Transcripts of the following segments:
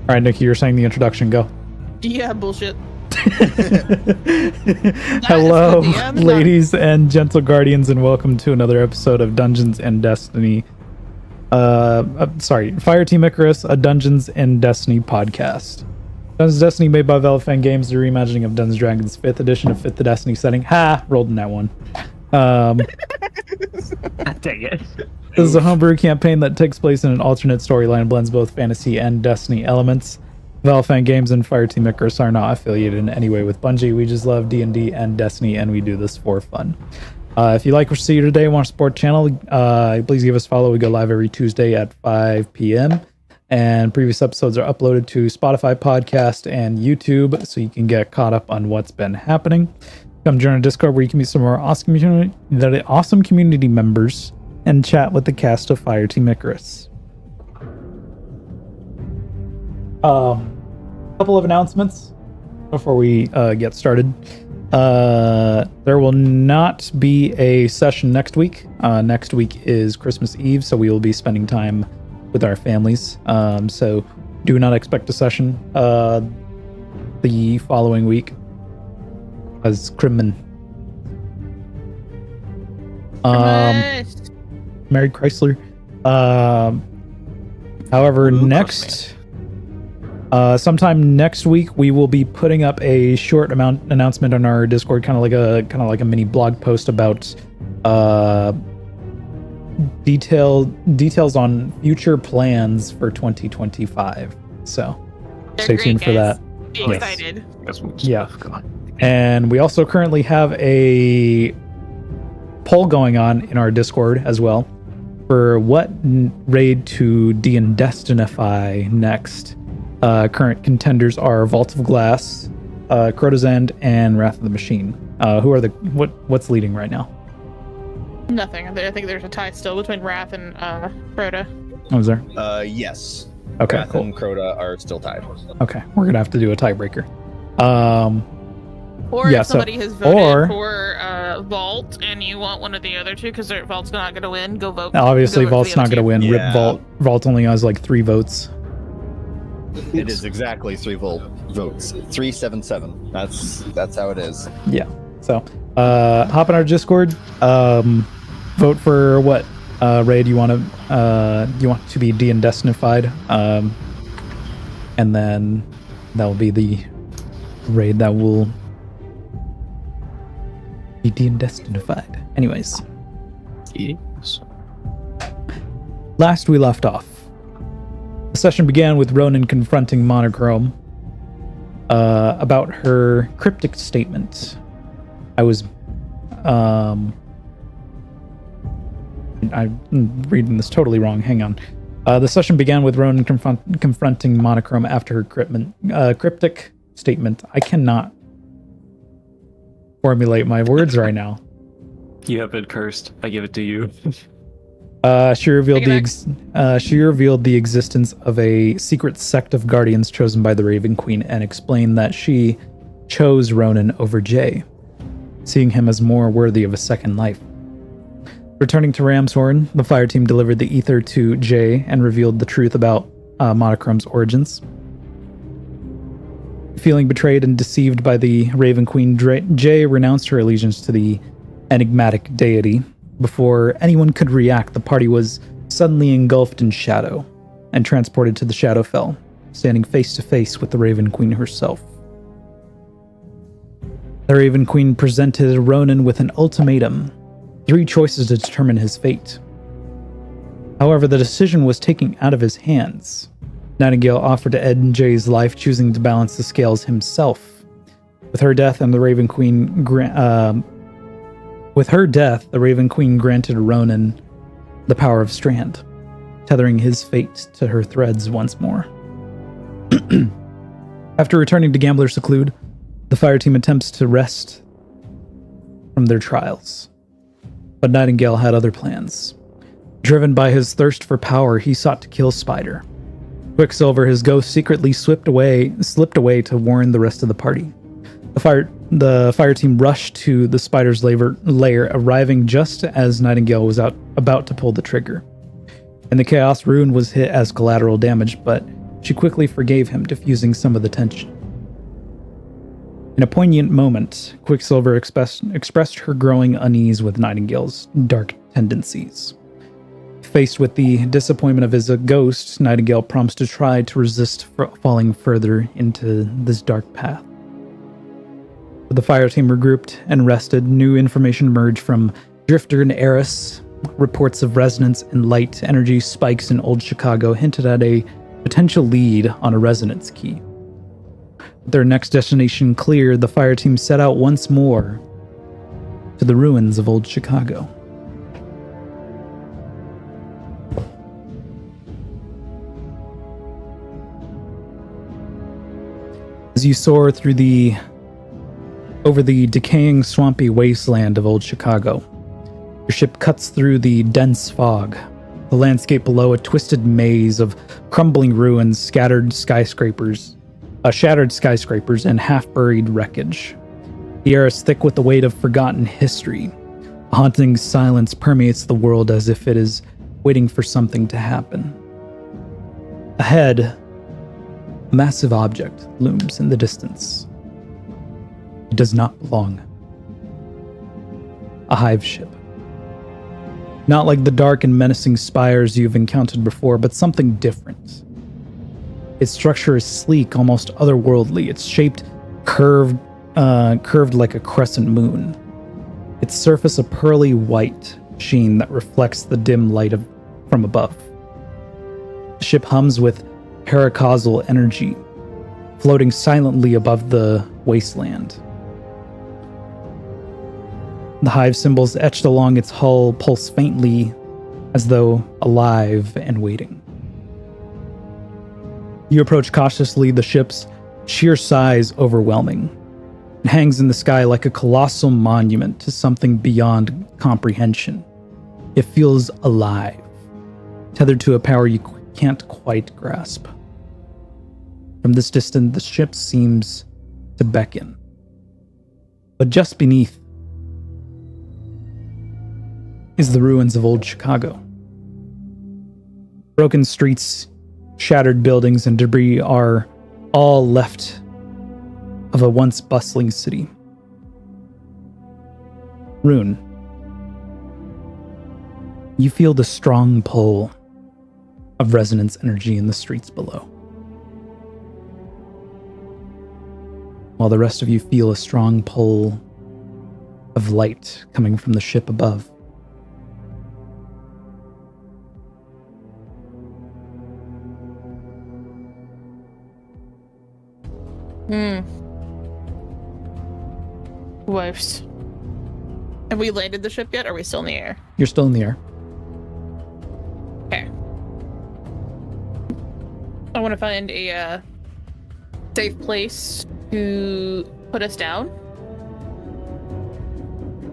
All right, Nikki, you're saying the introduction. Go. Yeah, bullshit. Hello, ladies and gentle guardians, and welcome to another episode of Dungeons and Destiny. Fireteam Icarus, a Dungeons and Destiny podcast. Dungeons and Destiny made by Valifan Games, the reimagining of Dungeons & Dragons 5th edition of 5th the Destiny setting. Ha! Rolled in that one. Dang it. This is a homebrew campaign that takes place in an alternate storyline and blends both fantasy and Destiny elements. Valifan Games and Fireteam Icarus are not affiliated in any way with Bungie. We just love D&D and Destiny, and we do this for fun. If you like what you see today and want to support the channel, please give us a follow. We go live every Tuesday at 5 p.m. And previous episodes are uploaded to Spotify podcast and YouTube, so you can get caught up on what's been happening. Come join our Discord where you can meet some more awesome community members and chat with the cast of Fireteam Icarus. Couple of announcements before we get started. There will not be a session next week. Next week is Christmas Eve, so we will be spending time with our families. So do not expect a session the following week as Crimmin. Mary Chrysler. However, sometime next week we will be putting up a short announcement on our Discord, kind of like a mini blog post about details on future plans for 2025. So stay tuned for that. Be excited. Yeah. And we also currently have a poll going on in our Discord as well for what raid to D&Destinify next. Current contenders are Vault of Glass, Crota's End, and Wrath of the Machine. What's leading right now? Nothing. I think there's a tie still between Wrath and Crota. Oh, is there? Yes. Okay, Wrath cool. and Crota are still tied. Okay, we're gonna have to do a tiebreaker. Or yeah, if somebody has voted for Vault and you want one of the other two, because Vault's not going to win, go vote. Obviously, Vault's not going to win. Yeah. Rip Vault. Vault only has like 3 votes. It is exactly 3 votes. 377. That's how it is. Yeah. So, hop in our Discord. Vote for what raid you want to be D&Destinified. And then that will be the raid that will be D&Destinified. Anyways. Yes. Last we left off, the session began with Ronan confronting Monochrome about her cryptic statement. I'm reading this totally wrong. Hang on. The session began with Ronan confronting Monochrome after her cryptic statement. I cannot formulate my words right now. You have been cursed. I give it to you. She revealed the existence of a secret sect of guardians chosen by the Raven Queen and explained that she chose Ronan over Jay, seeing him as more worthy of a second life. Returning to Ramshorn, the fire team delivered the ether to Jay and revealed the truth about Monochrome's origins. Feeling betrayed and deceived by the Raven Queen, Jay renounced her allegiance to the enigmatic deity. Before anyone could react, the party was suddenly engulfed in shadow and transported to the Shadowfell, standing face to face with the Raven Queen herself. The Raven Queen presented Ronan with an ultimatum, 3 choices to determine his fate. However, the decision was taken out of his hands. Nightingale offered to end Jay's life, choosing to balance the scales himself. With her death, the Raven Queen granted Ronan the power of Strand, tethering his fate to her threads once more. After returning to Gambler's Seclude, the fire team attempts to rest from their trials. But Nightingale had other plans. Driven by his thirst for power, he sought to kill Spider. Quicksilver, his ghost, secretly slipped away to warn the rest of the party. The fire team rushed to the Spider's lair, arriving just as Nightingale was about to pull the trigger. And the Chaos Rune was hit as collateral damage, but she quickly forgave him, diffusing some of the tension. In a poignant moment, Quicksilver expressed her growing unease with Nightingale's dark tendencies. Faced with the disappointment of his ghost, Nightingale prompts to try to resist falling further into this dark path. The fire team regrouped and rested. New information emerged from Drifter and Eris. Reports of resonance and light energy spikes in Old Chicago hinted at a potential lead on a resonance key. With their next destination clear, the fire team set out once more to the ruins of Old Chicago. As you soar over the decaying, swampy wasteland of Old Chicago, your ship cuts through the dense fog. The landscape below, a twisted maze of crumbling ruins, shattered skyscrapers, and half-buried wreckage. The air is thick with the weight of forgotten history. A haunting silence permeates the world as if it is waiting for something to happen. Ahead, a massive object looms in the distance. It does not belong. A hive ship. Not like the dark and menacing spires you've encountered before, but something different. Its structure is sleek, almost otherworldly. Its shape curved like a crescent moon. Its surface a pearly white sheen that reflects the dim light from above. The ship hums with paracausal energy, floating silently above the wasteland. The hive symbols etched along its hull pulse faintly, as though alive and waiting. You approach cautiously, the ship's sheer size overwhelming. It hangs in the sky like a colossal monument to something beyond comprehension. It feels alive, tethered to a power you can't quite grasp. From this distance, the ship seems to beckon. But just beneath is the ruins of Old Chicago. Broken streets, shattered buildings, and debris are all left of a once bustling city. Rune, you feel the strong pull of resonance energy in the streets below, while the rest of you feel a strong pull of light coming from the ship above. Wives. Have we landed the ship yet, or are we still in the air? You're still in the air. Okay. I want to find a safe place to put us down.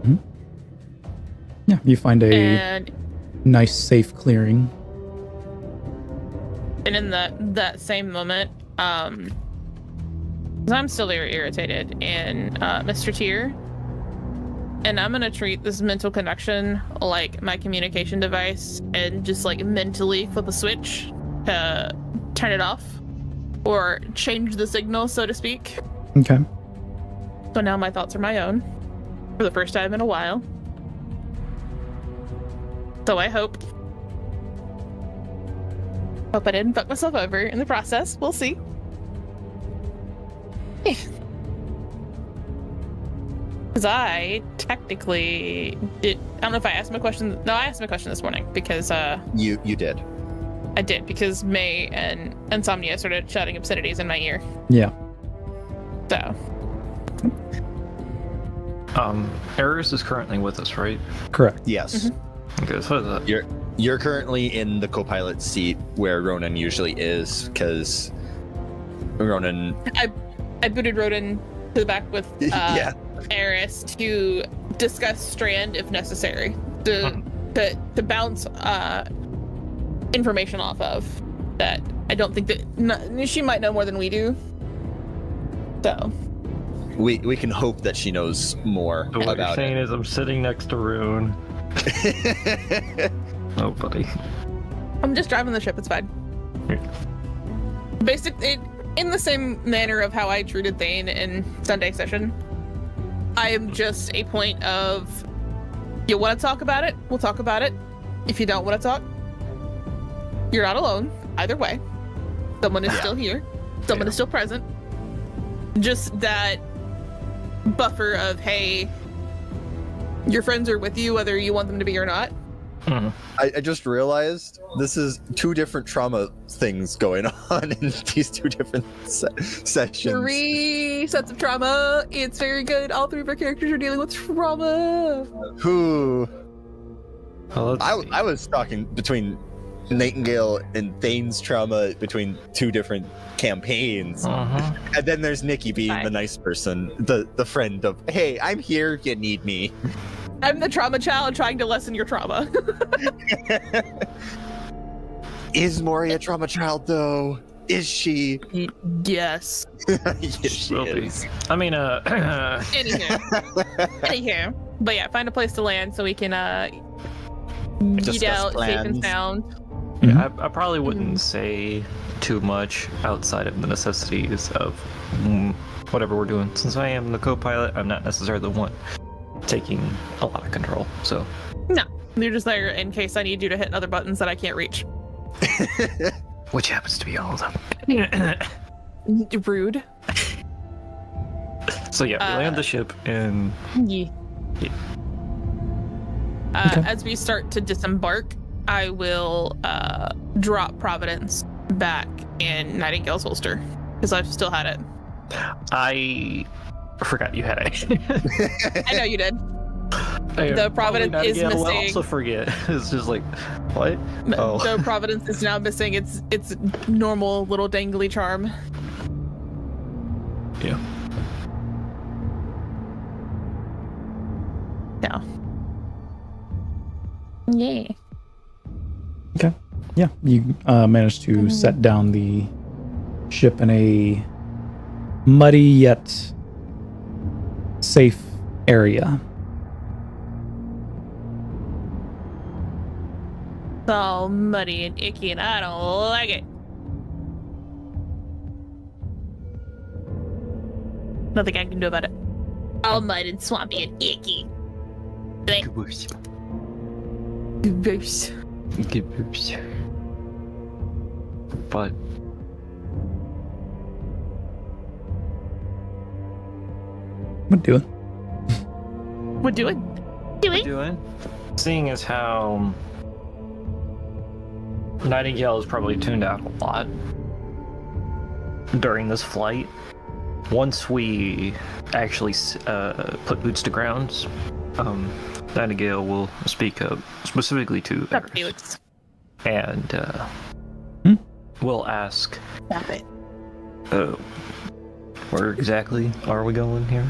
Mm-hmm. Yeah, you find a nice, safe clearing. And in that same moment, because I'm still very irritated in Mr. Tier, and I'm gonna treat this mental connection like my communication device and just like mentally flip a switch to turn it off or change the signal, so to speak. Okay. So now my thoughts are my own for the first time in a while. So I hope I didn't fuck myself over in the process. We'll see. Because I technically did. I don't know if I asked my question. No, I asked my question this morning because you did. I did because May and Insomnia started shouting obscenities in my ear. Yeah. So. Eris is currently with us, right? Correct. Yes. Mm-hmm. Okay, so that. You're currently in the co-pilot seat where Ronan usually is, because Ronan. I booted Roden to the back with Eris to discuss Strand if necessary, to bounce information off of that. I don't think that she might know more than we do. So we can hope that she knows more So what about you're saying it. is I'm sitting next to Rune. Oh, buddy. I'm just driving the ship. It's fine. basically, in the same manner of how I treated Thane in Sunday session, I am just a point of, you want to talk about it? We'll talk about it. If you don't want to talk, you're not alone. Either way, someone is still here. Someone is still present. Just that buffer of, hey, your friends are with you, whether you want them to be or not. I just realized this is 2 different trauma things going on in these 2 different sessions. 3 sets of trauma. It's very good. All 3 of our characters are dealing with trauma. Who? Well, I was talking between Nightingale and Thane's trauma between 2 different campaigns. And then there's Nikki being the nice person, the friend of, hey, I'm here if you need me. I'm the trauma child trying to lessen your trauma. Is Mori a trauma child, though? Is she? Yes. Yes, she is. I mean, Anywho. But yeah, find a place to land so we can get out safe and sound. Yeah, I probably wouldn't say too much outside of the necessities of whatever we're doing. Since I am the co-pilot, I'm not necessarily the one taking a lot of control. So no, you're just there in case I need you to hit other buttons that I can't reach. Which happens to be all of them. Rude. So yeah, we land the ship and as we start to disembark, I will drop Providence back in Nightingale's holster because I've still had it. I forgot you had it. I know you did. The Providence is missing. I'll also forget. It's just like, what? Oh. The Providence is now missing its normal little dangly charm. Yeah. Yeah. Yeah. Okay. Yeah, you managed to set down the ship in a muddy yet safe area. It's all muddy and icky and I don't like it. Nothing I can do about it. All mud and swampy and icky. Gross. Gross. Gross. But What doing? What doing? seeing as how Nightingale is probably tuned out a lot during this flight, once we actually put boots to ground, Nightingale will speak up specifically to Stop, Eris, Felix. and we'll ask, Stop it. where exactly are we going here?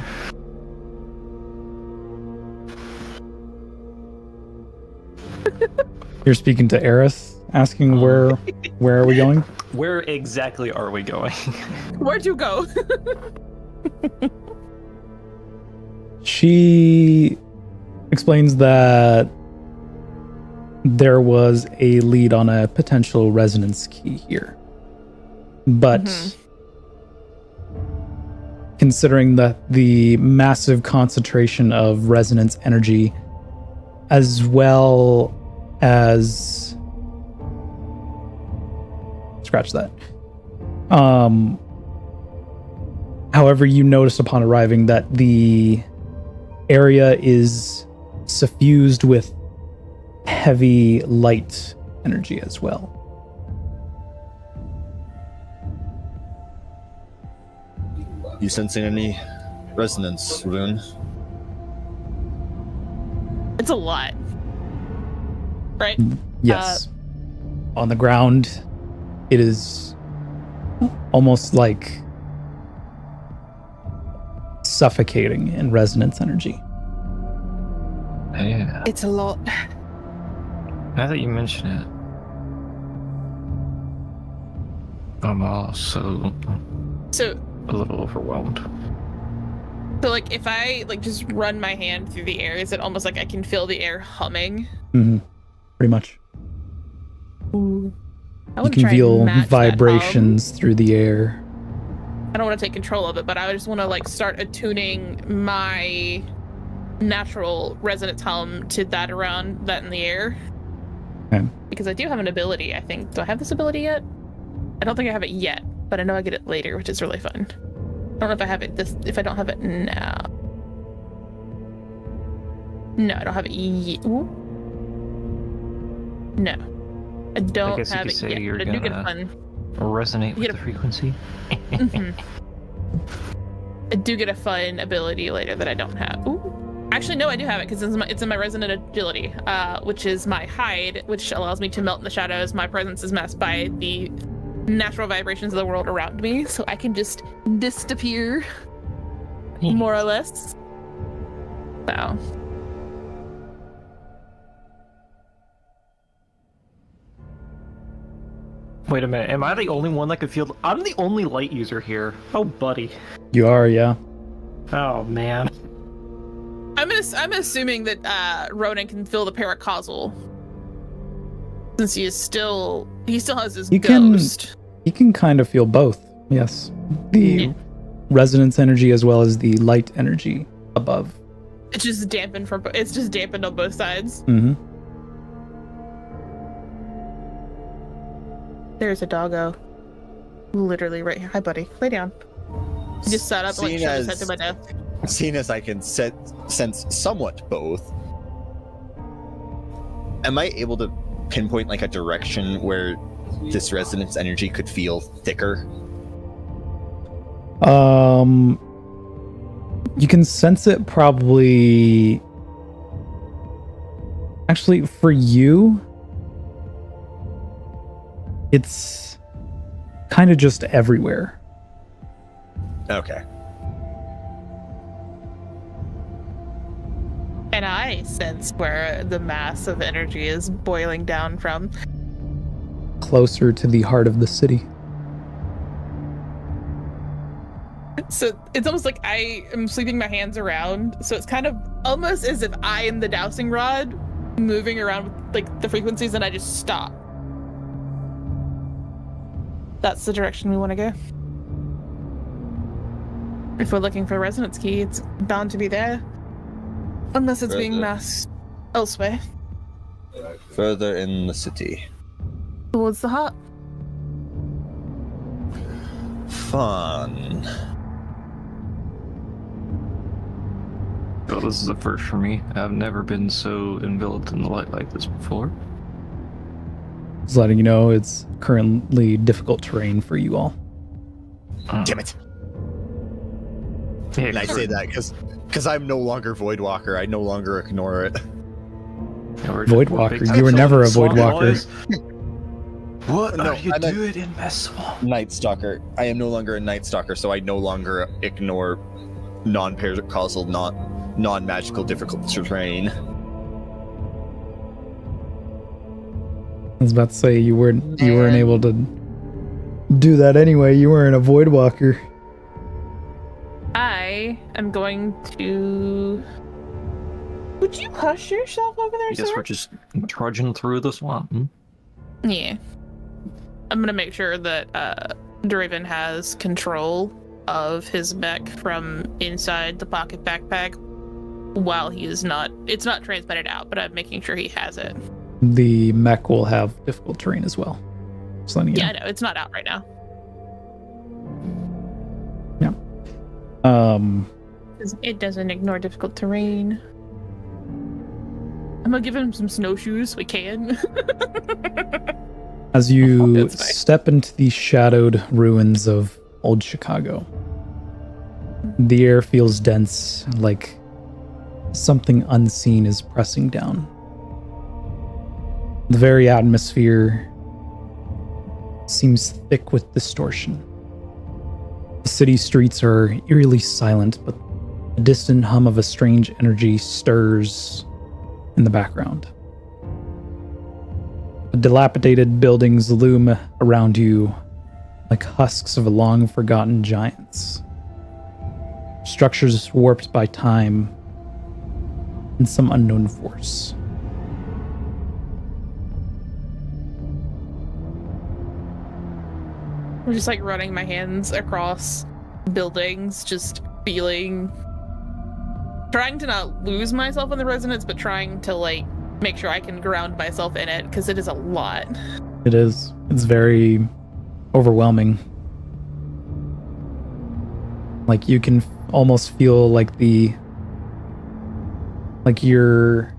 You're speaking to Eris, asking where are we going? Where exactly are we going? Where'd you go? She explains that there was a lead on a potential resonance key here. But considering that the massive concentration of resonance energy, as well as scratch that. However, you notice upon arriving that the area is suffused with heavy light energy as well. You sensing any resonance, Loon? It's a lot. Right? Yes. On the ground, it is almost like suffocating in resonance energy. Yeah. It's a lot. Now that you mention it, I'm also So a little overwhelmed. like if I like just run my hand through the air, is it almost like I can feel the air humming? Mm-hmm. Pretty much. Ooh. I You want to can try feel and match vibrations through the air. I don't want to take control of it, but I just want to like start attuning my natural resonance hum to that around that in the air. Okay. Because I do have an ability, I think. Do I have this ability yet? I don't think I have it yet, but I know I get it later, which is really fun. I don't know if I have it if I don't have it now. No, I don't have it yet. Ooh. No. I don't guess you have could it say yet. you're But I do get gonna- fun. Resonate with Get the a- frequency. Mhm. I do get a fun ability later that I don't have. Ooh. Actually, no, I do have it because it's in my resonant agility, which is my hide, which allows me to melt in the shadows. My presence is masked by the natural vibrations of the world around me, so I can just disappear, more or less. So. Wait a minute, am I the only one that could feel? I'm the only light user here. Oh, buddy. You are, yeah. Oh man. I'm assuming that Ronan can feel the paracausal, since he still has his You can- ghost. You can kind of feel both. Yes. The resonance energy as well as the light energy above. It's just dampened on both sides. Mm-hmm. There's a doggo, literally right here. Hi, buddy. Lay down. He just sat up and like shoved his head to my desk. Seeing as I can sense somewhat both, am I able to pinpoint like a direction where this resonance energy could feel thicker? You can sense it probably. Actually, for you, it's kind of just everywhere. Okay. And I sense where the mass of energy is boiling down from. Closer to the heart of the city. So it's almost like I am sweeping my hands around. So it's kind of almost as if I am the dowsing rod moving around with like the frequencies and I just stop. That's the direction we want to go. If we're looking for a resonance key, it's bound to be there. Unless it's being masked elsewhere. Further in the city. Towards the heart. Fun. Well, this is a first for me. I've never been so enveloped in the light like this before. Just letting you know it's currently difficult terrain for you all. Damn it. Yeah, And I say that because I'm no longer Voidwalker. I no longer ignore it. Voidwalker, you were never a Voidwalker. What No, are you I meant- doing in my swamp? Night Stalker. I am no longer a Night Stalker, so I no longer ignore non-paracausal, non-magical difficult terrain. I was about to say you weren't able to do that anyway. You weren't a Voidwalker. I am going to. Would you hush yourself over there, I guess sir? we're just trudging through the swamp. Yeah. I'm gonna make sure that Draven has control of his mech from inside the pocket backpack while he is not. It's not transmitted out, but I'm making sure he has it. The mech will have difficult terrain as well. Just letting you Yeah, know. I know. It's not out right now. It doesn't ignore difficult terrain. I'm gonna give him some snowshoes. We can. As you That's fine. step into the shadowed ruins of old Chicago, the air feels dense, like something unseen is pressing down. The very atmosphere seems thick with distortion. The city streets are eerily silent, but a distant hum of a strange energy stirs in the background. The dilapidated buildings loom around you like husks of long-forgotten giants. Structures warped by time and some unknown force. I'm just like running my hands across buildings, just feeling, trying to not lose myself in the resonance, but trying to like make sure I can ground myself in it, because it is a lot. It is. It's very overwhelming. Like you can almost feel like your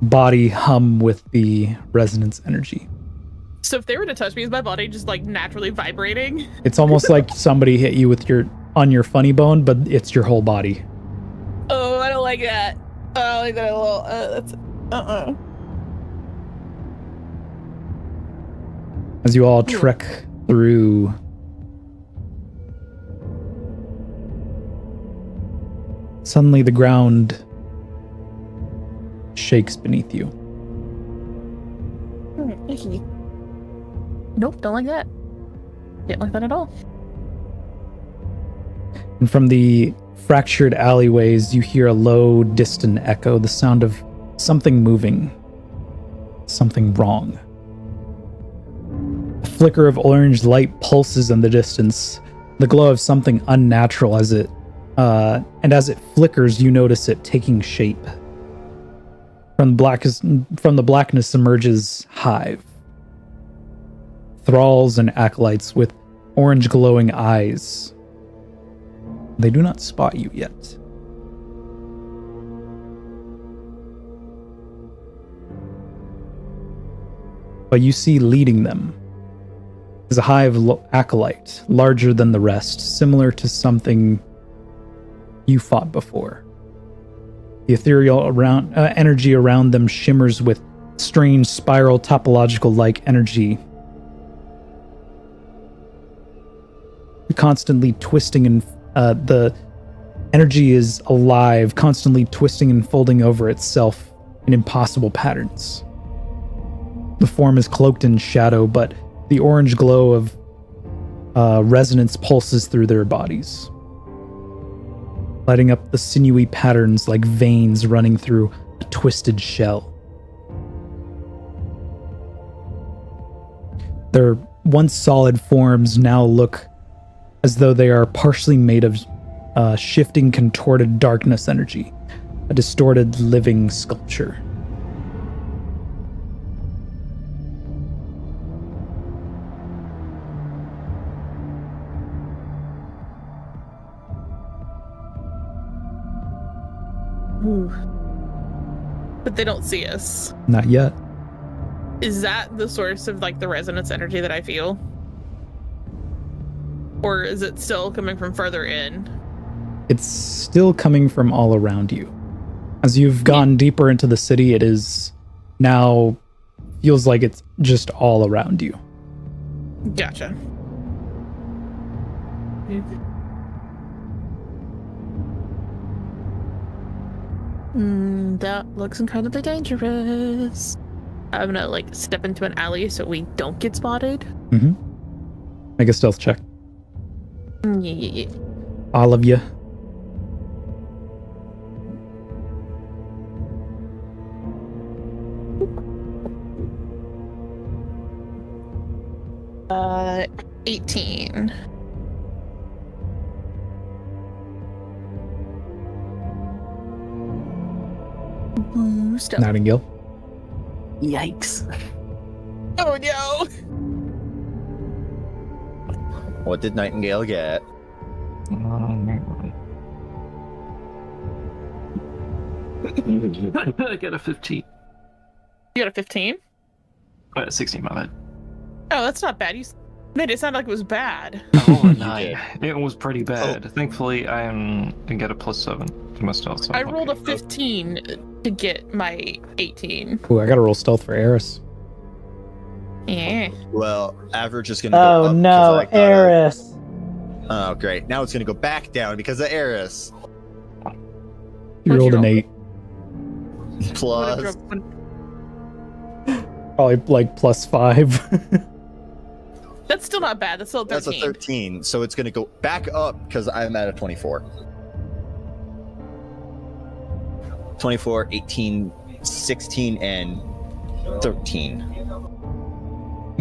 body hum with the resonance energy. So if they were to touch me, is my body just like naturally vibrating? It's almost like somebody hit you with on your funny bone, but it's your whole body. Oh, I don't like that. I don't like that at all. That's As you all trek through, suddenly the ground shakes beneath you. Icky. Nope, don't like that. Didn't like that at all. And from the fractured alleyways, you hear a low, distant echo, the sound of something moving, something wrong. A flicker of orange light pulses in the distance, the glow of something unnatural as it flickers, you notice it taking shape. From the blackness emerges Hive. Thralls and acolytes with orange glowing eyes. They do not spot you yet. But you see leading them is a Hive acolyte, larger than the rest, similar to something you fought before. The ethereal energy around them shimmers with strange spiral topological-like energy, constantly twisting, and the energy is alive, constantly twisting and folding over itself in impossible patterns. The form is cloaked in shadow, but the orange glow of resonance pulses through their bodies, lighting up the sinewy patterns like veins running through a twisted shell. Their once solid forms now look as though they are partially made of shifting, contorted darkness energy, a distorted living sculpture. Ooh. But they don't see us. Not yet. Is that the source of like the resonance energy that I feel? Or is it still coming from further in? It's still coming from all around you. As you've gone deeper into the city, it is now feels like it's just all around you. Gotcha. That looks incredibly dangerous. I'm gonna like step into an alley so we don't get spotted. Mm-hmm. Make a stealth check. Yeah. All of you. Uh, 18. Stealth. Nightingale. Yikes. Oh no! What did Nightingale get? I got a 15. You got a 15? 16, my bad. Oh, that's not bad. You made it sound like it was bad. I rolled a You 9. It was pretty bad. Thankfully, I get a +7 to my stealth. So I rolled a 15 to get my 18. Ooh, I gotta roll stealth for Eris. Yeah. Well, average is gonna go up. Oh no, Eris. Oh, great. Now it's gonna go back down because of Eris. You What'd rolled you an roll? 8. Plus. Probably like +5. That's still not bad. That's still 13. That's a 13. So it's gonna go back up because I'm at a 24. 24, 18, 16, and 13.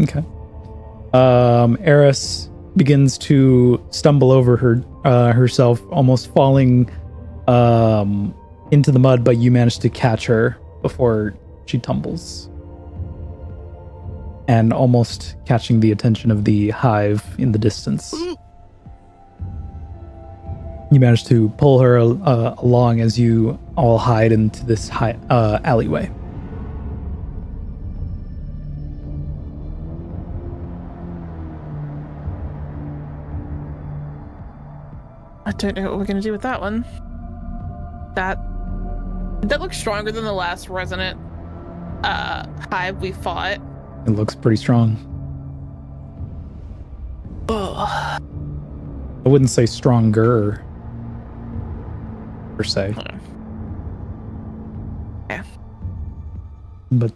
Okay. Eris begins to stumble over herself, almost falling into the mud, but you manage to catch her before she tumbles. And almost catching the attention of the hive in the distance. You manage to pull her along as you all hide into this alleyway. I don't know what we're gonna do with that one. That looks stronger than the last resonant hive we fought. It looks pretty strong. Ugh. I wouldn't say stronger, per se. Yeah. But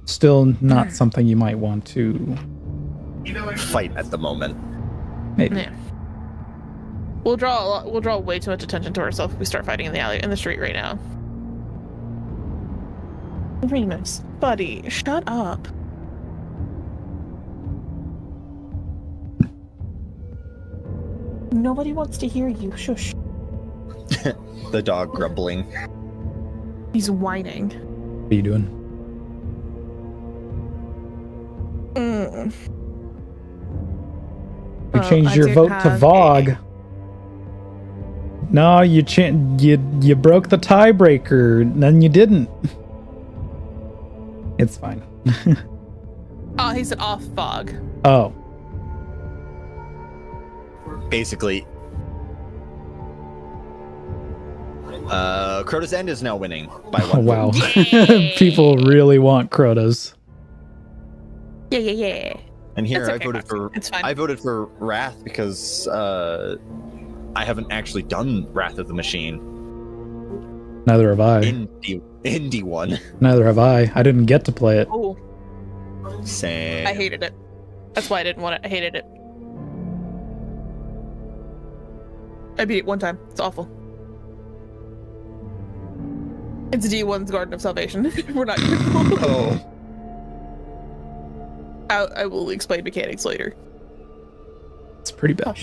still not something you might want to fight at the moment. maybe. Yeah. We'll draw way too much attention to ourselves if we start fighting in the street right now. Remus, buddy, shut up. Nobody wants to hear you. Shush. The dog grumbling. He's whining. What are you doing? You changed your vote to Vogue. No, you broke the tiebreaker, and then you didn't. It's fine. Oh, he said off fog. Oh, Basically, Crota's End is now winning by one. wow. Yay. People really want Crotas. Yeah. And here It's I okay, voted for Roxy. It's fine. I voted for Wrath because I haven't actually done Wrath of the Machine Neither have I. in D1. Neither have I. I didn't get to play it. Oh, Same. I hated it. That's why I didn't want it. I hated it. I beat it one time. It's awful. It's D1's Garden of Salvation. We're not. Oh, I will explain mechanics later. It's pretty bad.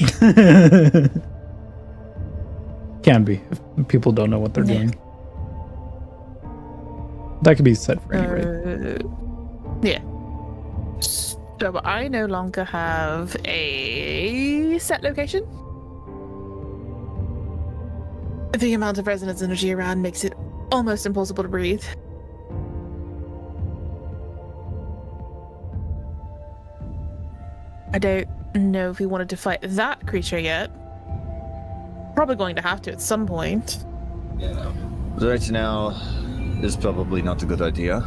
Can be if people don't know what they're doing. That could be said for any raid. Yeah. So I no longer have a set location. The amount of resonance energy around makes it almost impossible to breathe. I don't know if we wanted to fight that creature yet. Probably going to have to at some point. right now is probably not a good idea.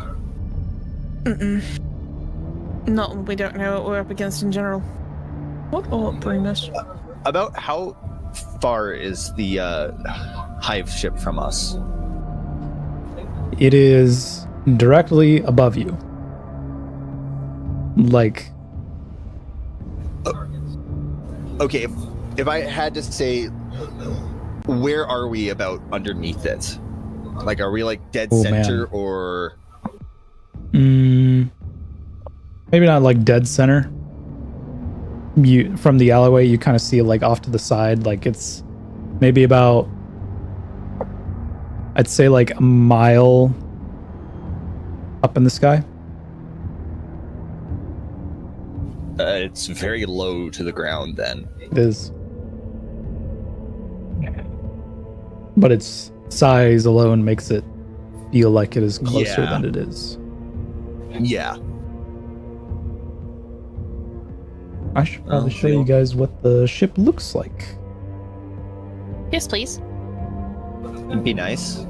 Not when we don't know what we're up against in general. What ought bring us? About how far is the hive ship from us? It is directly above you. Like, Okay, if I had to say, where are we about underneath it? Like, are we like dead center man. or? maybe not like dead center. You from the alleyway, you kind of see it like off to the side. Like it's maybe about, I'd say like a mile up in the sky. It's very low to the ground then. It is. But its size alone makes it feel like it is closer Yeah. than it is. Yeah. I should probably show you guys what the ship looks like. Yes, please. It'd be nice.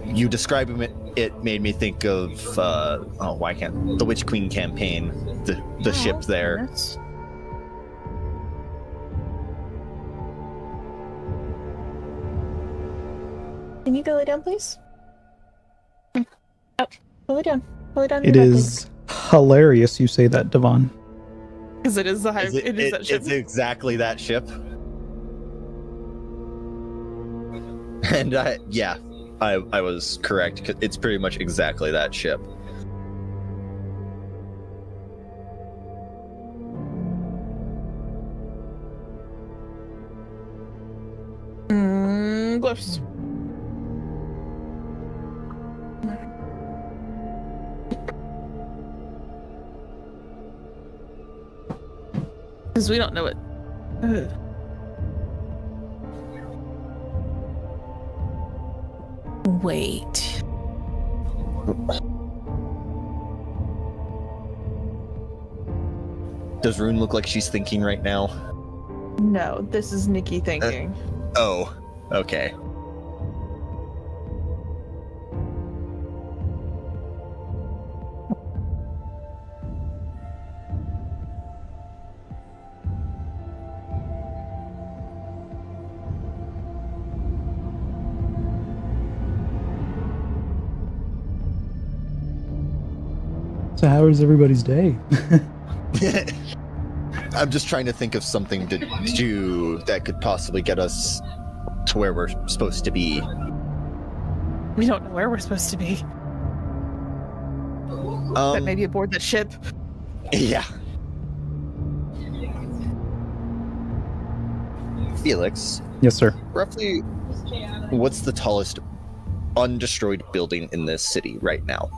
You describing it made me think of why can't the Witch Queen campaign, the ship there. Can you go lay down, please? Oh, go lay down. Go lay down. It is hilarious you say that, Devon. Because it is the hive. It is that ship. It's exactly that ship. And I was correct. It's pretty much exactly that ship. glyphs. Because we don't know it. Wait. Does Rune look like she's thinking right now? No, this is Nikki thinking. Oh, okay. So how was everybody's day? I'm just trying to think of something to do that could possibly get us to where we're supposed to be. We don't know where we're supposed to be. But maybe aboard the ship. Yeah. Felix, Yes, sir. roughly what's the tallest undestroyed building in this city right now?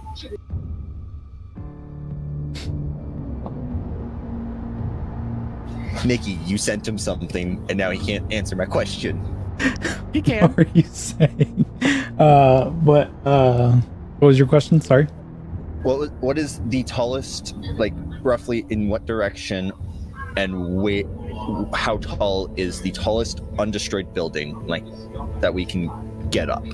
Nikki, you sent him something, and now he can't answer my question. He can. What are you saying? What was your question? Sorry. What is the tallest, like, roughly in what direction, and how tall is the tallest undestroyed building, like, that we can get up?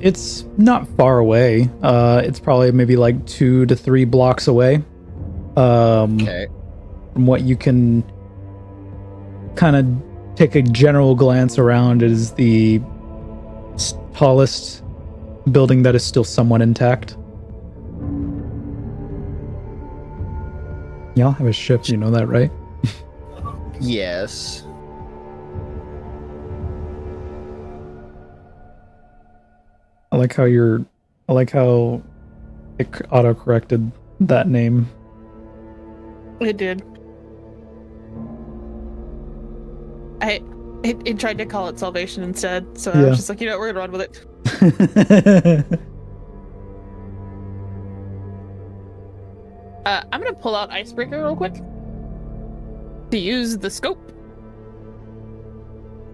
It's not far away. It's probably maybe like 2 to 3 blocks away. Okay. From what you can kind of take a general glance around, is the tallest building that is still somewhat intact. Y'all have a ship, you know that, right? Yes. I like how it auto-corrected that name. It did. It tried to call it Salvation instead, so I was just like, you know what, we're gonna run with it. I'm gonna pull out Icebreaker real quick to use the scope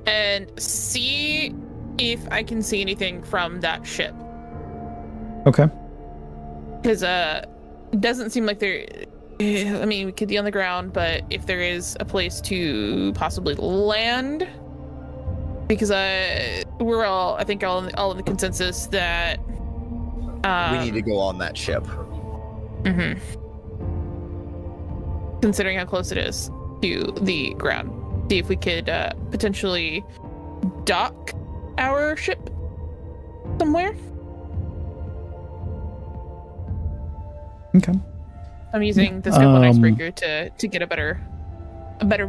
and see if I can see anything from that ship. Okay. Because it doesnn't seem like there. I mean, we could be on the ground, but if there is a place to possibly land, because we're all, I think, all in the consensus that We need to go on that ship. Mm-hmm. Considering how close it is to the ground, see if we could potentially dock our ship somewhere. Okay. I'm using the scope on Icebreaker to get a better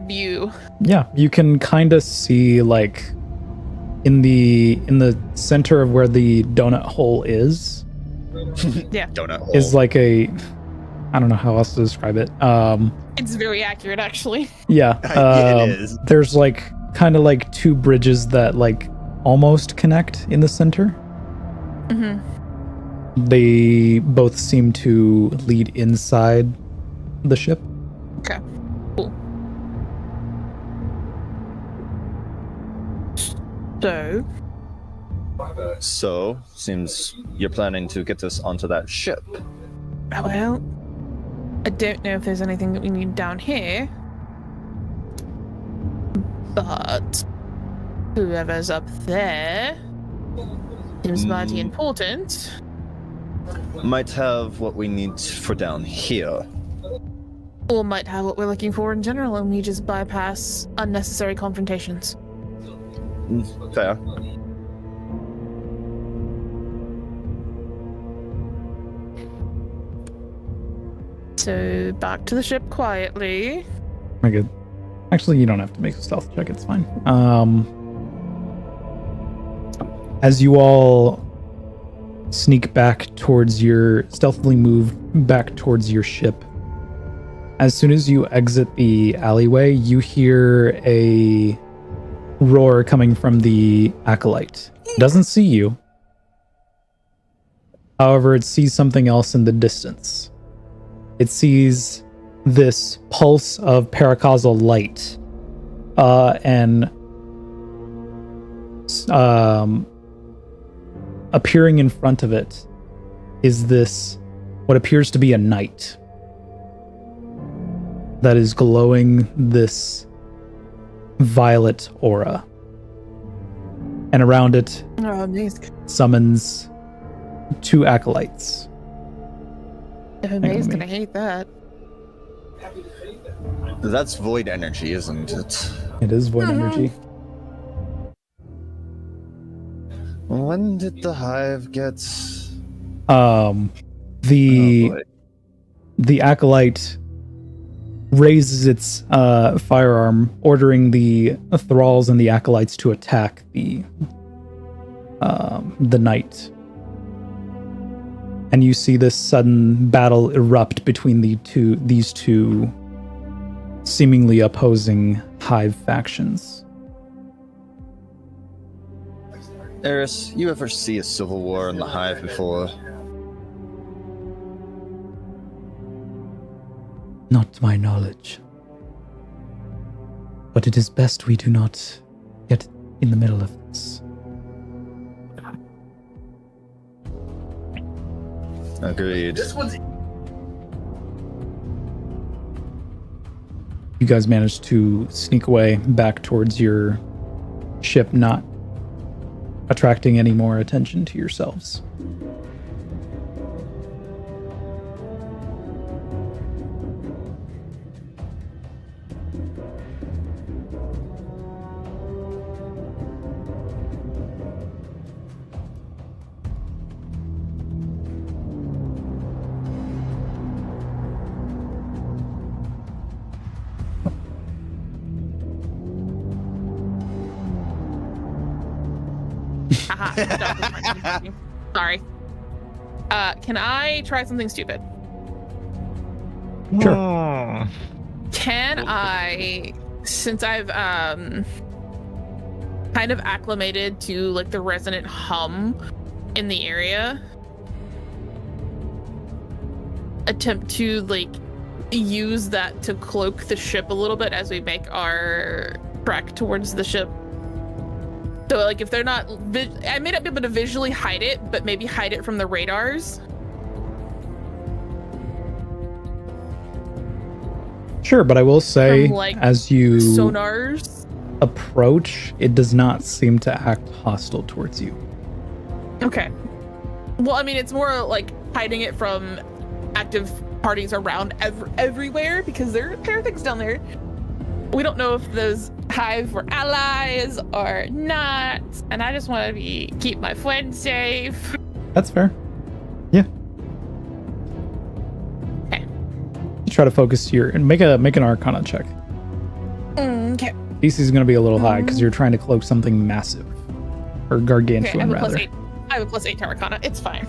view. Yeah, you can kind of see, like, in the center of where the donut hole is. Yeah. Donut hole. Is like a, I don't know how else to describe it. It's very accurate, actually. Yeah. Yeah, it is. There's like kind of like 2 bridges that like almost connect in the center. Mm-hmm. They both seem to lead inside the ship. Okay. Cool. So, seems you're planning to get us onto that ship. Well, I don't know if there's anything that we need down here, but whoever's up there seems mighty important. Might have what we need for down here. Or might have what we're looking for in general, and we just bypass unnecessary confrontations. Fair. So back to the ship quietly. Very good. Actually, you don't have to make a stealth check. It's fine. As you all sneak back stealthily move back towards your ship, as soon as you exit the alleyway, you hear a roar coming from the acolyte. It doesn't see you. However, it sees something else in the distance. It sees this pulse of paracausal light, and appearing in front of it is this, what appears to be a knight that is glowing this violet aura. And around it summons 2 acolytes. May's gonna hate that. That's void energy, isn't it? It is void energy. When did the hive get... The acolyte raises its firearm, ordering the thralls and the acolytes to attack the knight. And you see this sudden battle erupt between these two seemingly opposing hive factions. Eris, you ever see a civil war in the hive before? Not to my knowledge. But it is best we do not get in the middle of this. Agreed. You guys managed to sneak away back towards your ship, not attracting any more attention to yourselves. Sorry. Can I try something stupid? Sure. Can I, since I've kind of acclimated to like the resonant hum in the area, attempt to like use that to cloak the ship a little bit as we make our trek towards the ship? So, like, if they're not... I may not be able to visually hide it, but maybe hide it from the radars. Sure, but I will say, From, like, as you sonars approach, it does not seem to act hostile towards you. Okay. Well, I mean, it's more like hiding it from active parties around everywhere, because there are things down there. We don't know if those hive were allies or not, and I just want to keep my friends safe. That's fair. Yeah. Okay. Try to focus here and make an Arcana check. Okay. DC is going to be a little high because you're trying to cloak something massive, or gargantuan rather. I have a +8 to Arcana. It's fine.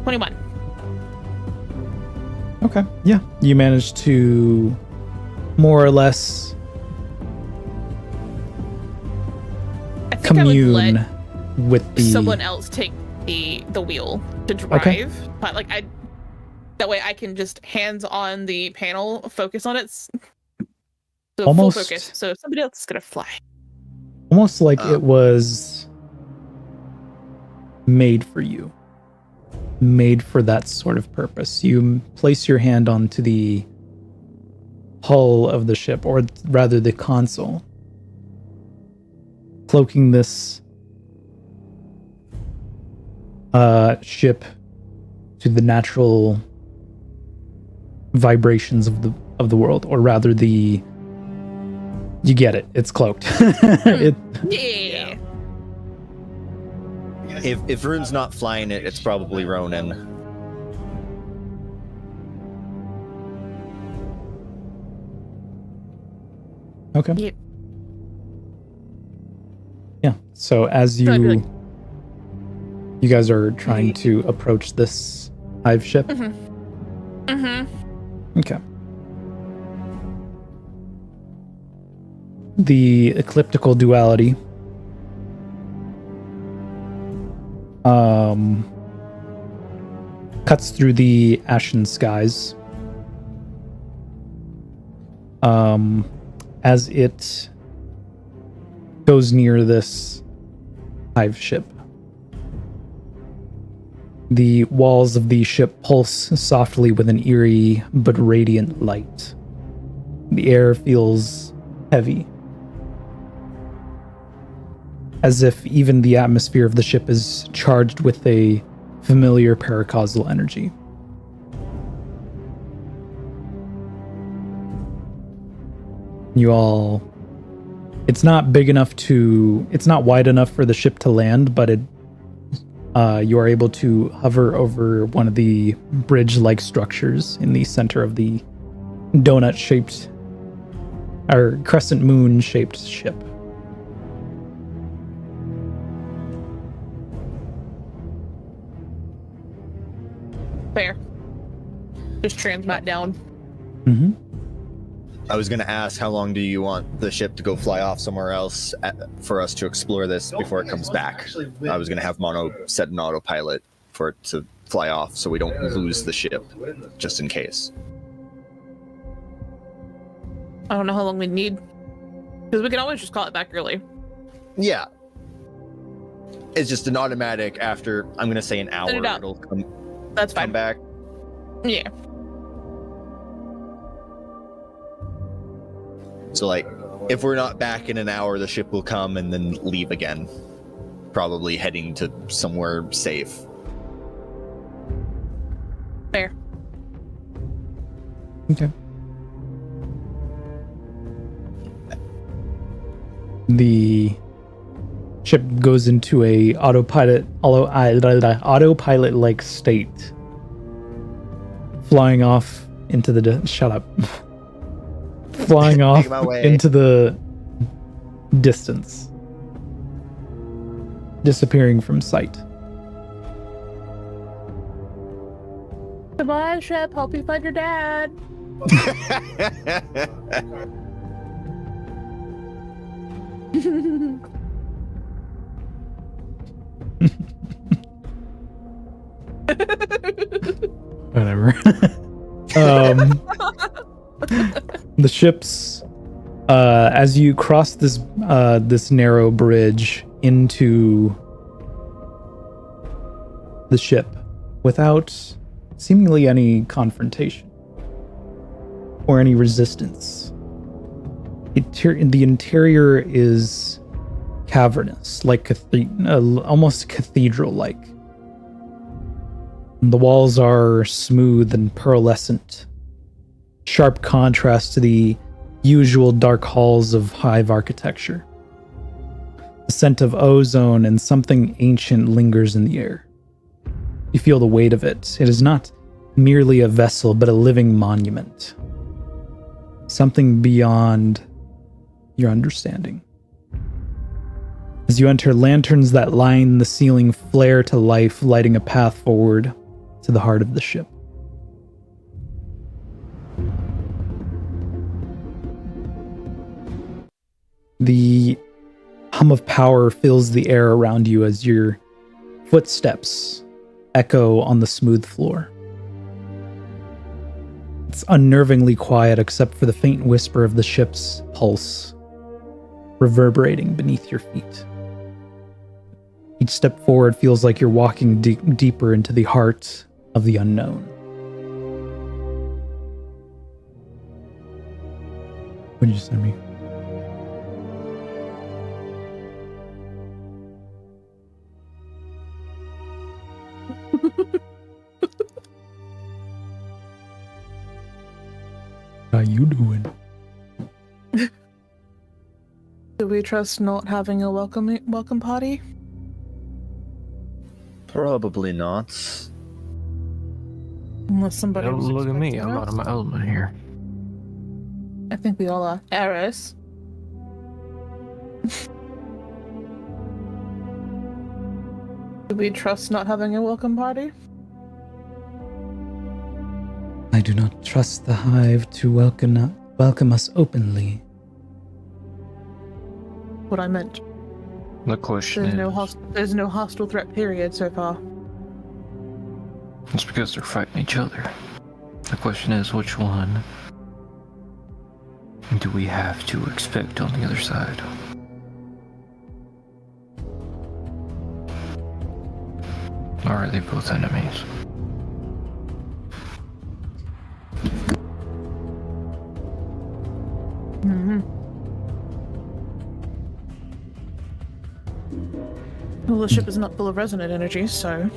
21. Okay. Yeah, you managed to more or less commune with the someone else take the wheel to drive, okay. But like that way I can just hands on the panel, focus on it. So almost full focus. So somebody else is gonna fly. Almost like it was made for you. Made for that sort of purpose. You place your hand onto the hull of the ship, or rather the console, cloaking this ship to the natural vibrations of the world, or rather you get it. It's cloaked. Yeah. If Rune's not flying it, it's probably Ronan. Okay. Yep. Yeah. So as So I'd be you guys are trying to approach this hive ship. Mm-hmm. Okay. The ecliptical duality cuts through the ashen skies as it goes near this hive ship. The walls of the ship pulse softly with an eerie but radiant light. The air feels heavy, as if even the atmosphere of the ship is charged with a familiar paracausal energy. You all... It's not big enough to... It's not wide enough for the ship to land, but you are able to hover over one of the bridge-like structures in the center of the donut-shaped... or crescent moon-shaped ship. Fair. Just transmat down. Mm-hmm. I was going to ask, how long do you want the ship to go fly off somewhere else for us to explore this before it comes back? I was going to have Mono set an autopilot for it to fly off so we don't lose the ship, just in case. I don't know how long we need. Because we can always just call it back early. Yeah. It's just an automatic after, I'm going to say an hour, it'll come, That's fine. come back. Yeah. So, like, if we're not back in an hour, the ship will come and then leave again. Probably heading to somewhere safe. Fair. Okay. The ship goes into a autopilot-like state, flying off into the shut up. Flying off into the distance, disappearing from sight. Goodbye, ship. Hope you find your dad. Whatever. The ships, as you cross this this narrow bridge into the ship without seemingly any confrontation or any resistance. The interior is cavernous, like almost cathedral-like. The walls are smooth and pearlescent, sharp contrast to the usual dark halls of hive architecture. The scent of ozone and something ancient lingers in the air. You feel the weight of it. It is not merely a vessel, but a living monument. Something beyond your understanding. As you enter, lanterns that line the ceiling flare to life, lighting a path forward to the heart of the ship. The hum of power fills the air around you as your footsteps echo on the smooth floor. It's unnervingly quiet except for the faint whisper of the ship's pulse reverberating beneath your feet. Each step forward feels like you're walking deeper into the heart of the unknown. What did you send me? How you doing? Do we trust not having a welcome party? Probably not. Unless somebody Don't was look at me. expecting I'm us. out of my element here. I think we all are. Eris. Do we trust not having a welcome party? I I do not trust the Hive to welcome us openly. What I meant. The question There's no hostile threat period so far. it's because they're fighting each other. The question is, which one do we have to expect on the other side? Or are they both enemies? Mm-hmm. Well, the ship is not full of resonant energy, so...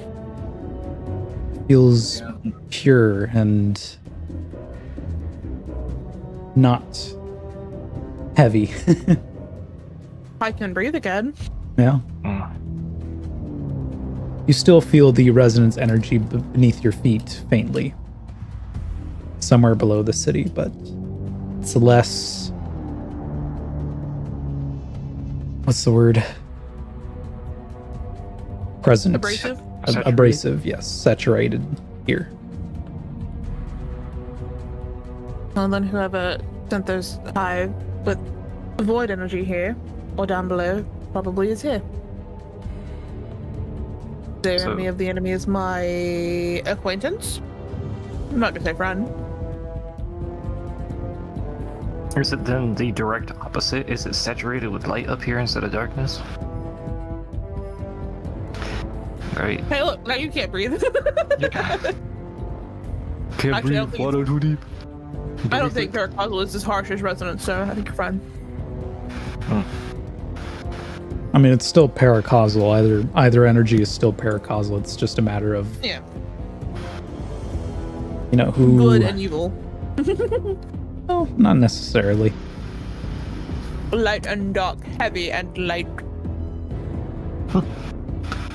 Feels pure and not heavy. I can breathe again. Yeah. Mm. You still feel the resonance energy beneath your feet faintly. Somewhere below the city, but it's less... What's the word? Present. Abrasive? Abrasive, yes. Saturated here. Well, then whoever sent those hive with void energy here, or down below, probably is here. The So- enemy of the enemy is my acquaintance. I'm not gonna say friend. Is it then the direct opposite? Is it saturated with light up here instead of darkness? Right. Hey, look, now you can't breathe. Can't Actually, I don't breathe. think Water too deep. I don't think Paracausal is as harsh as resonance, so I think you're fine. I mean, it's still paracausal. Either energy is still paracausal. It's just a matter of, Yeah. you know, who... Good and evil. No, not necessarily. Light and dark, heavy and light.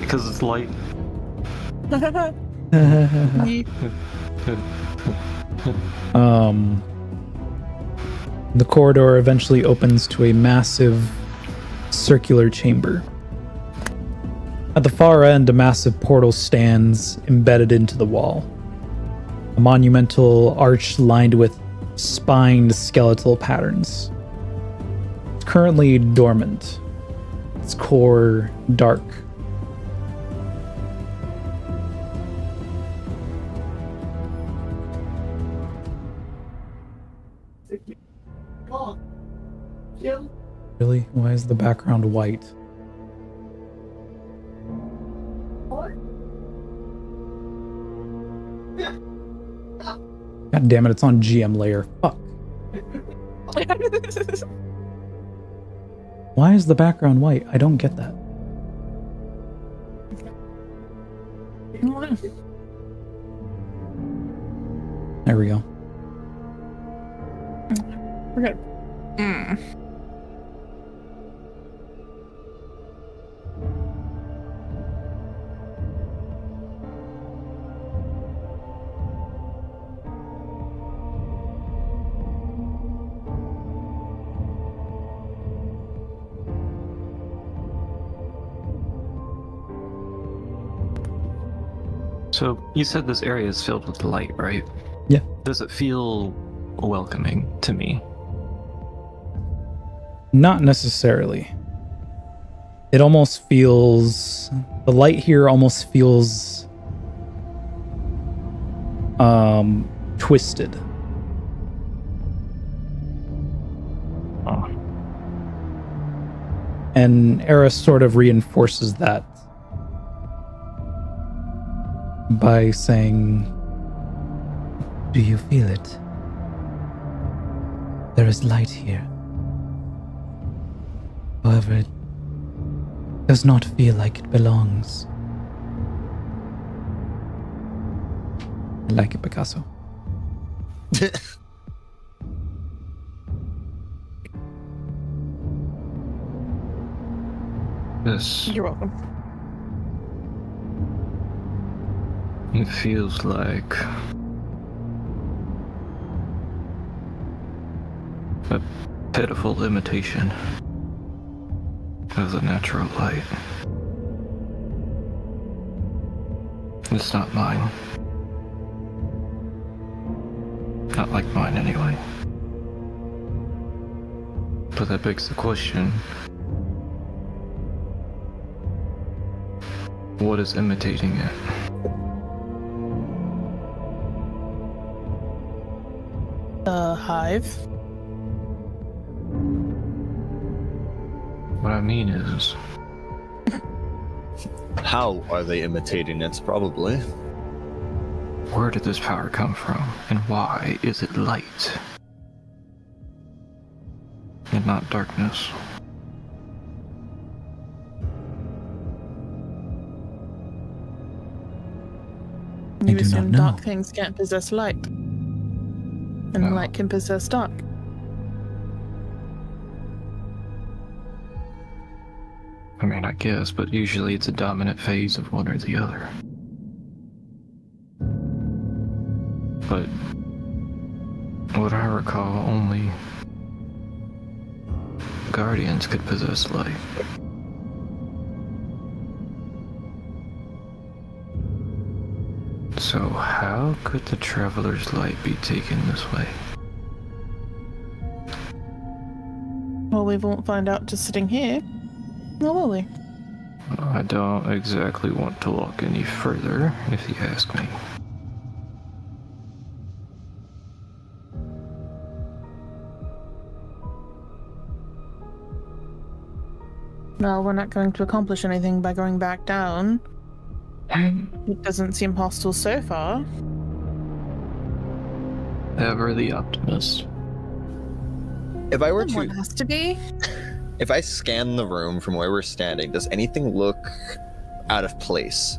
Because it's light. The corridor eventually opens to a massive circular chamber. At the far end, a massive portal stands embedded into the wall. A monumental arch lined with spined skeletal patterns. It's currently dormant, its core dark. Really? Why is the background white? God damn it, it's on GM layer. Fuck. Why is the background white? I don't get that. There we go. We're good. So, you said this area is filled with light, right? Yeah. Does it feel welcoming to me? Not necessarily. It almost feels... The light here almost feels... twisted. Oh. And Eris sort of reinforces that by saying, "Do you feel it? There is light here. However, it does not feel like it belongs." I like it, Picasso. This, You're welcome. it feels like a pitiful imitation of the natural light. It's not mine. Not like mine, anyway. But that begs the question, what is imitating it? The hive. What I mean is, How are they imitating it? Probably. where did this power come from, and why is it light and not darkness? I You do not assume know. dark things can't possess light. And No. light can possess dark. I mean, I guess, but usually it's a dominant phase of one or the other. But what I recall, only guardians could possess light. So how could the Traveler's Light be taken this way? Well, we won't find out just sitting here. Nor will we? I don't exactly want to look any further, if you ask me. Well, we're not going to accomplish anything by going back down. It doesn't seem hostile so far. Ever the optimist. If I were Someone to, has to be. if I scan the room from where we're standing, does anything look out of place?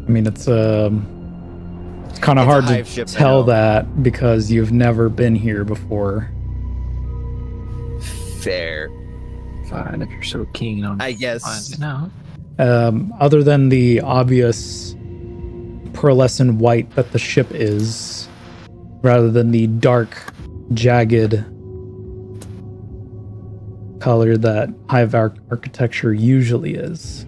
I mean, it's kind It's of a hard hive to ship, I tell know. that because you've never been here before. Fair. Fine, if you're so keen on I guess. finding out. Other than the obvious pearlescent white that the ship is, rather than the dark, jagged color that hive architecture usually is.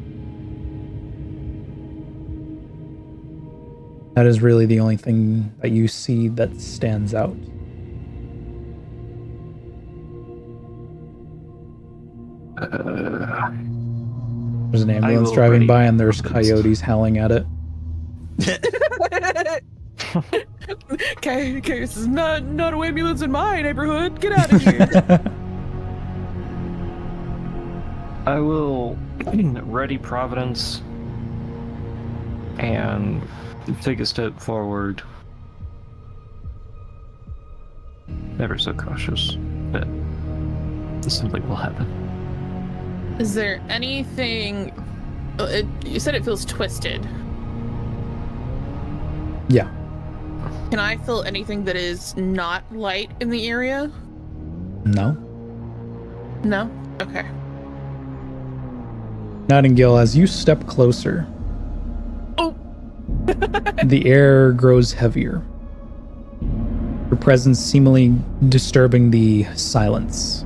That is really the only thing that you see that stands out. There's an ambulance will driving ready by and there's ambulance. coyotes howling at it. Okay, this is not an ambulance in my neighborhood. Get out of here. I will ready Providence and take a step forward. Never so cautious, but simply will happen. Is there anything... you said it feels twisted. Yeah. Can I feel anything that is not light in the area? No. No? Okay. Nightingale, as you step closer, Oh! the air grows heavier. Your presence seemingly disturbing the silence.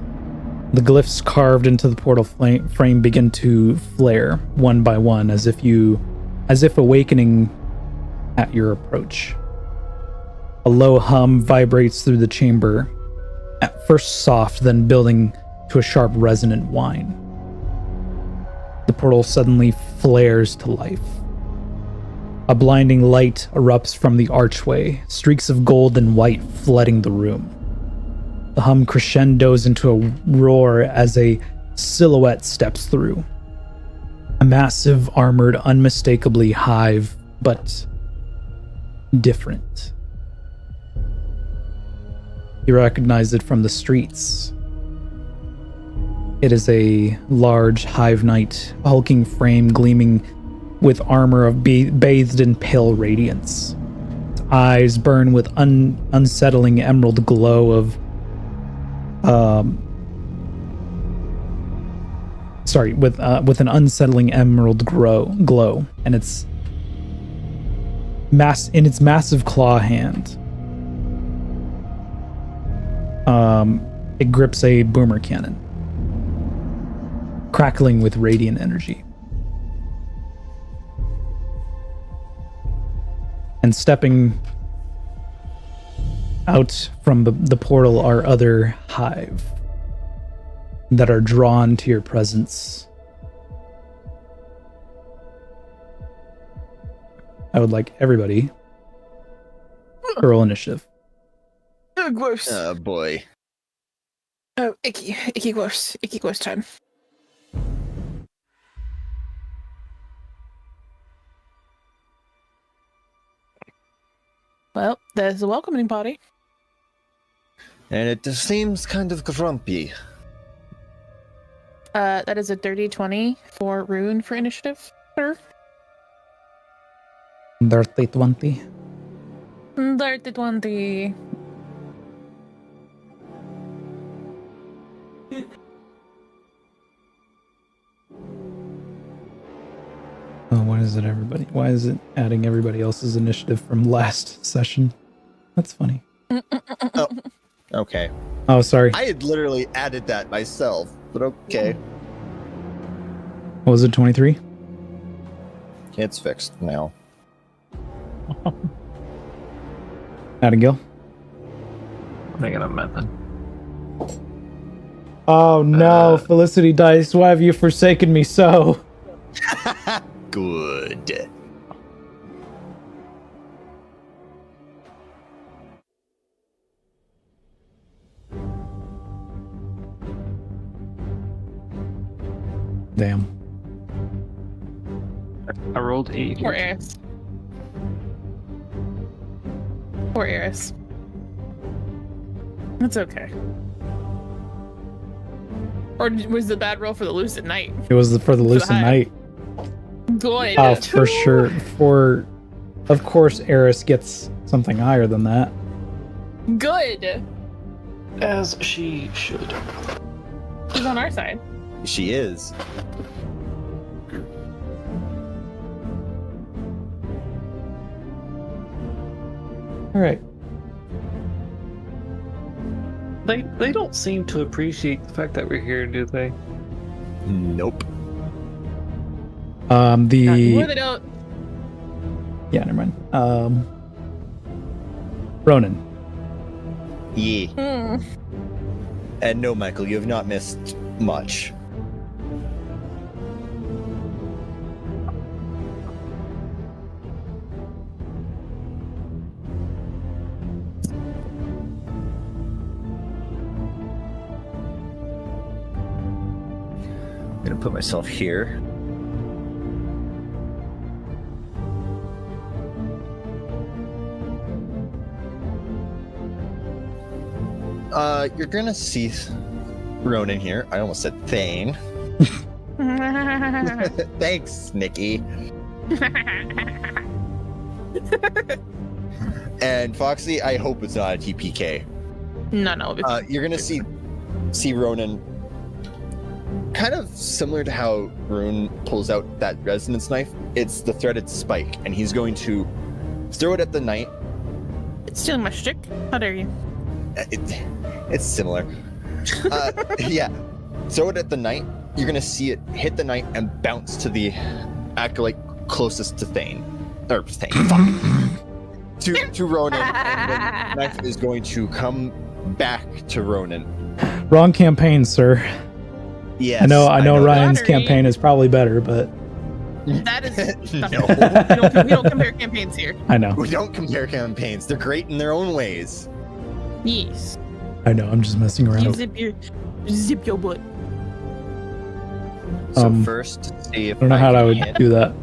The glyphs carved into the portal frame begin to flare one by one as if awakening at your approach. A low hum vibrates through the chamber, at first soft, then building to a sharp resonant whine. The portal suddenly flares to life. A blinding light erupts from the archway, streaks of gold and white flooding the room. The hum crescendos into a roar as a silhouette steps through. A massive, armored, unmistakably hive, but different. You recognize it from the streets. It is a large hive knight, hulking frame gleaming with armor of bathed in pale radiance. Its eyes burn with unsettling emerald glow of with an unsettling emerald glow, and its massive claw hand. It grips a boomer cannon, crackling with radiant energy. And stepping out from the portal are other hive that are drawn to your presence. I would like everybody to roll initiative. Oh, gross. Oh boy. Oh, icky gross time. Well, there's a welcoming party. And it just seems kind of grumpy. That is a dirty 20 for Rune for initiative, sir. Dirty 20. Dirty 20. Oh, why is it everybody? Why is it adding everybody else's initiative from last session? That's funny. Oh, okay. Oh, sorry. I had literally added that myself, but okay. What was it, 23? It's fixed now. Abigail? Making a method. Oh no, Felicity Dice, why have you forsaken me so? Good. Damn. I rolled 8. Poor Eris. Poor Eris. That's okay. Or was the bad roll for the Lucid Night? It was for the Lucid hive. Night. Good. Oh, for sure. Of course, Eris gets something higher than that. Good. As she should. She's on our side. She is. All right. They don't seem to appreciate the fact that we're here, do they? Nope. More they don't. Yeah, never mind. Ronan. Yeah. And no, Michael, you have not missed much. I'm gonna put myself here. You're gonna see Ronan here. I almost said Thane. Thanks, Nikki. And Foxy, I hope it's not a TPK. No. You're gonna see Ronan kind of similar to how Rune pulls out that resonance knife. It's the threaded spike, and he's going to throw it at the knight. It's stealing my shtick. How dare you? It's similar. Yeah. Throw it at the knight. You're gonna see it hit the knight and bounce to the acolyte closest to Thane. Or Thane. Fuck. to Ronan. And the knife is going to come back to Ronan. Wrong campaign, sir. Yes. I know Ryan's Lottery. campaign is probably better, but That is No. we don't compare campaigns here. I know. We don't compare campaigns. They're great in their own ways. Yes. I know. I'm just messing You around. zip your butt. So first, see if I don't know how I would hit. do that.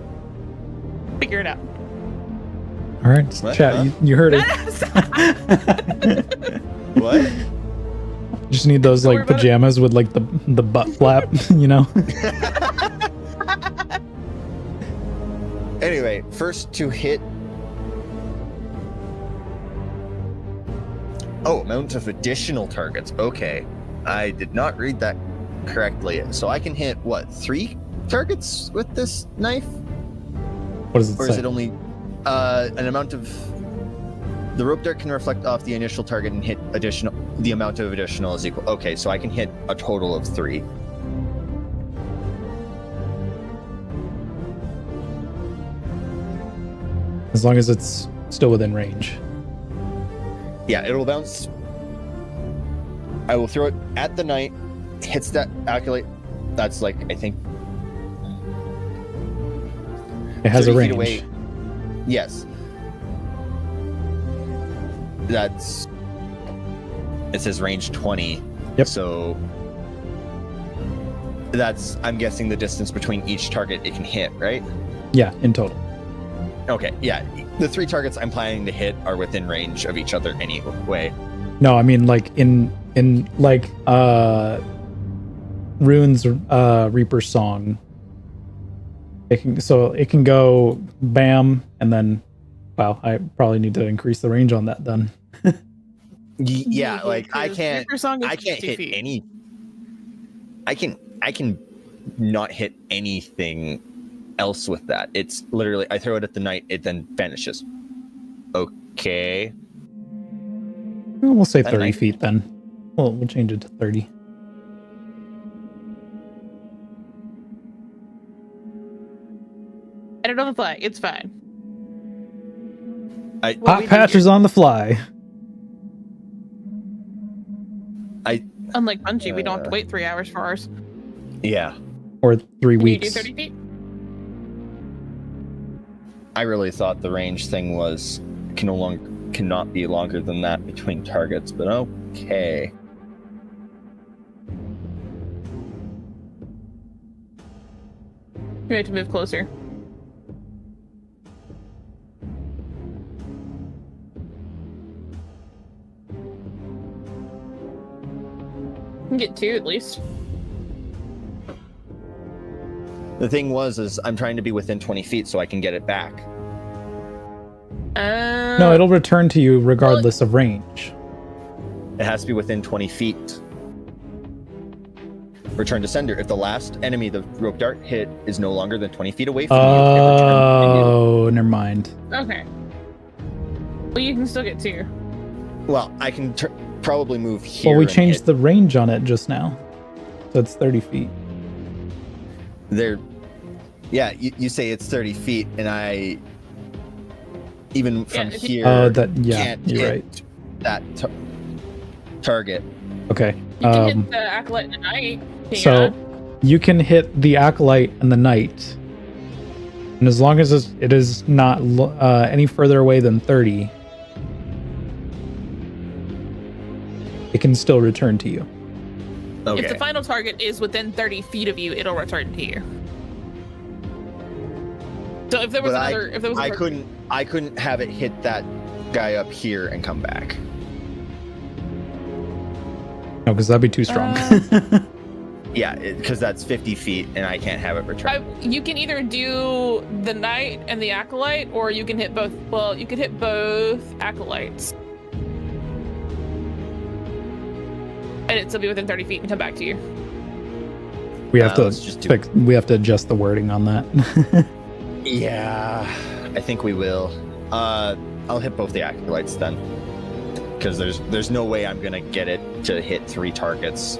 Figure it out. All right, What? chat. Huh? You heard it. What? Just need those Don't worry like about it. pajamas with like the butt flap, you know. Anyway, first to hit. Oh, amount of additional targets. Okay. I did not read that correctly. So I can hit, what, 3 targets with this knife? What does it Or say? is it only an amount of... The rope dart can reflect off the initial target and hit additional... The amount of additional is equal. Okay, so I can hit a total of 3. As long as it's still within range. Yeah, it'll bounce. I will throw it at the knight, hits that acolyte. That's like, I think, It has a 30 feet range. away. Yes. That's, it says range 20. Yep. So that's, I'm guessing, the distance between each target it can hit, right? Yeah, in total. Okay, yeah. The 3 targets I'm planning to hit are within range of each other anyway. No, I mean like in like Rune's Reaper Song. It can go bam and then wow, I probably need to increase the range on that then. Yeah, like I can't Reaper Song is I can't 50 hit feet. any. I can not hit anything else with that. It's literally, I throw it at the knight, it then vanishes. Okay. Well, we'll say That 30 knight- feet then. We'll change it to 30. Edit on the fly. It's fine. I Well, Hot we do patches on the fly. Unlike Bungie, we don't have to wait 3 hours for ours. yeah. Or 3 Can you do weeks. 30 feet? I really thought the range thing was cannot be longer than that between targets, but okay. You have to move closer. You can get 2 at least. The thing is I'm trying to be within 20 feet so I can get it back. No, it'll return to you regardless of range. It has to be within 20 feet. Return to sender. If the last enemy the rope dart hit is no longer than 20 feet away from you, it returns to Oh, never mind. Okay. Well, you can still get 2. you. Well, I can probably move here. Well, we and changed hit the range on it just now. So it's 30 feet. there. Yeah, you say it's 30 feet, and I even from if you- here Oh, yeah, can't you're hit right. that target. Okay. You can hit the acolyte in the night. Can you So not? you can hit the acolyte and the knight, and as long as it is not any further away than 30, it can still return to you. Okay. If the final target is within 30 feet of you, it'll return to you. So if there was But another, if there was, I couldn't have it hit that guy up here and come back. No, because that'd be too strong. Yeah, because that's 50 feet, and I can't have it return. you can either do the knight and the acolyte, or you can hit both. Well, you could hit both acolytes, and it'd still be within 30 feet and come back to you. we have to let's just do we have to adjust the wording on that. Yeah, I think we will. I'll hit both the acolytes then, because there's no way I'm gonna get it to hit 3 targets.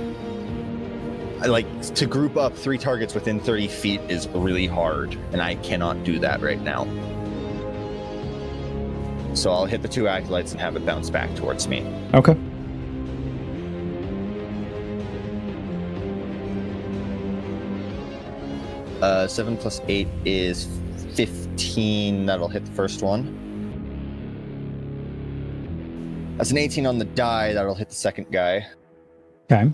To group up 3 targets within 30 feet is really hard, and I cannot do that right now. So I'll hit the 2 acolytes and have it bounce back towards me. Okay. Uh, 7 plus 8 is 15. That'll hit the first one. That's an 18 on the die. That'll hit the second guy. Okay.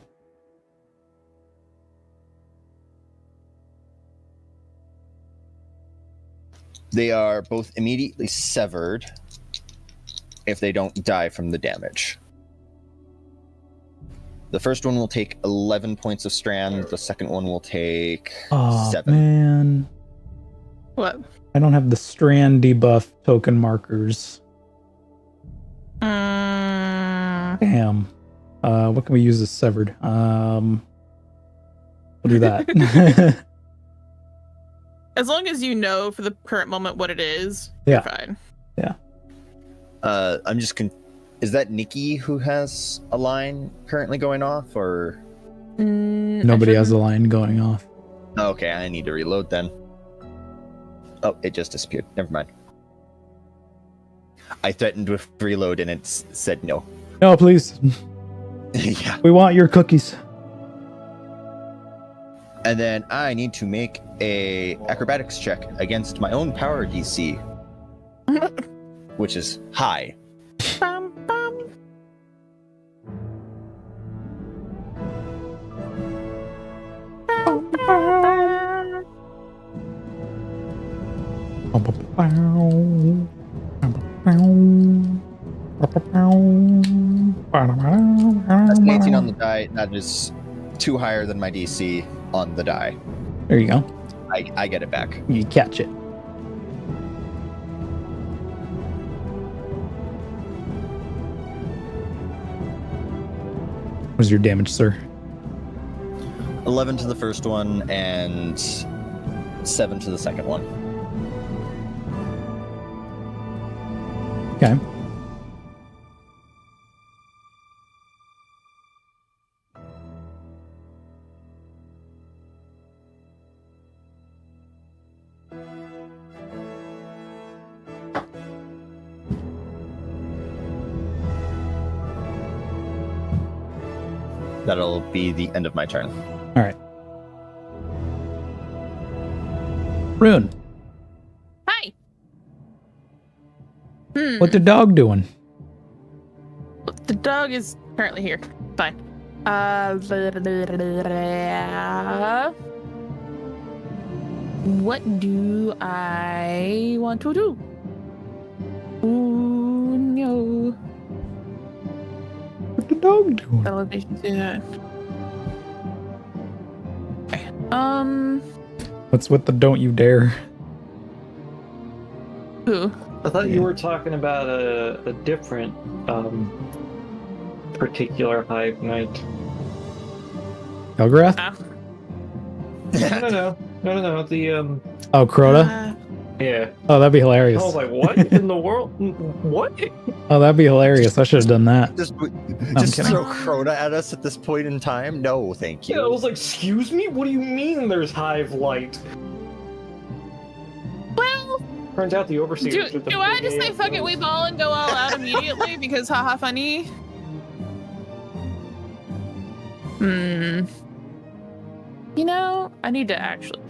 They are both immediately severed if they don't die from the damage. The first one will take 11 points of strand. The second one will take Oh 7. man, What? I don't have the strand debuff token markers. Damn. What can we use as severed? We'll do that. As long as you know for the current moment what it is, Yeah. you're fine. I'm just is that Nikki who has a line currently going off, or Nobody has a line going off. okay, I need to reload then. Oh, it just disappeared. Never mind. I threatened with reload and it said no. No, please. Yeah. We want your cookies. And then I need to make a acrobatics check against my own power DC, which is high. Bum, bum. That's an 18 on the die. That is 2 higher than my DC on the die. There you go. I get it back. You catch it. What's your damage, sir? 11 to the first one and 7 to the second one. Okay. That'll be the end of my turn. All right. Rune, Hi. what the dog doing? The dog is currently here. Fine. What do I want to do? Ooh, no. What the dog doing? Elevation to that. Okay. What's with the don't you dare? Who? I thought you were talking about a different particular hive knight. Elgrath? No. The Oh, Crota? yeah. Oh, that'd be hilarious. I was like, what in the world? What? Oh, that'd be hilarious. I should have done that. Just kidding. throw Crota at us at this point in time? No, thank you. Yeah, I was like, excuse me? What do you mean there's hive light? Well, Turns out the overseers. do I just say fuck it, we ball and go all out immediately because haha funny? You know, I need to actually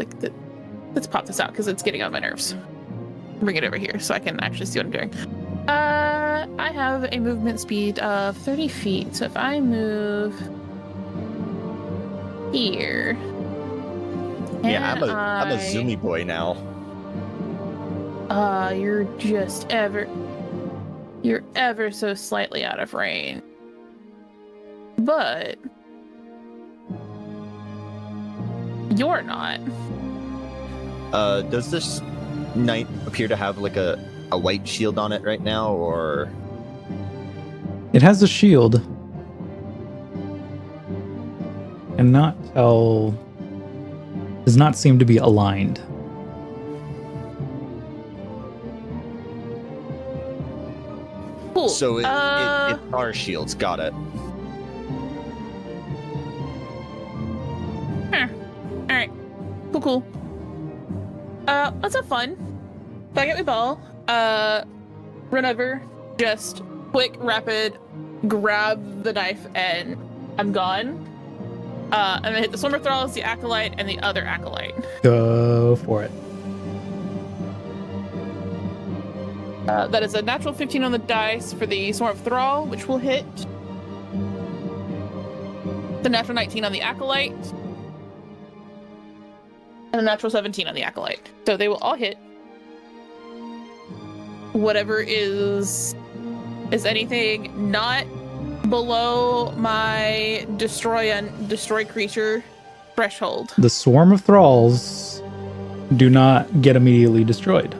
let's pop this out because it's getting on my nerves. Bring it over here so I can actually see what I'm doing. I have a movement speed of 30 feet, so if I move here, Yeah, I'm and a zoomy boy now. you're ever so slightly out of range. But you're not. Does this knight appear to have like a white shield on it right now, or It has a shield. And does not seem to be aligned. Cool. so it's our shields? Got it. Alright. Cool. Let's have fun. Back at my ball. Run over. Just quick, rapid, grab the knife, and I'm gone. I'm gonna hit the Swimmer Thralls, the Acolyte, and the other Acolyte. Go for it. That is a natural 15 on the dice for the Swarm of Thrall, which will hit. The natural 19 on the Acolyte. And a natural 17 on the Acolyte. So they will all hit. Whatever is anything not below my destroy creature threshold. The swarm of thralls do not get immediately destroyed.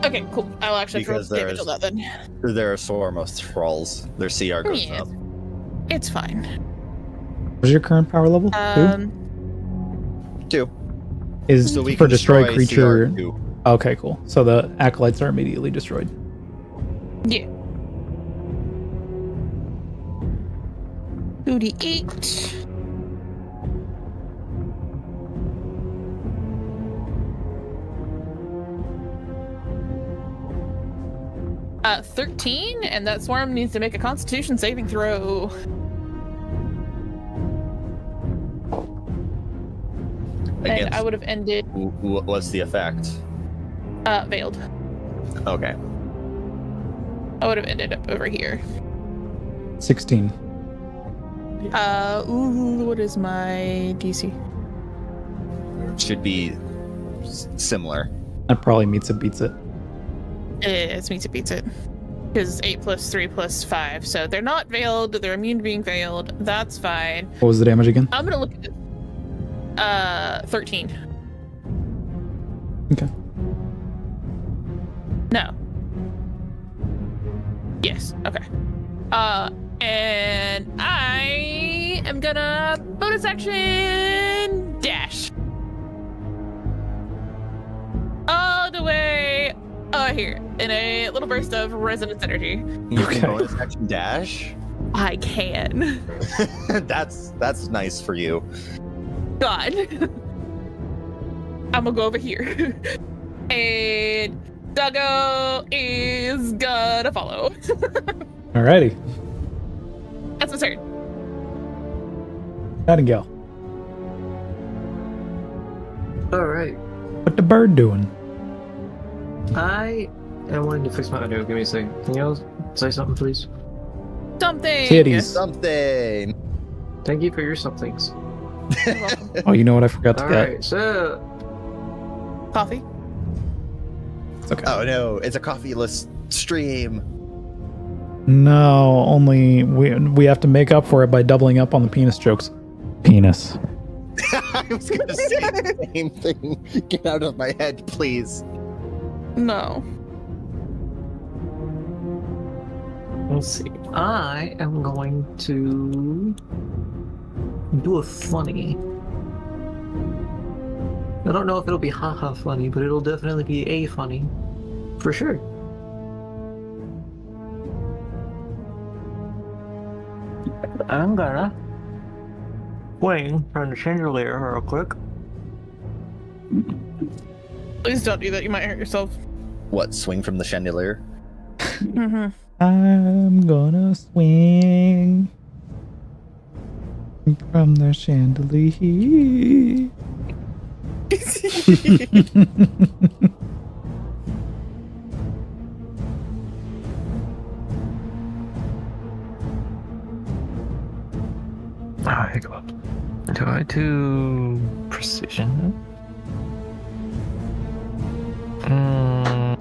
Okay, cool. I'll actually throw Because damage on that then. There are swarm of thralls. Their CR goes Yeah. up. It's fine. What's your current power level? 2. Is So we for can destroy destroy creature. CR2. Okay, cool. So the acolytes are immediately destroyed. Yeah. 2d8. 13, and that swarm needs to make a Constitution saving throw. And I would have ended. What's the effect? Veiled. Okay. I would have ended up over here. 16. What is my DC? Should be similar. That probably meets it, beats it. It means it beats it. Because 8 plus 3 plus 5. So they're not veiled, they're immune to being veiled. That's fine. What was the damage again? I'm gonna look at it. 13. Okay. No. Yes, okay. And I am gonna bonus action dash. All the way here in a little burst of resonance energy. You can bonus action dash? I can. That's nice for you. God. I'm gonna go over here. And Duggo is gonna follow. Alrighty. That's my turn. Nightingale. All right. What the bird doing? I am wanting to fix my audio. Give me a second. Can y'all say something, please? Something. Titties. Something. Thank you for your somethings. You're welcome. Oh, you know what I forgot to All get? right, so Coffee. It's okay. Oh no, it's a coffeeless stream. No, only we have to make up for it by doubling up on the penis jokes. Penis. I was gonna say the same thing. Get out of my head, please. No. let's see. I am going to do a funny. I don't know if it'll be haha funny, but it'll definitely be a funny. For sure. I'm gonna swing from the chandelier real quick. Please don't do that. You might hurt yourself. What, swing from the chandelier? Mm-hmm. I'm gonna swing from the chandelier. I go up. Do I do precision? No,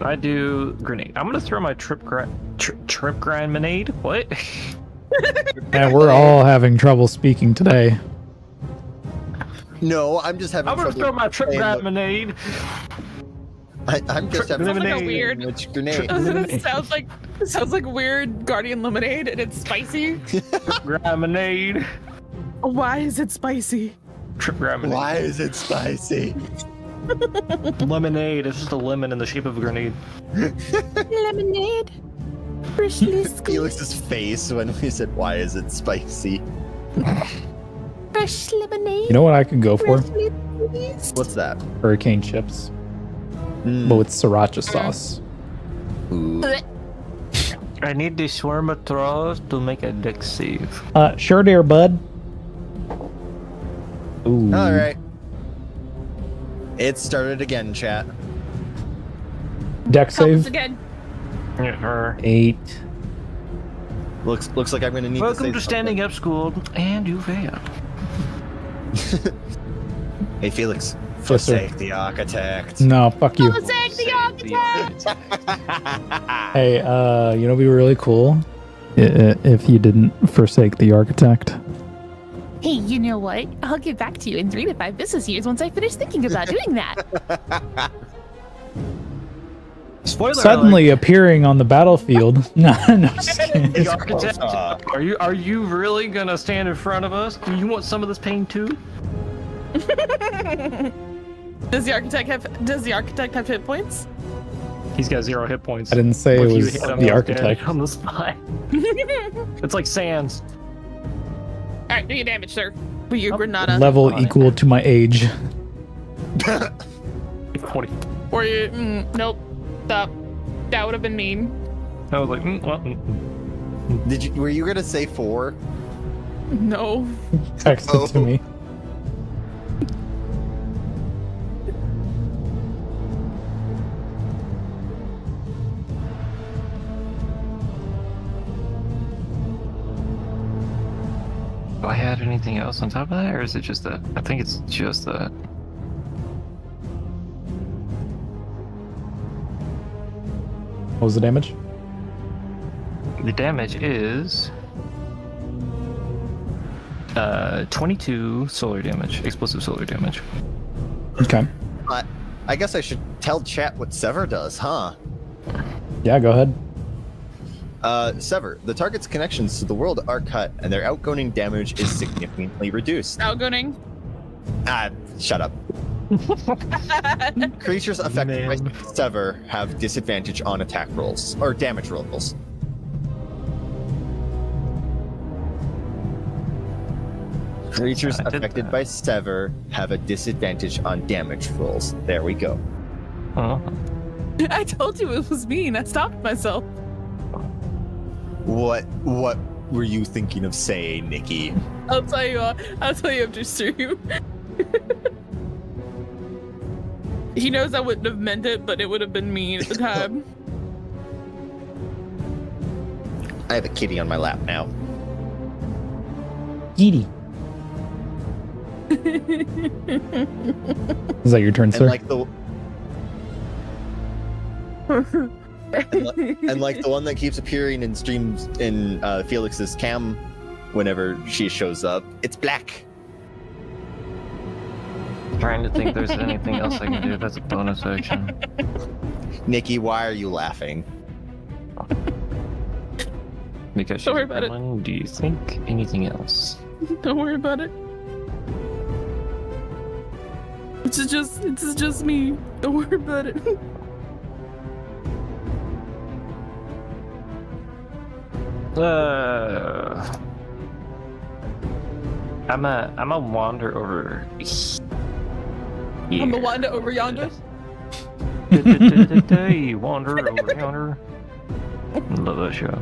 I do grenade. I'm gonna throw my trip grenade. What? And we're all having trouble speaking today. No, I'm just having I'm gonna trouble throw my trip saying the- grenade. I'm just Trip having Sounds like a Lemonade. weird. which grenade. sounds like weird guardian lemonade, and it's spicy. Grenade. Why is it spicy? Trip grenade. Why is it spicy? Lemonade. It's just a lemon in the shape of a grenade. Lemonade. Freshly squeezed. Felix's face when we said, "Why is it spicy?" Fresh lemonade. You know what I could go for? Freshly squeezed. What's that? Hurricane chips, but with sriracha sauce. Ooh. I need the swarm of throws to make a deck save. Sure, dear bud. Ooh. All right. It started again, chat. Deck Help us save. again. 8. Looks like I'm gonna need Welcome to to save Standing Up School, and you failed. something. Hey, Felix. Yes, sir. Forsake the architect. No, fuck you. Forsake the architect. Hey, you know, it'd be really cool if you didn't forsake the architect. Hey, you know what? I'll get back to you in 3 to 5 business years once I finish thinking about doing that. Spoiler Suddenly appearing on the battlefield. No, just kidding. The architect. Are you really gonna stand in front of us? Do you want some of this pain too? Does the architect have hit points? He's got 0 hit points. I didn't say it If you was hit him, the he's architect. dead on the spot. It's like Sans. All right, do your damage, sir. With your granada. Level equal to my age. 40. Or you? Nope. Stop. That would have been mean. I was like, Were you gonna say 4? No. Text it to me. do I add anything else on top of that, or is it just that? I think it's just that. What was the damage? The damage is 22 solar damage, explosive solar damage. Okay. I guess I should tell chat what Sever does, huh? Yeah, go ahead. Sever. The target's connections to the world are cut, and their outgoing damage is significantly reduced. Outgoing. Shut up. Creatures affected by Sever have disadvantage on attack rolls, or damage rolls. Creatures affected by Sever have a disadvantage on damage rolls. There we go. I told you it was mean. I stopped myself. What were you thinking of saying, Nikki? I'll tell you after stream. He knows I wouldn't have meant it, but it would have been mean at the time. I have a kitty on my lap now. Edie. Is that your turn, sir? And like the and like the one that keeps appearing in streams in Felix's cam whenever she shows up, it's black. Trying to think there's anything else I can do. That's a bonus action. Nikki, why are you laughing? Because Don't worry about it. Do you think anything else? Don't worry about it. It's just me. Don't worry about it. I'm a wander over here. I'm the wander over yonder. Wander over yonder. Love that show.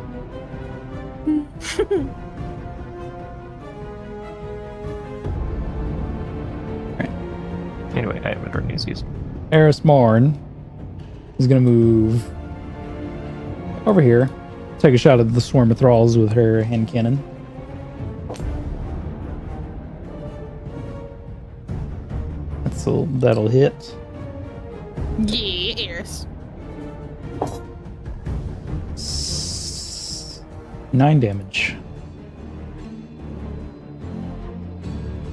Anyway, I have a turn to use. Eris Morn is going to move over here, take a shot at the swarm of thralls with her hand cannon. That'll hit. Yeah, Eris. 9 damage.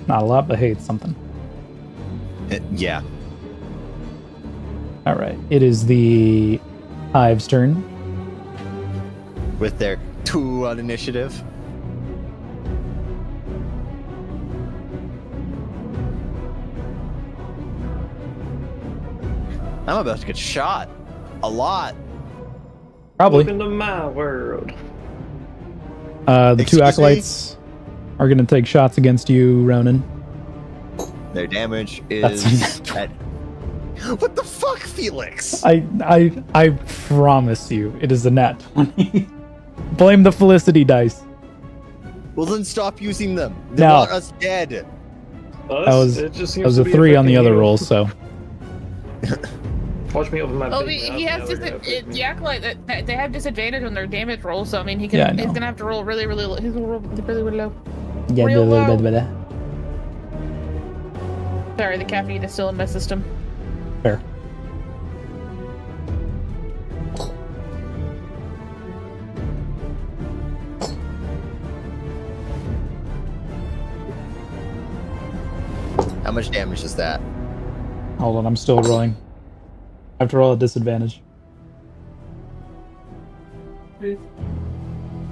Not a lot, but hey, it's something. Yeah. All right, it is the Hive's turn. With their 2 on initiative. I'm about to get shot. A lot. Probably. Welcome to my world. The Excuse 2 acolytes are going to take shots against you, Ronan. Their damage That's is a at... What the fuck, Felix? I promise you, it is a nat 20. Blame the Felicity dice. Well, then stop using them. They No. want us dead. That was a 3 on the other roll, so. Watch me open my Oh, big mouth he has now, the acolyte that they have disadvantage on their damage roll, so I mean he's gonna have to roll really low. He's gonna roll really low. Yeah, Real blah, low. blah, blah, blah. Sorry, the caffeine is still in my system. Fair. How much damage is that? Hold on, I'm still rolling. I have to roll at disadvantage.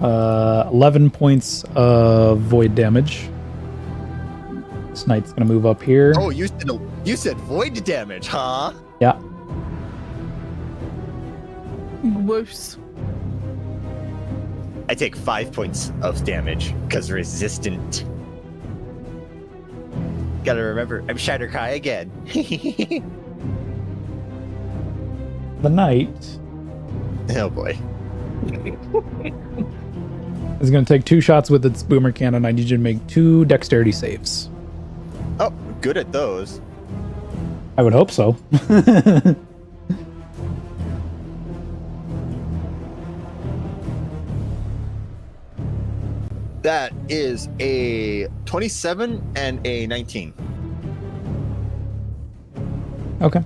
11 points of void damage. This knight's gonna move up here. Oh, you said void damage, huh? Yeah. Whoops. I take 5 points of damage because resistant. Gotta remember, I'm Shatterkai again. The knight Oh boy. It's going to take 2 shots with its boomer cannon. I need you to make 2 dexterity saves. Oh, good at those. I would hope so. That is a 27 and a 19. Okay.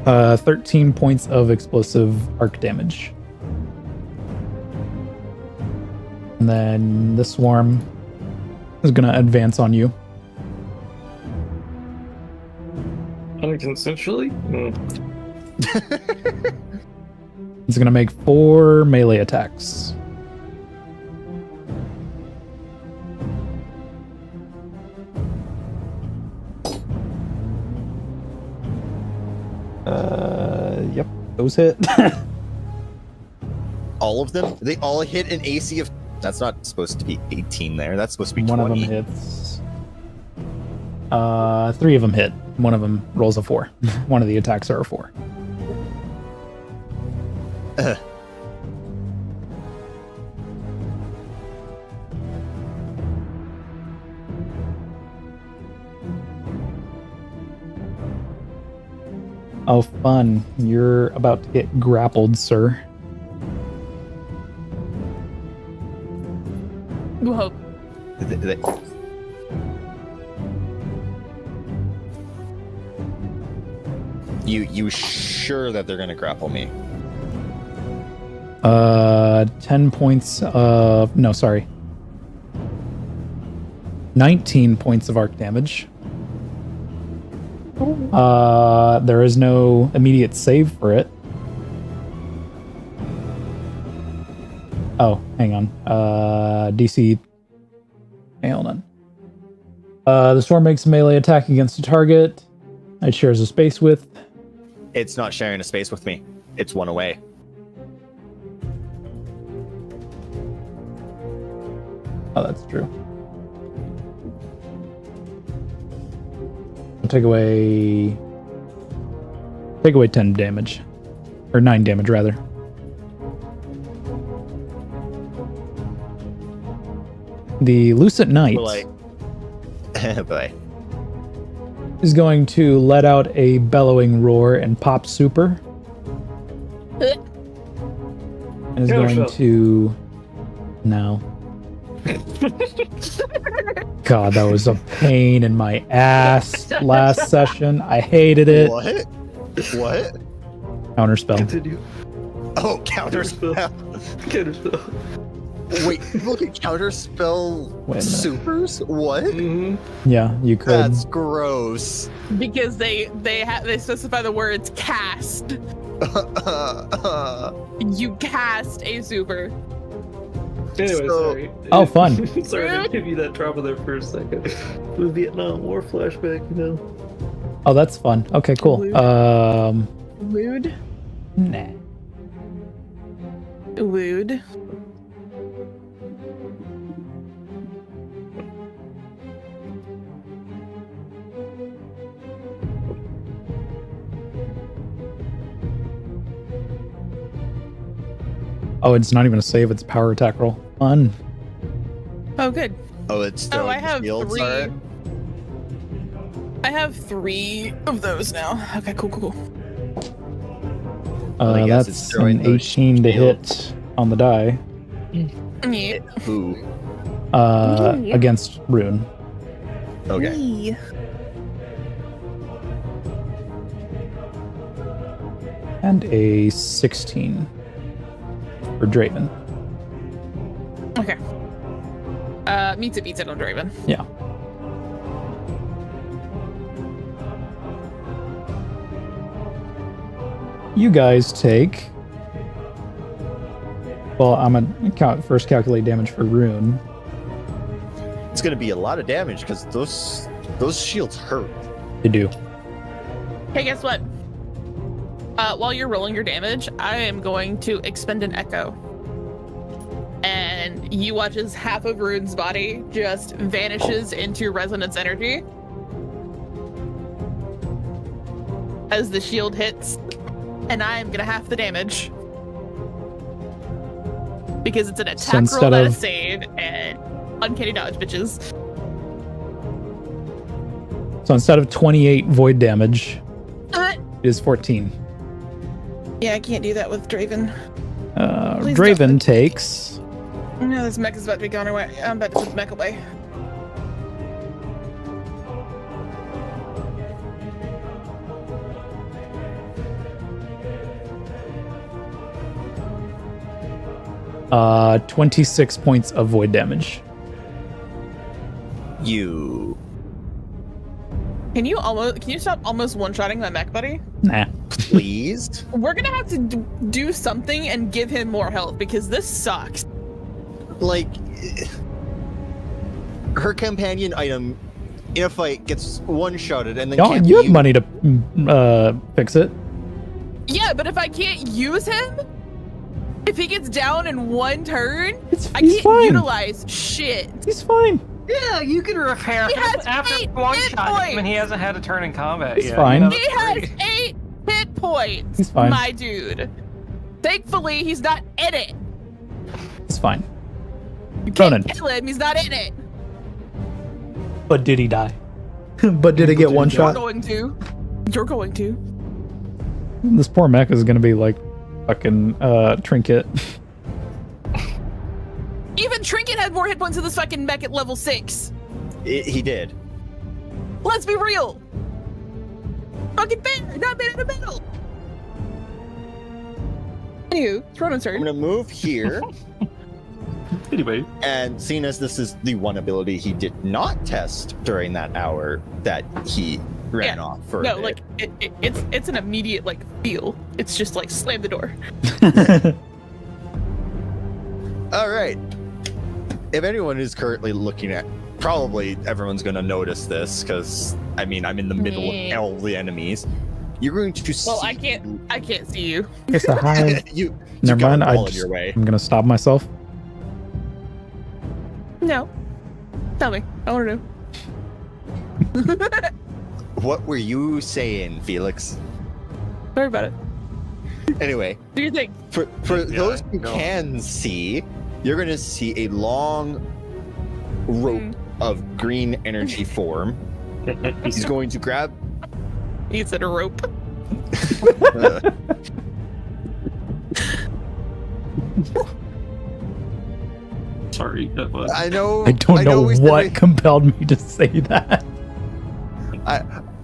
Uh, 13 points of explosive arc damage. And then the swarm is going to advance on you. Unconsensually? It's going to make 4 melee attacks. Yep, those hit. All of them? They all hit an AC of... That's not supposed to be 18 there. That's supposed to be 20. One of them hits. 3 of them hit. One of them rolls a 4. One of the attacks are a 4. Oh, fun. You're about to get grappled, sir. Whoa. You sure that they're gonna grapple me? 10 points of... No, sorry. 19 points of arc damage. There is no immediate save for it. Oh, hang on. DC... Hey, hold on. The storm makes a melee attack against a target. It shares a space with... It's not sharing a space with me. It's one away. Oh, that's true. I'll take away 10 damage. Or 9 damage, rather. The Lucent Knight Boy. is going to let out a bellowing roar and pop super. And is going to... No. God, that was a pain in my ass last session. I hated it. What? Counterspell. Continue. Oh, counterspell. Counterspell. Wait, look at counterspell Wait a minute. supers? What? Mm-hmm. Yeah, you could. That's gross. Because they specify the words cast. You cast a super. Anyway, So- sorry. Oh, fun. Sorry to give you that trauma there for a second. The Vietnam War flashback, you know. Oh, that's fun. Okay, cool. Rude. Nah. Rude. Oh, it's not even a save. It's power attack roll. Fun. Oh, good. Oh, it's Oh, throwing I have shields, 3. alright? I have 3 of those now. Okay, cool. I guess it's That's throwing an those 18 to shields. hit on the die. Yeah. Who? Against Rune. Okay. And a 16 for Draven. Okay. Meets it on Draven. Yeah. You guys take... Well, I'm gonna first calculate damage for Rune. It's gonna be a lot of damage because those shields hurt. They do. Hey, guess what? While you're rolling your damage, I am going to expend an echo. And you watch as half of Rune's body just vanishes into resonance energy. As the shield hits, and I am gonna half the damage. Because it's an attack roll, not a save, and uncanny dodge, bitches. So instead of 28 void damage, it is 14. Yeah, I can't do that with Draven. Draven takes... No, this mech is about to be gone away. I'm about to put the mech away. Uh, 26 points of void damage. You Can you stop almost one-shotting my mech buddy? Nah. pleased? We're gonna have to do something and give him more health because this sucks. Like, her companion item in a fight gets one-shotted and then Y'all, can't you be have money to fix it. Yeah, but if I can't use him, if he gets down in one turn, I he's can't fine. utilize shit. He's fine. Yeah, you can repair He him has after 8 one hit shot points. him and he hasn't had a turn in combat It's yet. fine. You know, He that's has great. 8 hit points. He's fine. My dude. Thankfully, he's not in it. It's fine. You can't Ronan. kill him. He's not in it. But did he die? But did he get one You're shot? going to. You're going to. This poor mech is gonna be like fucking Trinket. Even Trinket had more hit points than this fucking mech at level 6. He did. Let's be real. Fucking bear, not man in the middle. Anywho, it's Ronan's I'm turn. gonna move here, Anyway, and seeing as this is the one ability he did not test during that hour that he ran off for a No, bit. like it's an immediate like feel. It's just like slam the door. All right. If anyone is currently looking at, probably everyone's going to notice this because I mean I'm in the middle of all the enemies. You're going to see. Well, I can't see you. Guess I hide. you Never got a mind. wall in your way. I'm gonna stop myself. No. Tell me. I want to know. What were you saying, Felix? Sorry about it. Anyway, Do your thing. for those who can see, you're going to see a long rope of green energy form. He's going to grab. You said a rope. sorry. That was... I know. I don't know we said what compelled me to say that.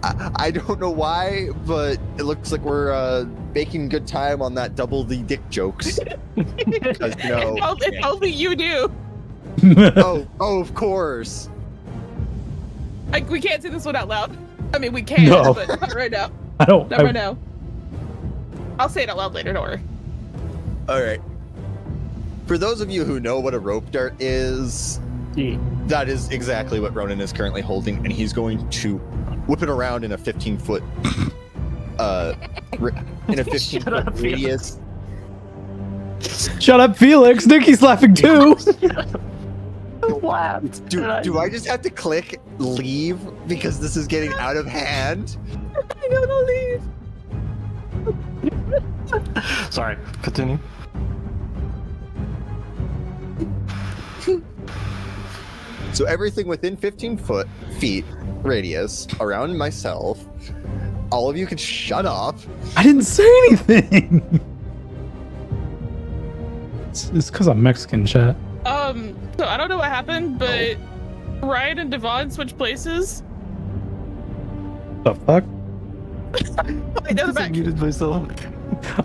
I don't know why, but it looks like we're making good time on that double the dick jokes. 'Cause, you know, If only you do. oh, of course. Like we can't say this one out loud. I mean, we can, No. but not right now. I don't. Not right now. I'll say it out loud later. Don't worry. All right. For those of you who know what a rope dart is, that is exactly what Ronan is currently holding, and he's going to whip it around in a 15-foot, in a 15-foot radius. Shut up, Felix. Nikki's laughing too. laughed. Do I just have to click leave because this is getting out of hand? I gotta leave. Sorry. Continue. So everything within 15 feet radius around myself, all of you can shut up. I didn't say anything. It's because I'm Mexican, chat. So I don't know what happened, but Ryan and Devon switched places. The fuck? Wait, they're back. Muted myself.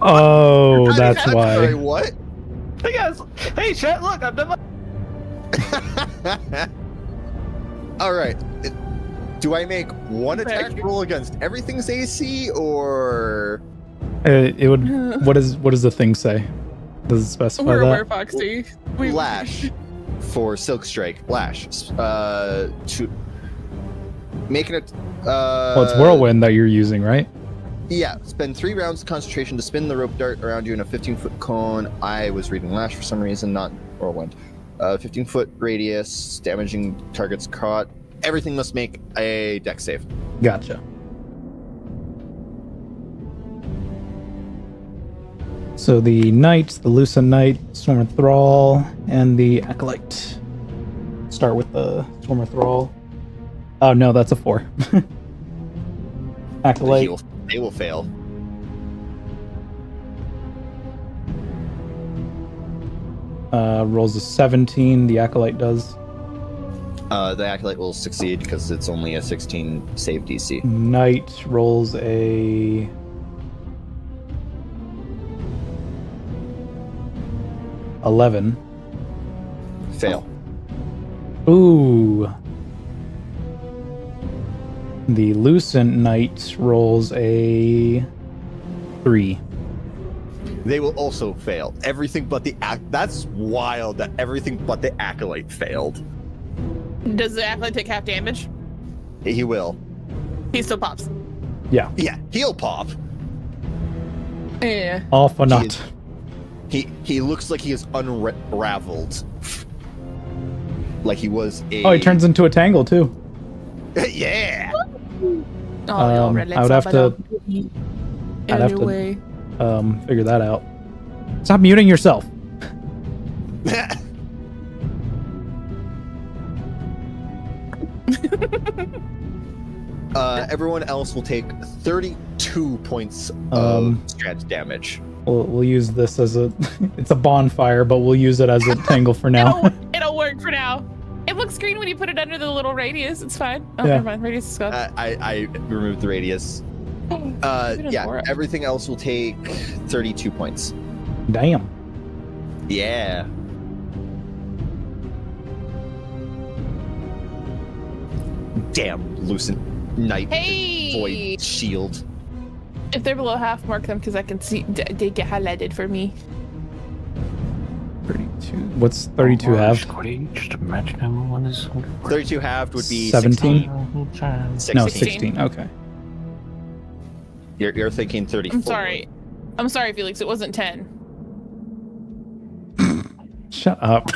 Oh, that's I'm why. sorry, what? Hey guys. Hey chat. Look, I'm done. All right. Do I make one Back. attack roll against everything's AC, or It would. What does the thing say? Does it specify We're aware, that? Foxy. lash for silk strike? Lash. To make it. Well, it's whirlwind that you're using, right? Yeah, spend 3 rounds of concentration to spin the rope dart around you in a 15-foot cone. I was reading Lash for some reason, not Whirlwind. 15-foot radius, damaging targets caught. Everything must make a dex save. Gotcha. So the Knight, the Lucent Knight, Stormer Thrall, and the Acolyte. Start with the Stormer Thrall. Oh no, that's a 4. Acolyte. They will fail. Rolls a 17, the Acolyte does. The Acolyte will succeed because it's only a 16 save DC. Knight rolls a... $11. Fail. Ooh. The Lucent Knight rolls a 3. They will also fail. Everything but the that's wild that everything but the Acolyte failed. Does the Acolyte take half damage? He will. He still pops. Yeah. Yeah, he'll pop. Yeah. All for naught. He looks like he is unraveled. Like he was a... Oh, he turns into a tangle too. Yeah! Oh, I would have to figure that out. Stop muting yourself. Everyone else will take 32 points of stretch damage. We'll use this as a... It's a bonfire, but we'll use it as a tangle for now. It'll work for now. It looks green when you put it under the little radius. It's fine. Oh, Yeah. never mind. Radius is gone. I removed the radius. Yeah, everything else will take 32 points. Damn. Yeah. Damn, Lucent Knight Hey! Void Shield. If they're below half, mark them because I can see they get highlighted for me. 32. What's 32 half? Just imagine how one is 32 halved would be 17? 16. No, 16. 16. Okay. You're thinking 34. I'm sorry, Felix. It wasn't 10. Shut up.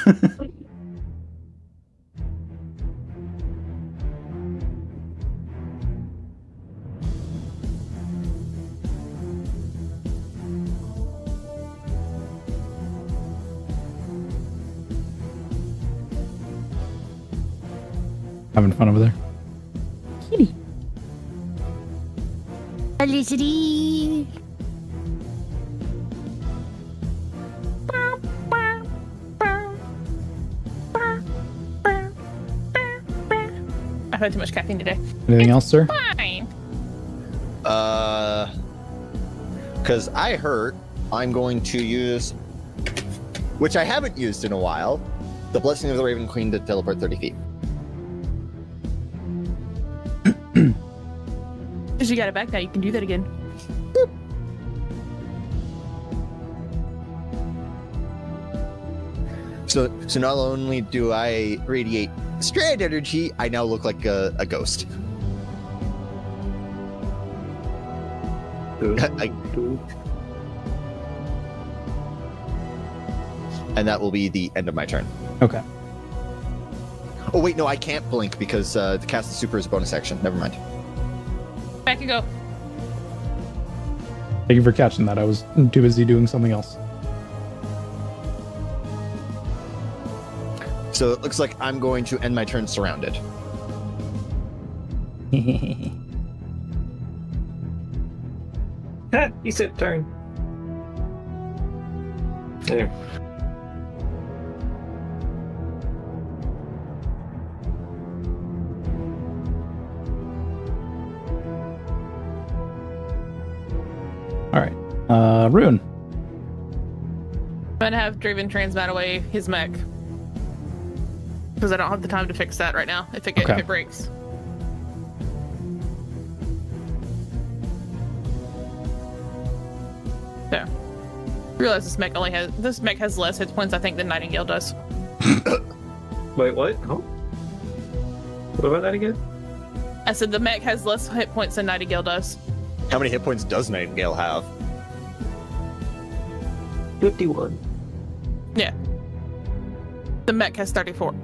Having fun over there. Kitty. Felicity. I've had too much caffeine today. Anything else, sir? Fine. Because I hurt, I'm going to use, which I haven't used in a while, the Blessing of the Raven Queen to teleport 30 feet. Because you got it back now, you can do that again. So not only do I radiate strand energy, I now look like a ghost. And that will be the end of my turn. Okay. Oh wait, no, I can't blink because the cast the super is a bonus action. Never mind. Back you go. Thank you for catching that. I was too busy doing something else. So it looks like I'm going to end my turn surrounded. You said turn. There. All right. Rune. I'm gonna have Draven transmat away his mech. Because I don't have the time to fix that right now if it breaks. So, realize this mech has less hit points I think than Nightingale does. Wait, what? Oh. What about that again? I said the mech has less hit points than Nightingale does. How many hit points does Nightingale have? 51. Yeah. The mech has 34.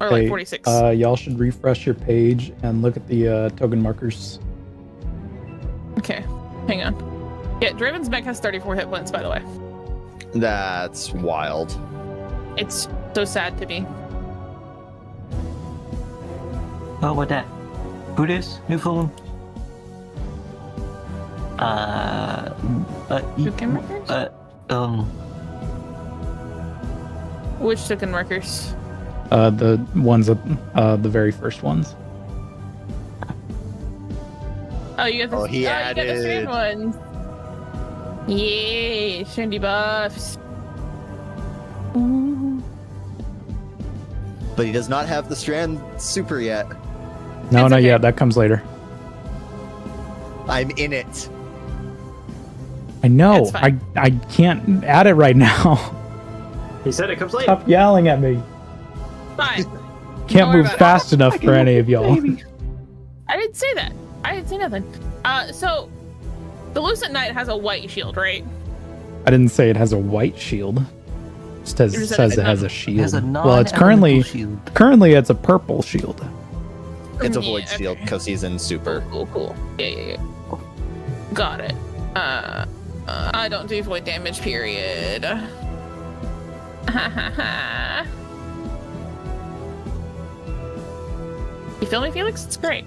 Or Hey, like 46. Y'all should refresh your page and look at the token markers. Okay. Hang on. Yeah, Draven's mech has 34 hit points, by the way. That's wild. It's so sad to me. Oh, what that? Who this? New phone? Token markers? Which token markers? The ones that, the very first ones. Oh, you got the, He you got the strand added. ones. Yeah, Shandy buffs. Ooh. But he does not have the Strand super yet. No, It's not okay. yet. That comes later. I'm in it. I know. It's fine. I can't add it right now. He said it comes later. Stop yelling at me. Fine. Can't worry move about it. fast enough for any of y'all. I didn't say that. I didn't say nothing. So the Lucent Knight has a white shield, right? I didn't say it has a white shield. Just says You said says it's it has not- a shield. It has a Well, it's currently it's a purple shield. It's a Yeah, void okay. shield because he's in super. Cool. Yeah. Got it. I don't do void damage, period. You feel me, Felix? It's great.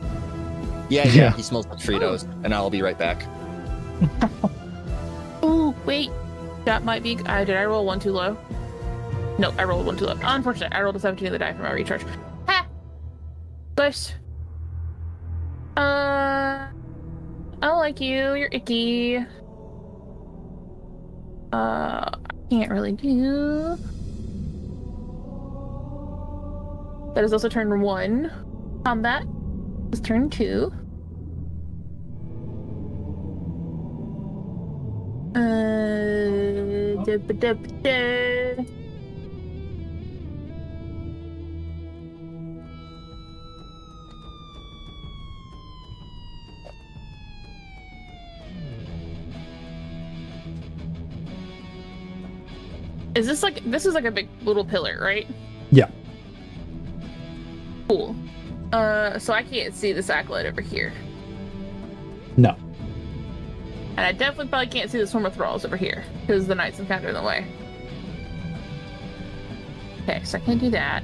Yeah, Yeah. he smells like Fritos, and I'll be right back. Ooh, wait. That might be. Did I roll one too low? No, I rolled one too low. Unfortunate. I rolled a 17 of the die for my recharge. Ha! But. I don't like you. You're icky. I can't really do. That is also turn 1. Combat is turn 2. Da-ba-da-ba-da. Is this like, this is like a big little pillar, right? Yeah. Cool. So I can't see this acolyte over here. No. And I definitely probably can't see the swarm of thralls over here, because the knight's encounter in the way. Okay, so I can't do that.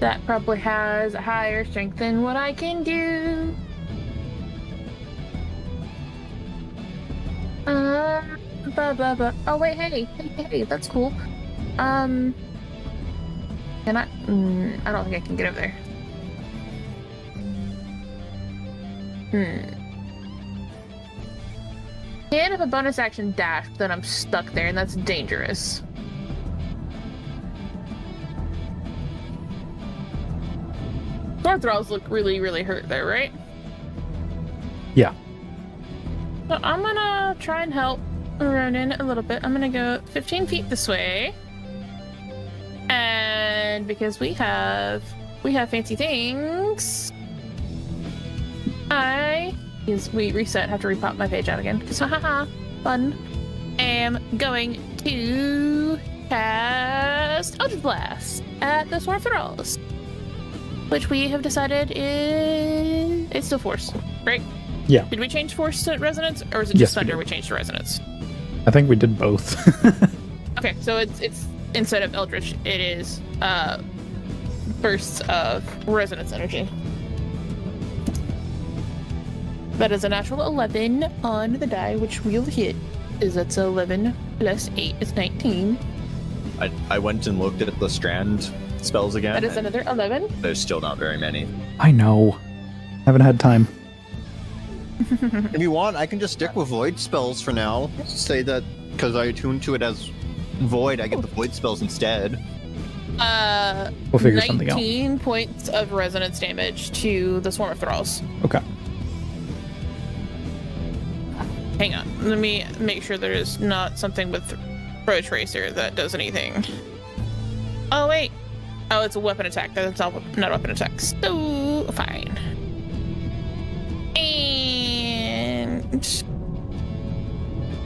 That probably has a higher strength than what I can do. Oh wait, hey, that's cool. Can I? I don't think I can get over there. Can't have a bonus action dash, but then I'm stuck there, and that's dangerous. Sword thralls look really, really hurt there, right? Yeah. So I'm gonna try and help Ronan a little bit. I'm gonna go 15 feet this way. And because we have fancy things, we reset, have to repop my page out again. Because haha, fun. Am going to cast Eldritch Blast at the Swarm Thralls, which we have decided is it's still Force, right? Yeah. Did we change Force to Resonance, or is it Yes, just we Thunder did. we changed to Resonance? I think we did both. Okay, so it's instead of Eldritch, it is bursts of Resonance energy. That is a natural 11 on the die, which we'll hit. Is that's 11 plus 8 is 19. I went and looked at the Strand spells again. That is and another 11. There's still not very many. I know. Haven't had time. If you want, I can just stick with Void spells for now. Say that because I attuned to it as Void, I get the Void spells instead. We'll figure something out. 19 points of resonance damage to the Swarm of Thralls. Okay. Hang on, let me make sure there is not something with Pro Tracer that does anything. Oh, wait. Oh, it's a weapon attack. That's not a weapon attack. So, fine. And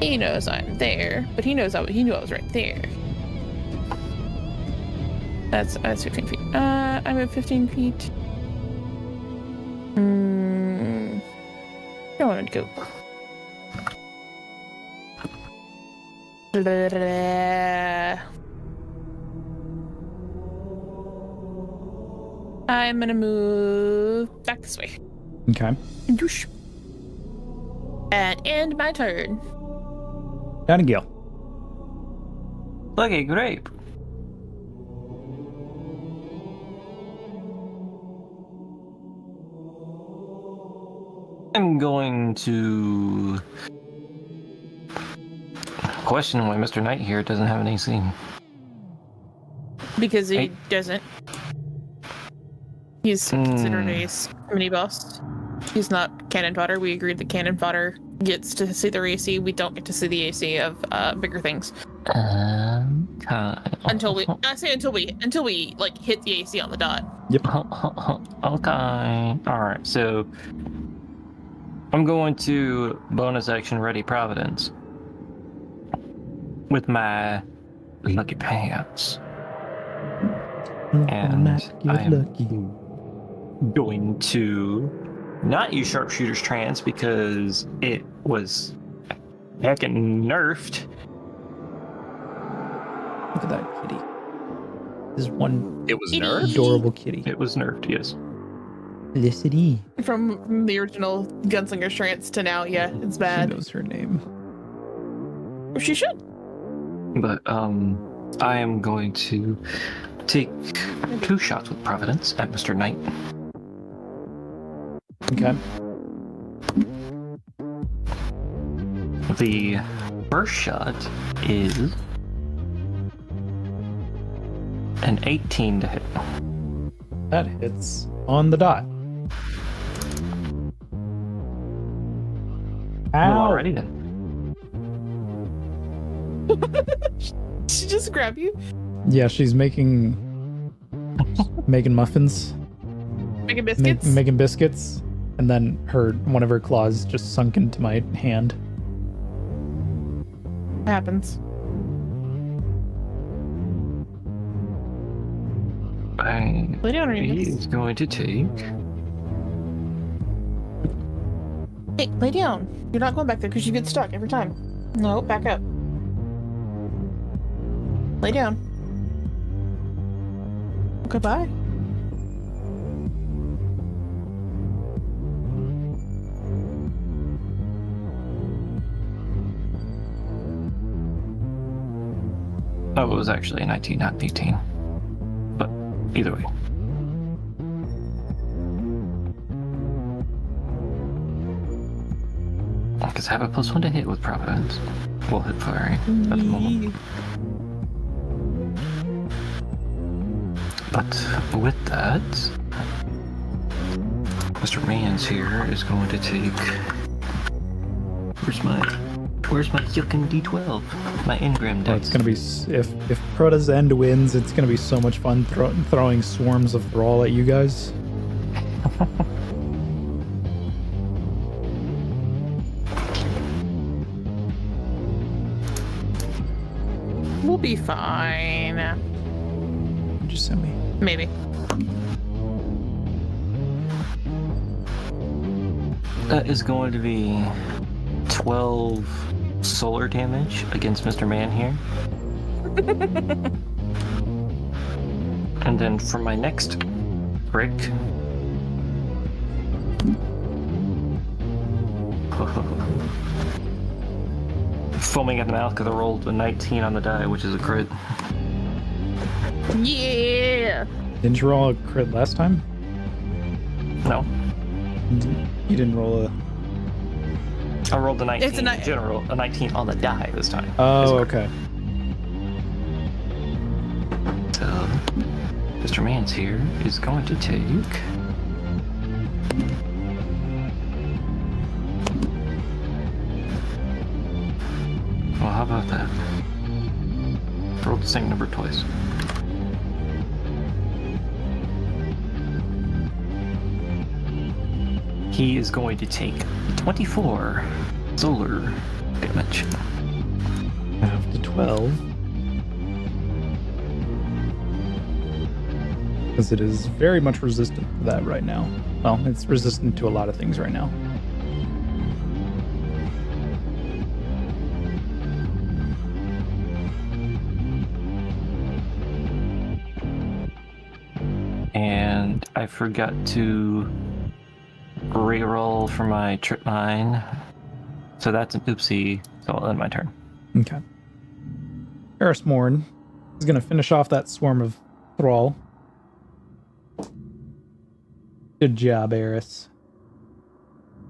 he knows I'm there, but he knew I was right there. That's 15 feet. I'm at 15 feet. I want to go. I'm gonna move back this way. Okay. Doosh. And end my turn. Down to Gil. Okay, great. I'm going to question why Mr. Knight here doesn't have an AC. Because he Hey. doesn't. He's considered a mini boss. He's not cannon fodder. We agreed that cannon fodder gets to see their AC. We don't get to see the AC of bigger things. Until we like hit the AC on the dot. Yep. Okay. Alright, so I'm going to bonus action Ready Providence with my lucky pants. And I'm going to not use Sharpshooter's Trance because it was heckin' nerfed. Look at that kitty. This is one It was Kitty. nerfed? adorable kitty. It was nerfed, yes. Felicity. From the original Gunslinger's Trance to now, yeah, it's She bad. knows her name. She should. But I am going to take 2 shots with Providence at Mr. Knight. Okay. The first shot is an 18 to hit. That hits on the dot. Ow. Alrighty then. She just grab you, Yeah, she's making muffins. making biscuits. Making biscuits. And then one of her claws just sunk into my hand. Happens. Lay down, He Remus. is going to take. Hey, lay down. You're not going back there because you get stuck every time. No, back up. Lay down. Goodbye. Oh, it was actually a 19, not 18. But either way. Because I have a +1 to hit with Providence. We'll hit firing at the moment. But with that, Mr. Mans here is going to take. Where's my yuckin' D12? My Ingram Oh, dice. it's gonna be if Prota's End wins, it's gonna be so much fun throwing swarms of Thrall at you guys. We'll be fine. Just send me. Maybe. That is going to be 12 solar damage against Mr. Man here. And then for my next brick. Foaming at the mouth because I rolled a 19 on the die, which is a crit. Yeah. Didn't you roll a crit last time? No, You didn't roll a. I rolled a 19 It's a in general, a 19 on the die this time. Oh, It's a crit. okay. So, Mr. Mans here is going to take. Well, how about that? Rolled the same number twice. He is going to take 24 solar damage. Half to 12. Because it is very much resistant to that right now. Well, it's resistant to a lot of things right now. And I forgot to reroll for my trip mine. So that's an oopsie. So I'll end my turn. Okay. Eris Morn is going to finish off that swarm of Thrall. Good job, Eris.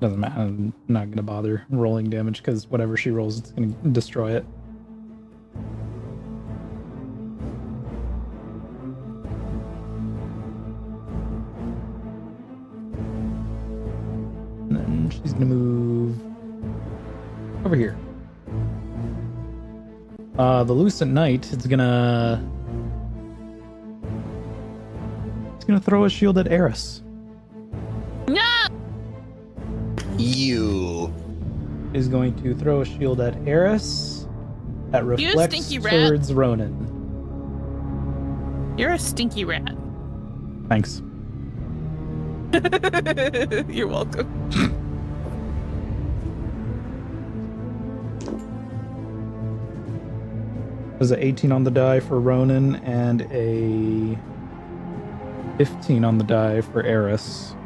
Doesn't matter. I'm not going to bother rolling damage because whatever she rolls, it's going to destroy it. And then she's going to move over here. The Lucent Knight is gonna throw a shield at Eris. No! You. Is going to throw a shield at Eris that reflects stinky rat. towards Ronan. You're a stinky rat. Thanks. You're welcome. There's an 18 on the die for Ronan and a 15 on the die for Eris.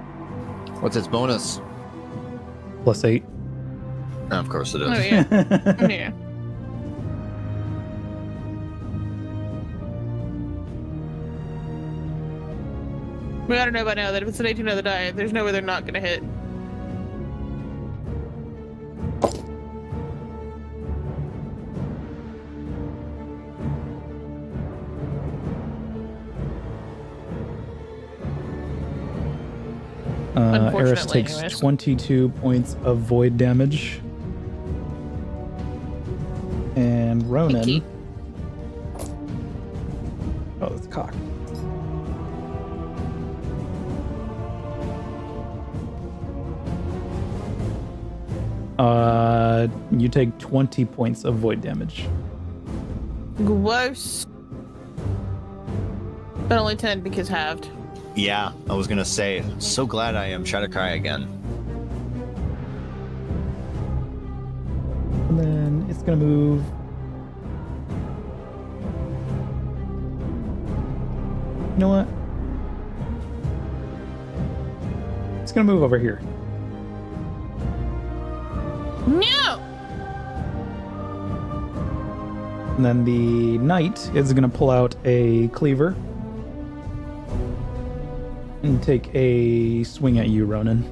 What's its bonus? +8. Of course it is. Oh, yeah. Yeah. We gotta know by now that if it's an 18 on the die, there's no way they're not gonna hit. Eris Unfortunately, takes anyways. 22 points of void damage. And Ronan... Pinky. Oh, that's cocked. You take 20 points of void damage. Gross. But only 10 because halved. Yeah, I was gonna say, so glad I am Shadowcry again. And then it's gonna move. You know what? It's gonna move over here. No! And then the knight is gonna pull out a cleaver and take a swing at you, Ronan.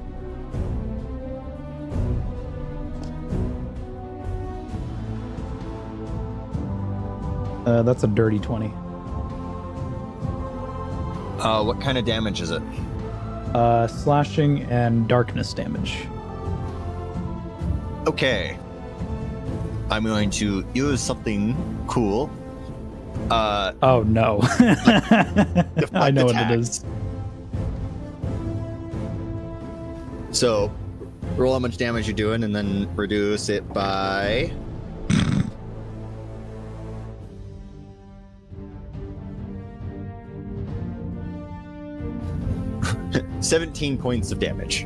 That's a dirty 20. What kind of damage is it? Slashing and darkness damage. Okay. I'm going to use something cool. Oh no. I know what it is. So, roll how much damage you're doing and then reduce it by... $17 points of damage.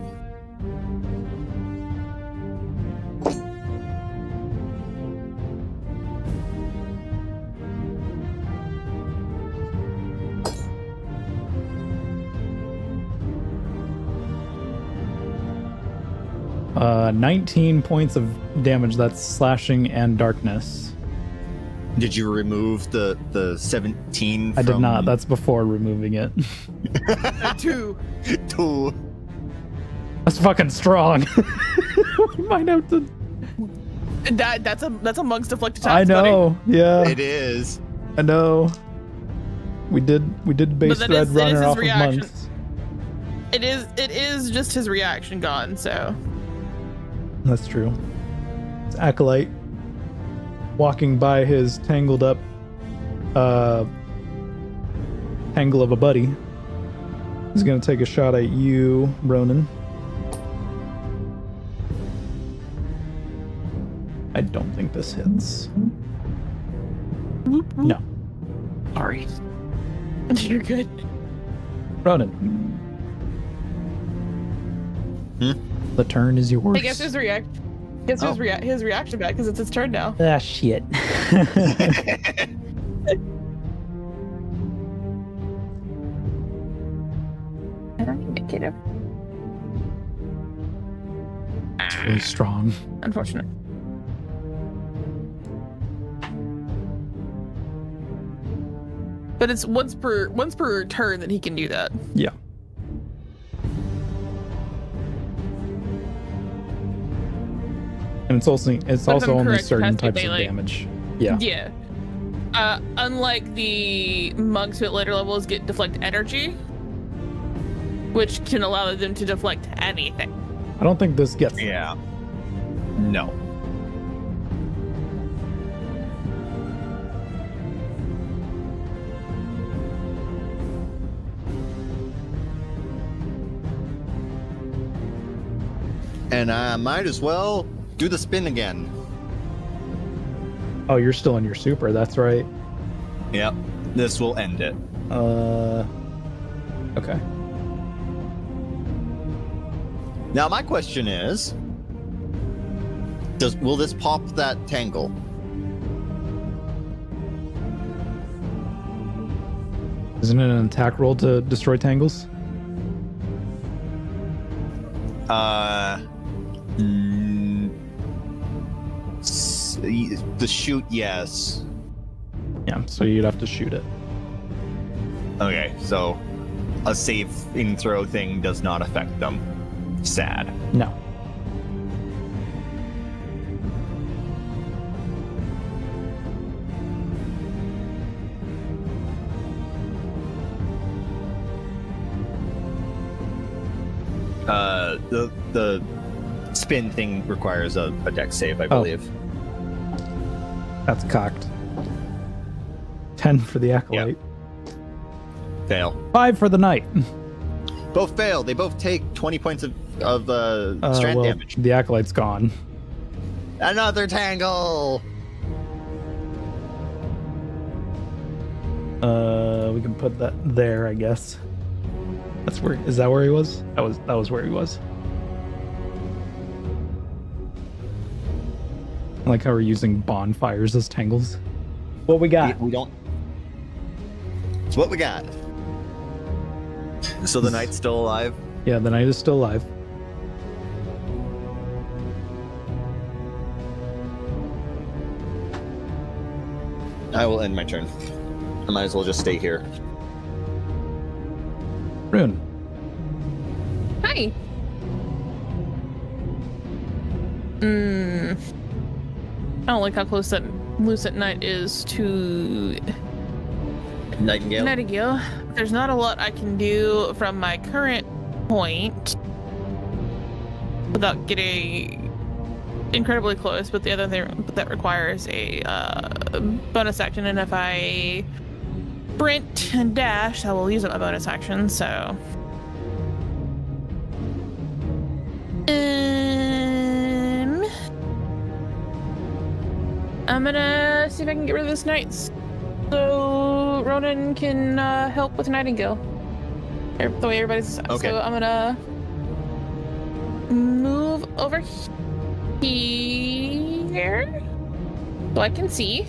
Uh, 19 points of damage. That's slashing and darkness. Did you remove the 17 from... I did not. That's before removing it. 2. 2. That's fucking strong. We might have to... That's amongst deflected attacks, I know. Yeah. It is. I know. We did base But that thread is- that is runner his off reaction. of monks. It is just his reaction gone, so. That's true. It's Acolyte walking by his tangled up Tangle of a buddy. He's gonna take a shot at you, Ronan. I don't think this hits. No. Sorry. You're good. Ronan. The turn is yours. I guess his his reaction back because it's his turn now. Ah, shit. I don't need to get him. It's really strong. Unfortunate. But it's once per turn that he can do that. Yeah. And it's also only correct, it certain has to types be, of like- damage. Yeah. Yeah. Unlike the monks who at later levels get deflect energy, which can allow them to deflect anything. I don't think this gets. Yeah. No. And I might as well do the spin again. Oh, you're still in your super. That's right. Yep. This will end it. Okay. Now my question is, will this pop that tangle? Isn't it an attack roll to destroy tangles? The shoot, yes. Yeah, so you'd have to shoot it. Okay, so a saving throw thing does not affect them. Sad. No. The spin thing requires a dex save, I believe. That's cocked. 10 for the acolyte. Fail. 5 for the knight. Both fail. They both take 20 points of strand damage. The acolyte's gone. Another tangle. We can put that there, I guess. That's where. Is that where he was? That was where he was. I like how we're using bonfires as tangles. What we got? We don't. It's what we got. So the knight's still alive? Yeah, the knight is still alive. I will end my turn. I might as well just stay here. Rune. Hi. I don't like how close that Lucent Knight is to Nightingale. Nightingale. There's not a lot I can do from my current point without getting incredibly close, but the other thing that requires a bonus action, and if I sprint and dash, I will use up my bonus action, so I'm gonna see if I can get rid of this knight so Ronan can help with Nightingale. The way everybody's Okay. So I'm gonna move over here so I can see.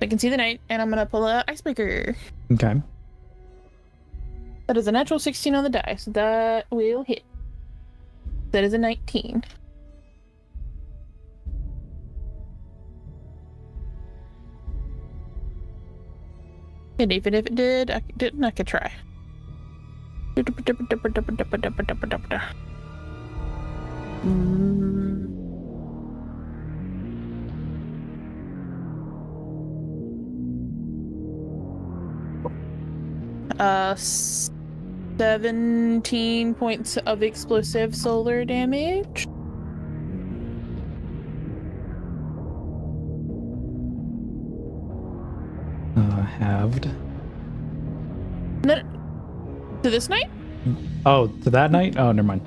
I can see the knight, and I'm gonna pull a icebreaker. Okay. That is a natural 16 on the die, so that will hit. That is a 19. And even if it did, I didn't. I could try. Mm. 17 points of explosive solar damage. Halved. No, to this night? Oh, to that night? Oh, never mind.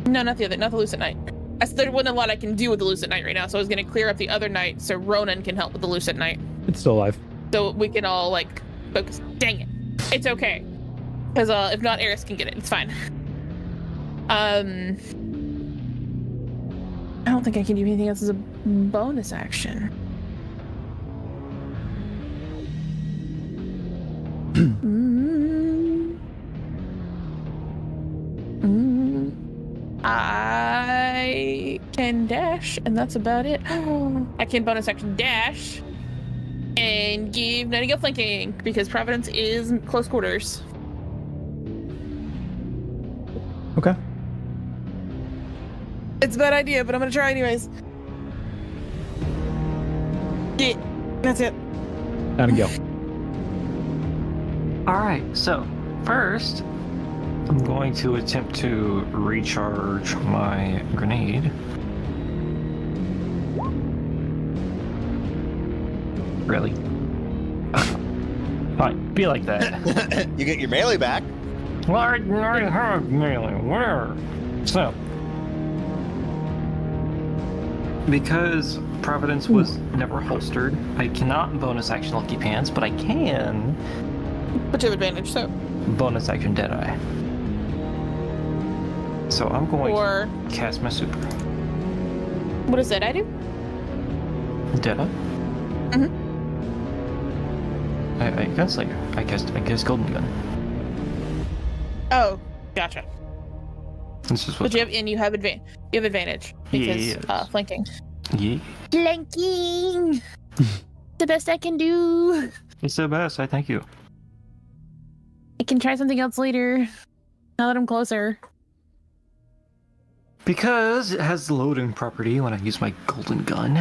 No, not the Lucid night. I said there wasn't a lot I can do with the Lucid night right now, so I was going to clear up the other night so Ronan can help with the Lucid night. It's still alive. So we can all, like, focus. Dang it. It's okay. Because if not, Eris can get it. It's fine. I don't think I can do anything else as a bonus action. I can dash, and that's about it. I can bonus action dash and give Nightingale flanking because Providence is close quarters. Okay. It's a bad idea, but I'm gonna try anyways. Yeah, that's it. Nightingale. Alright, so first, I'm going to attempt to recharge my grenade. Really? Fine, be like that. You get your melee back. Well, I already have melee. Where? So, because Providence was never holstered, I cannot bonus action Lucky Pants, but I can But you have advantage, so. bonus action Deadeye. So I'm going Or to cast my super. what does that I do? Deadeye? Mm-hmm. I Gunslayer. I guess Golden Gun. Oh, gotcha. This is But what. you have advantage because Yes. flanking. Yeah, Flanking. The best I can do. it's the best. I thank you. I can try something else later. Now that I'm closer. Because it has the loading property when I use my Golden Gun,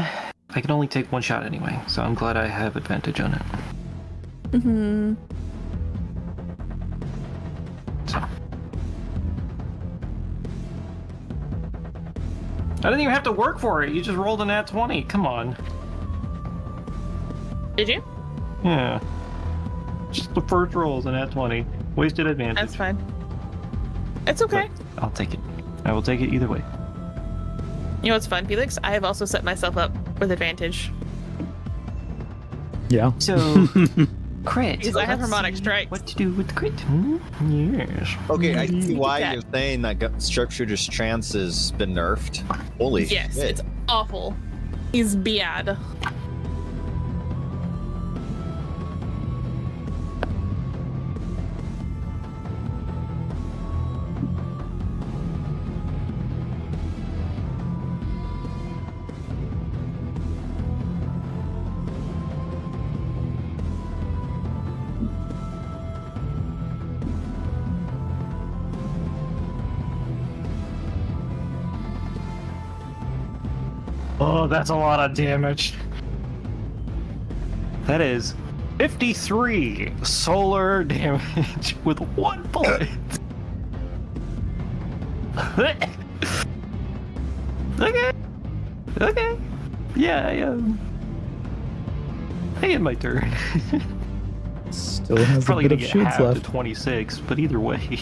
I can only take one shot anyway. So I'm glad I have advantage on it. Mm-hmm. So. I didn't even have to work for it. You just rolled an nat 20. Come on. Did you? Yeah. Just the first roll is a nat 20. Wasted advantage. That's fine. It's okay. But I'll take it. I will take it either way. You know what's fun, Felix? I have also set myself up with advantage. Yeah. So, crit. Because I have Let's harmonic see strikes. What to do with the crit? Yes. Okay, I see why that. you're saying that Sharpshooter's Trance has been nerfed. Holy Yes, shit. it's awful. He's bad. Oh, that's a lot of damage. That is 53 solar damage with one bullet. Okay. Okay. Yeah, I had my turn. Still has a Probably bit gonna of get shields half left. to 26, but either way.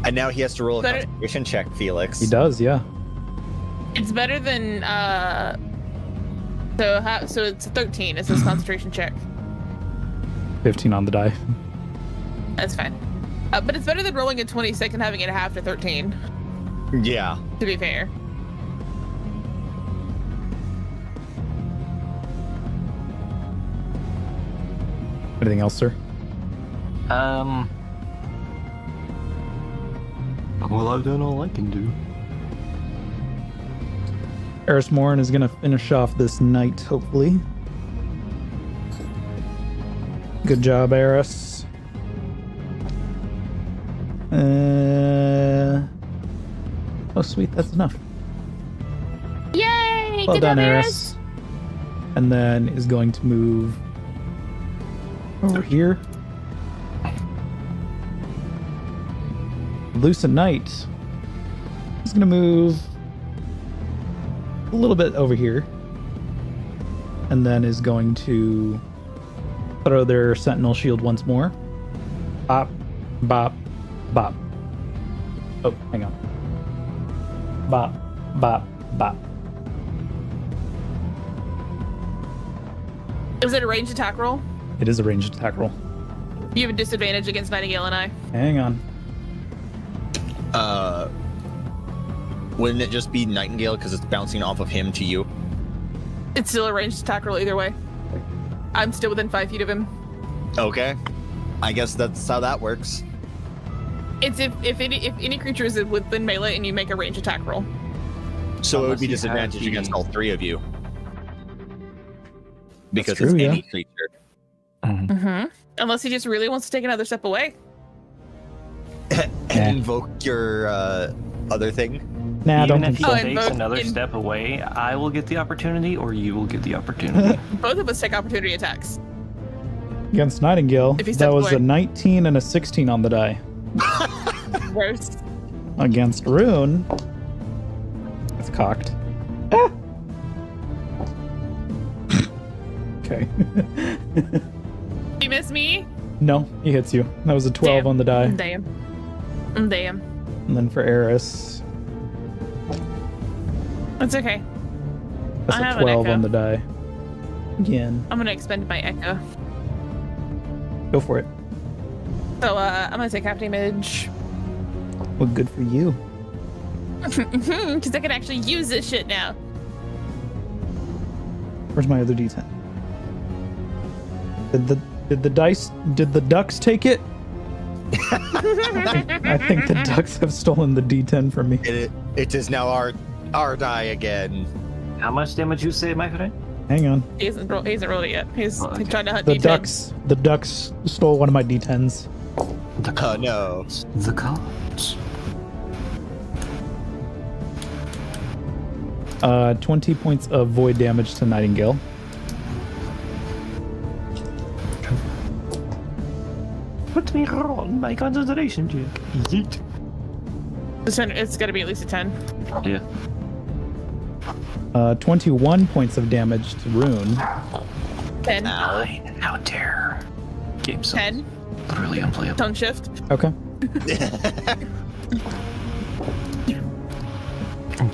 And now he has to roll a Better- concentration check, Felix. He does, yeah. It's better than so it's 13. It's his concentration check. 15 on the die. That's fine. But it's better than rolling a 26 and having it half to 13. Yeah. To be fair. Anything else, sir? Well, I've done all I can do. Eris Morin is going to finish off this night, hopefully. Good job, Eris. Oh, sweet. That's enough. Yay! Well Good done, job, Eris. And then is going to move over here. Lucent Knight is going to move a little bit over here. and then is going to throw their sentinel shield once more. Bop, bop, bop. Oh, hang on. Bop, bop, bop. Is it a ranged attack roll? It is a ranged attack roll. You have a disadvantage against Nightingale and I. Hang on. Wouldn't it just be Nightingale because it's bouncing off of him to you? It's still a ranged attack roll either way. I'm still within 5 feet of him. Okay. I guess that's how that works. It's if any creature is within melee and you make a ranged attack roll. So it would Unless be you have disadvantage the- against all three of you. Because true, it's yeah. any creature. Mm-hmm. Unless he just really wants to take another step away. And invoke your other thing. Nah, Even don't if think he so. and takes both another in- step away, I will get the opportunity, or you will get the opportunity. Both of us take opportunity attacks. Against Nightingale, If he that steps was away. a 19 and a 16 on the die. Gross. Against Rune, it's cocked. Okay. You miss me? No, he hits you. That was a 12 Damn. on the die. Damn. Damn. And then for Eris, It's okay. that's I a have an 12 echo. on the die. Again. I'm gonna expend my echo. Go for it. So I'm gonna take half damage. Well, good for you. Because I can actually use this shit now. Where's my other D10? Did the ducks take it? I think the ducks have stolen the D10 from me. It is now our die again. How much damage you say, my friend? Hang on. He hasn't rolled it yet. He's Oh, okay. trying to hunt The D10s. ducks stole one of my D10s. The Oh no. The cards. 20 points of void damage to Nightingale. Put me on my concentration check. Yeet. It's gonna be at least a 10. Yeah. 21 points of damage to Rune. 10. Nine. How dare. Game so 10. literally unplayable. Tone shift. Okay.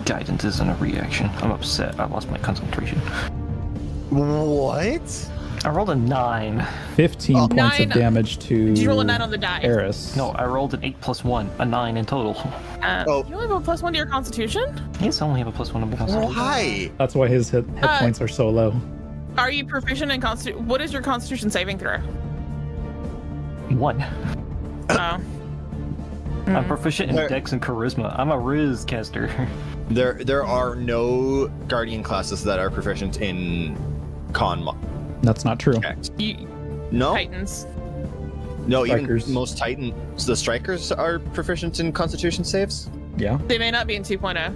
Guidance isn't a reaction. I'm upset. I lost my concentration. What? I rolled a 9. 15 points 9. of damage to Did you roll a 9 on the die? Eris. No, I rolled an 8 plus 1, a 9 in total. Oh. You only have a +1 to your constitution? Yes, I only have a plus 1 on my concentration. Why? That's why his hit points are so low. Are you proficient in constitution? What is your constitution saving throw? 1. Oh. I'm proficient in Where- Dex and Charisma. I'm a Riz caster. There are no guardian classes that are proficient in That's not true. checks. You, No, Titans. no. Strikers. Even most Titans, the strikers are proficient in Constitution saves. Yeah. They may not be in 2.0.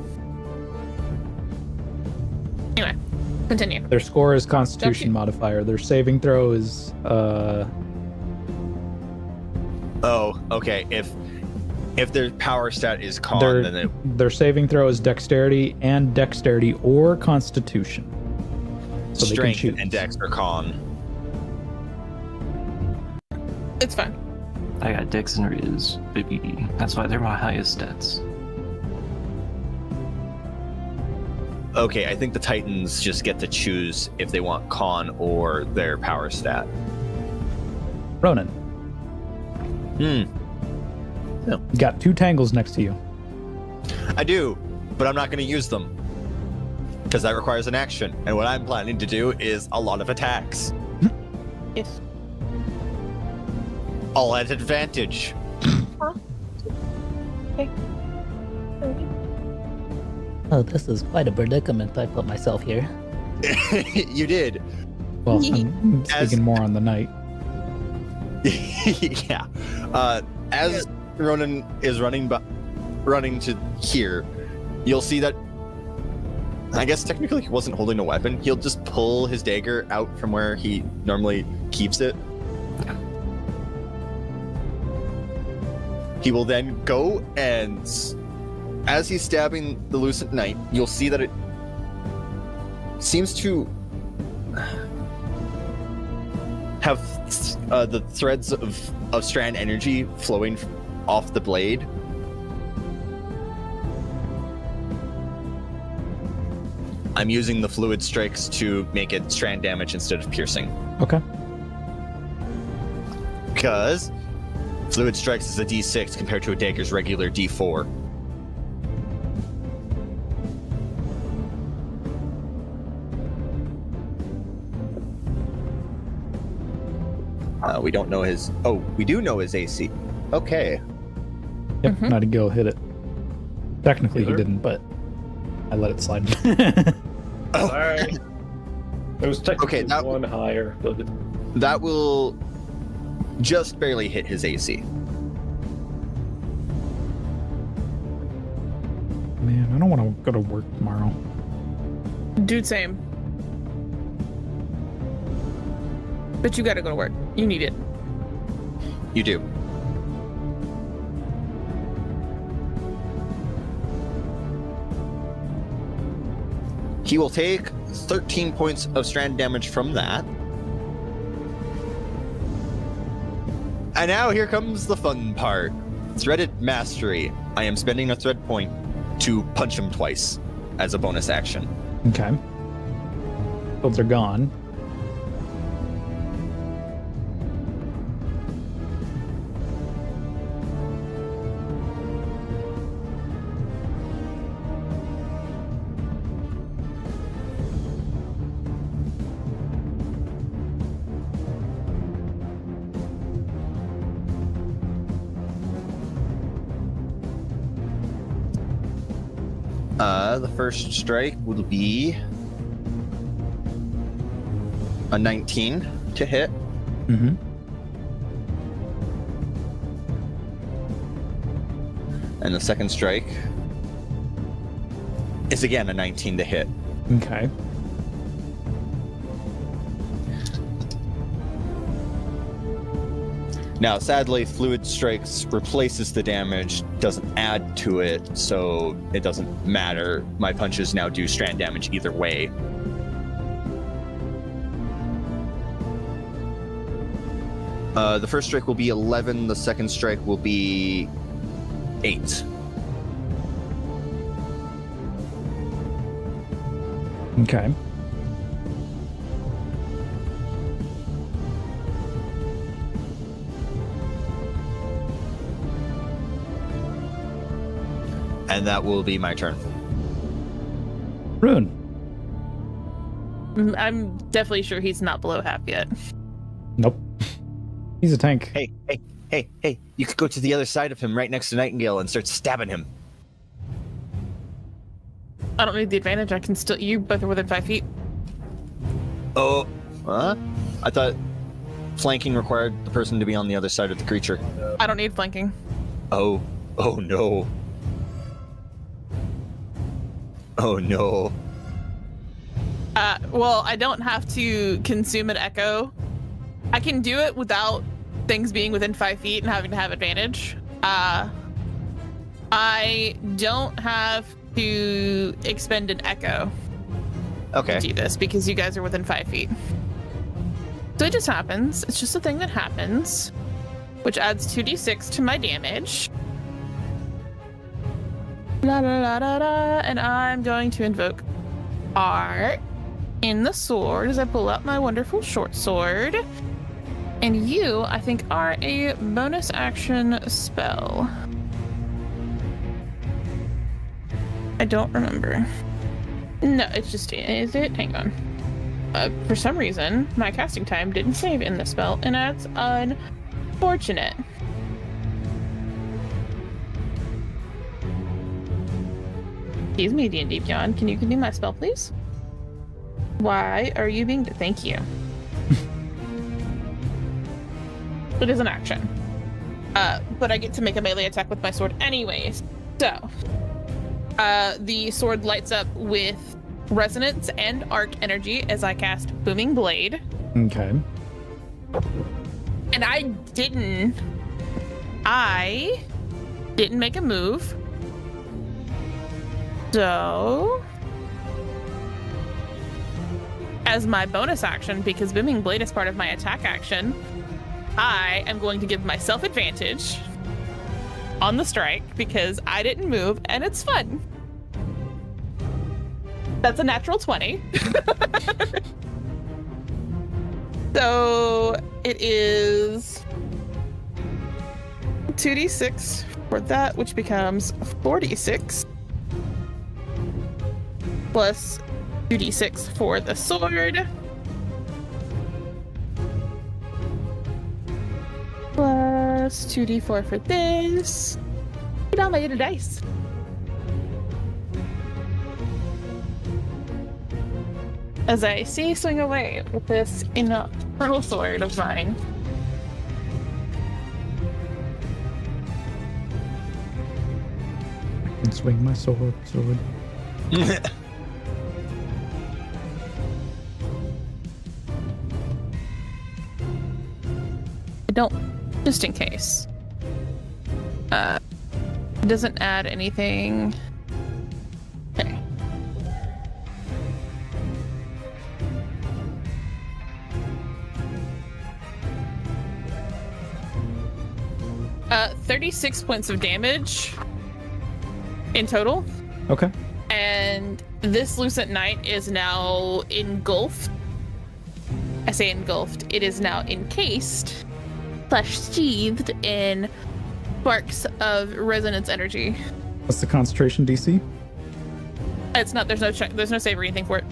Anyway, continue. Their score is Constitution Okay. modifier. Their saving throw is Oh, okay. If their power stat is con, their then it, their saving throw is Dexterity or Constitution. So they can strength choose. and dex or con. It's fine. I got Dex and Riz, baby. That's why they're my highest stats. Okay, I think the Titans just get to choose if they want con or their power stat. Ronan, Hmm. you got 2 tangles next to you. I do, but I'm not going to use them because that requires an action. And what I'm planning to do is a lot of attacks, Yes. all at advantage. Oh, this is quite a predicament I put myself here. You did. Well, I'm As- speaking more on the night. Yeah. As Ronan is running to here, you'll see that. I guess technically he wasn't holding a weapon. He'll just pull his dagger out from where he normally keeps it. He will then go and, as he's stabbing the Lucent Knight, you'll see that it seems to have the threads of strand energy flowing off the blade. I'm using the fluid strikes to make it strand damage instead of piercing. Okay. Because fluid strikes is a D6 compared to a dagger's regular D4. We don't know his... Oh, we do know his AC. Okay. Yep, Nightingale hit it. Technically he didn't, but I let it slide. Sorry. It was technically Okay, one higher, but that will just barely hit his AC. Man, I don't want to go to work tomorrow. Dude, same. But you gotta go to work. You need it. You do. He will take 13 points of strand damage from that. And now here comes the fun part. Threaded Mastery. I am spending a thread point to punch him twice as a bonus action. Okay. Builds are gone. The first strike will be a 19 to hit. Mm-hmm. And the second strike is again a 19 to hit. Okay. Now, sadly, Fluid Strikes replaces the damage, doesn't add to it, so it doesn't matter. My punches now do strand damage either way. The first strike will be 11, the second strike will be 8. Okay. And that will be my turn. Rune. I'm definitely sure he's not below half yet. Nope. He's a tank. Hey, you could go to the other side of him right next to Nightingale and start stabbing him. I don't need the advantage. I can still. You both are within 5 feet. Oh, huh? I thought flanking required the person to be on the other side of the creature. I don't need flanking. Oh no. Oh no. Well, I don't have to consume an echo. I can do it without things being within 5 feet and having to have advantage. I don't have to expend an echo Okay. to do this because you guys are within 5 feet. So it just happens. It's just a thing that happens, which adds 2d6 to my damage. La la la la la, and I'm going to invoke Art in the sword as I pull out my wonderful short sword. And you, I think, are a bonus action spell. I don't remember. No, it's just, is it? Hang on. For some reason, my casting time didn't save in the spell, and that's unfortunate. Excuse me, D&D Beyond. Can you give me my spell, please? Why are you being... Thank you. It is an action. But I get to make a melee attack with my sword anyways. So, the sword lights up with resonance and arc energy as I cast Booming Blade. Okay. And I didn't make a move. So as my bonus action, because Booming Blade is part of my attack action, I am going to give myself advantage on the strike because I didn't move and it's fun. That's a natural 20. So it is 2d6 for that, which becomes 4d6 plus 2d6 for the sword plus 2d4 for this. Get on my little dice. As I swing away with this infernal sword of mine. I can swing my sword. I don't, just in case. It doesn't add anything. Okay. 36 points of damage in total. Okay. And this Lucent Knight is now engulfed. I say engulfed. It is now encased / sheathed in sparks of resonance energy. What's the concentration DC? It's not. There's no check. There's no save or anything for it.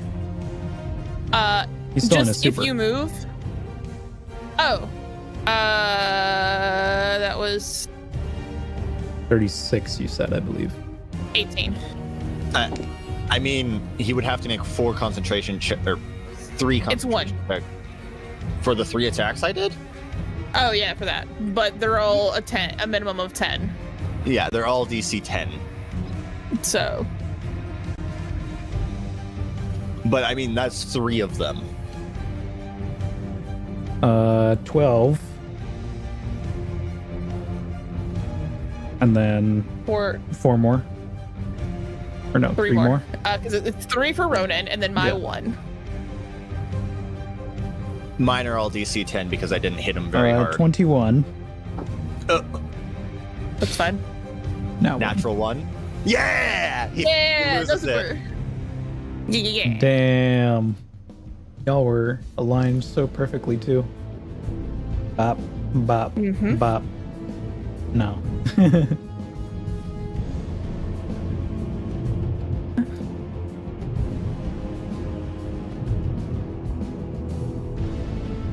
He's still in a Just super. if you move. Oh. That was 36, you said, I believe. 18. I mean, he would have to make 4 concentration or 3 concentration It's 1. check for the 3 attacks I did. Oh yeah, for that. But they're all a minimum of 10. Yeah, they're all DC 10. So. But I mean, that's 3 of them. 12. And then For 4 more. Or no, 3 more. Because it's 3 for Ronan and then my 1. Mine are all DC 10 because I didn't hit him very hard. 21. That's fine. Now Natural 1. Yeah! He That's loses it. super. Yeah. Damn. Y'all were aligned so perfectly too. Bop, bop, bop. No.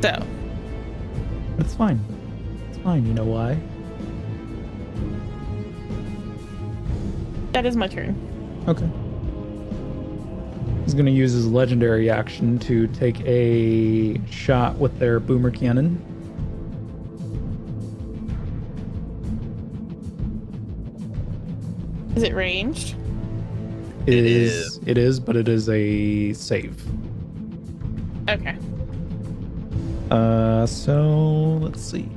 So. It's fine. It's fine, you know why? That is my turn. Okay. He's going to use his legendary action to take a shot with their boomer cannon. Is it ranged? It is, but it is a save. Okay. So let's see.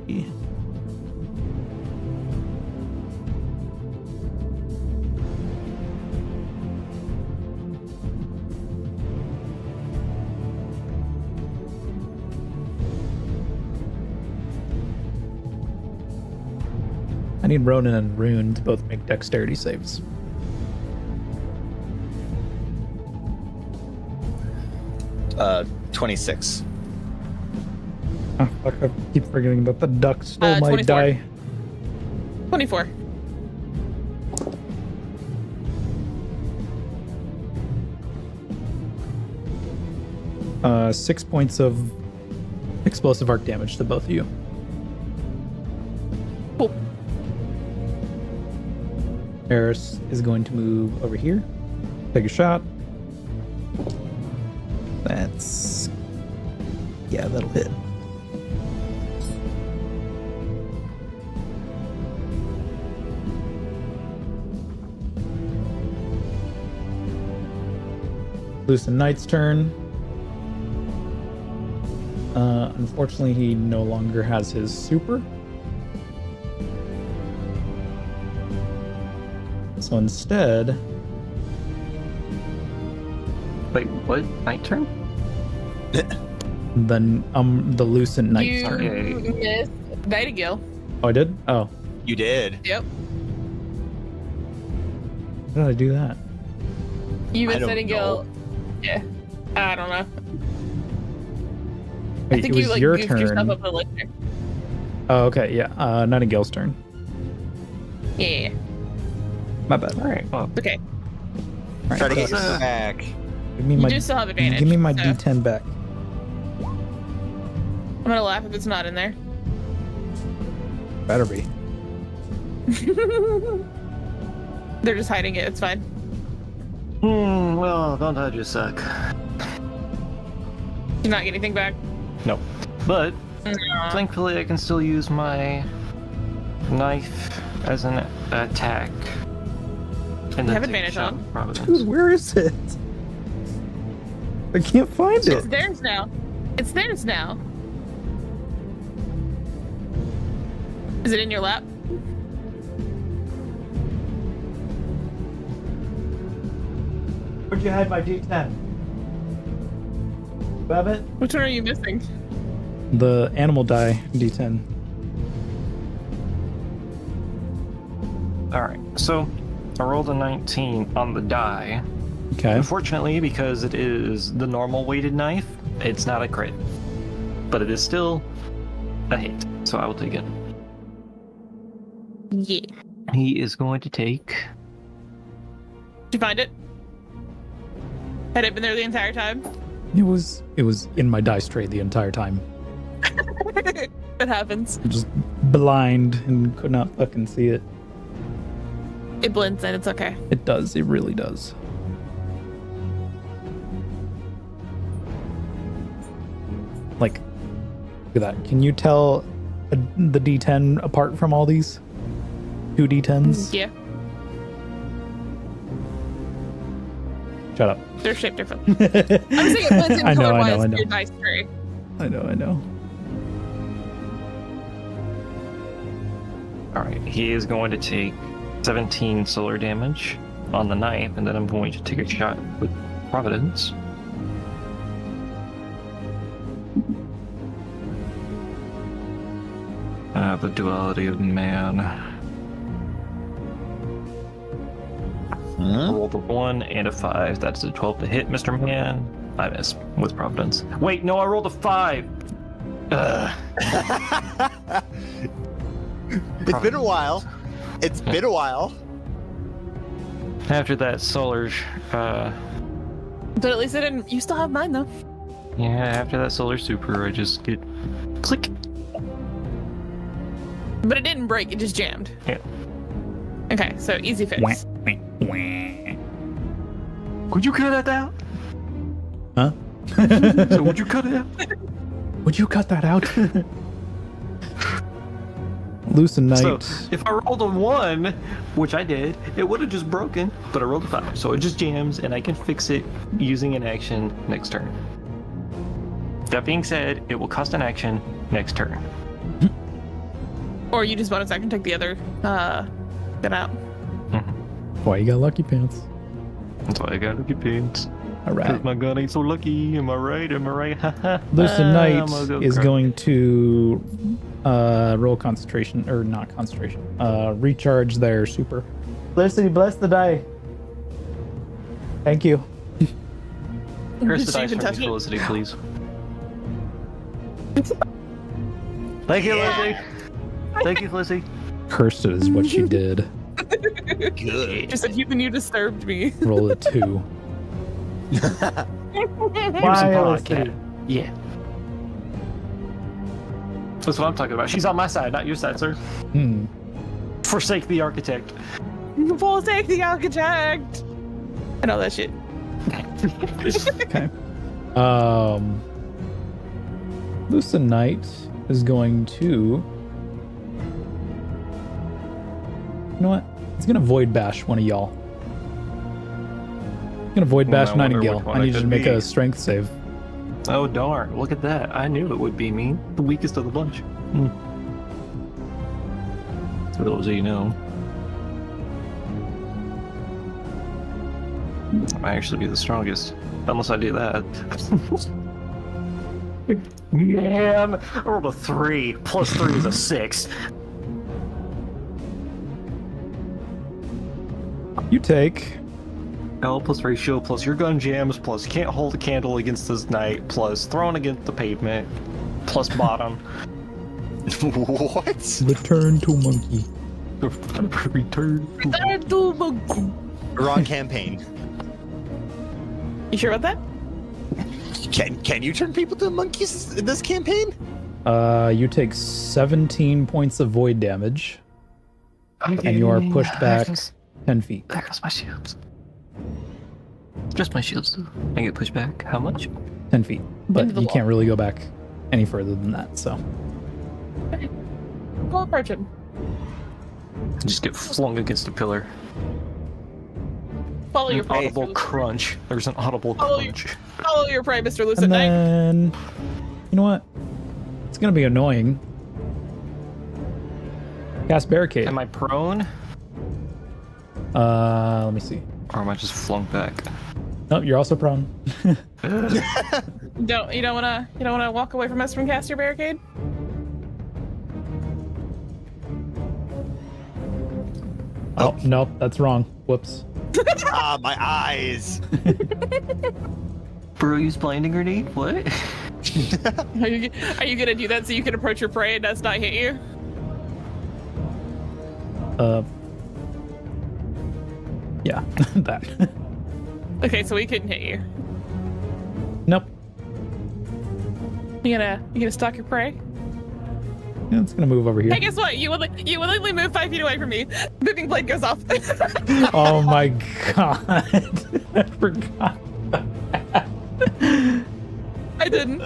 I need Ronan and Rune to both make dexterity saves. Uh, 26. Oh, fuck, I keep forgetting that the duck stole my 24. die. 24. Uh, 6 points of explosive arc damage to both of you. Cool. Eris is going to move over here. Take a shot. That's... yeah, that'll hit. Lucent Knight's turn. Unfortunately, he no longer has his super. So instead... Wait, what? Night turn? The Lucent Knight's You turn. missed Nightingale. Oh, I did? Oh. You did. Yep. How did I do that? You I missed don't Nightingale. Yeah. I don't know. Wait, I think it was you like your goofed turn. yourself up the list. Oh, okay, yeah. Nightingale's turn. Yeah. My bad. All right. Well, Okay. All Try to right, get your back. give me You my, do still have advantage. give me my so D10 back. I'm gonna laugh if it's not in there. Better be. They're just hiding it. It's fine. well, don't I just suck? You're not getting anything back. Nope. But No. thankfully, I can still use my knife as an attack. And You have take a advantage shot on. with Providence. Dude, where is it? I can't find It's it. theirs now. It's theirs now. Is it in your lap? Where'd you hide my D10? Babbitt? Which one are you missing? The animal die D10. All right. So I rolled a 19 on the die. Okay. Unfortunately, because it is the normal weighted knife, it's not a crit. But it is still a hit, so I will take it. Yeah. He is going to take... Did you find it? Had it been there the entire time? It was in my dice tray the entire time. It happens. I'm just blind and could not fucking see it. It blends in. It's okay. It does. It really does. Like, look at that. Can you tell the D10 apart from all these? 2 D10s? Yeah. Shut up. They're shaped differently. I'm saying it blends in I know, color-wise I know. to your dice tray. I know. Alright, he is going to take 17 solar damage on the knife, and then I'm going to take a shot with Providence. The duality of man. I rolled a 1 and a 5. That's a 12 to hit, Mr. Man. I miss with Providence. Wait, no, I rolled a 5. Ugh. It's been a while. It's been a while. After that solar, But at least it didn't. You still have mine though. yeah, after that solar super, I just get click. But it didn't break. It just jammed. Yeah. Okay, so easy fix. Could you cut that out? Huh? So would you cut it out? Would you cut that out? Lucent Knight. So if I rolled a 1, which I did, it would have just broken, but I rolled a 5. So it just jams, and I can fix it using an action next turn. That being said, it will cost an action next turn. Or you just bonus action take the other gun out. Why you got lucky pants? That's why I got lucky pants. All right. Cause my gun ain't so lucky. Am I right? Am I right? Lucent Knight I'm gonna go is cry. going to roll concentration, or not concentration, recharge their super. Felicity, bless the die. Thank you. Curse Did the she dice even for touch me, it? Felicity, please. Thank you, Felicity. Thank you, Felicity. Cursed it is what she did. Good. Just said you disturbed me. Roll a 2. Here's some podcast. Yeah. That's what I'm talking about. She's on my side, not your side, sir. Hmm. Forsake the architect. Forsake the architect. I know that shit. Okay. Lucent Knight is going to. You know what? He's gonna void bash one of y'all. He's gonna void bash I wonder Nightingale. which one I it need you to could make be. a strength save. Oh, darn. Look at that. I knew it would be me. The weakest of the bunch. For those of you know. I might actually be the strongest. Unless I do that. Man, I rolled a 3. Plus 3 is a 6. You take L plus ratio plus your gun jams plus can't hold a candle against this knight plus thrown against the pavement plus bottom. What? return to monkey. Return. Wrong campaign. You sure about that? Can you turn people to monkeys in this campaign? You take 17 points of void damage, and you are pushed back 10 feet. There goes my shields. Just my shields, though. I get pushed back. How much? 10 feet. But Into the you wall. can't really go back any further than that, so. Go approach him. I just get flung against a pillar. Follow your An prey. audible crunch. There's an audible Follow crunch. Follow your prey, Mr. Lucid And Knight. then, you know what? It's gonna be annoying. Cast barricade. Am I prone? Let me see. Or am I just flung back? No, you're also prone. You don't wanna walk away from us from cast your barricade? Oh, nope, that's wrong. Whoops. Ah, my eyes. Bro, use blinding grenade? What? Are you gonna do that so you can approach your prey and does not hit you? Yeah, that. Okay, so he couldn't hit you. Nope. You gonna stalk your prey? Yeah, it's gonna move over here. Hey, guess what? You willingly move 5 feet away from me. Moving blade goes off. Oh my god. I forgot. I didn't.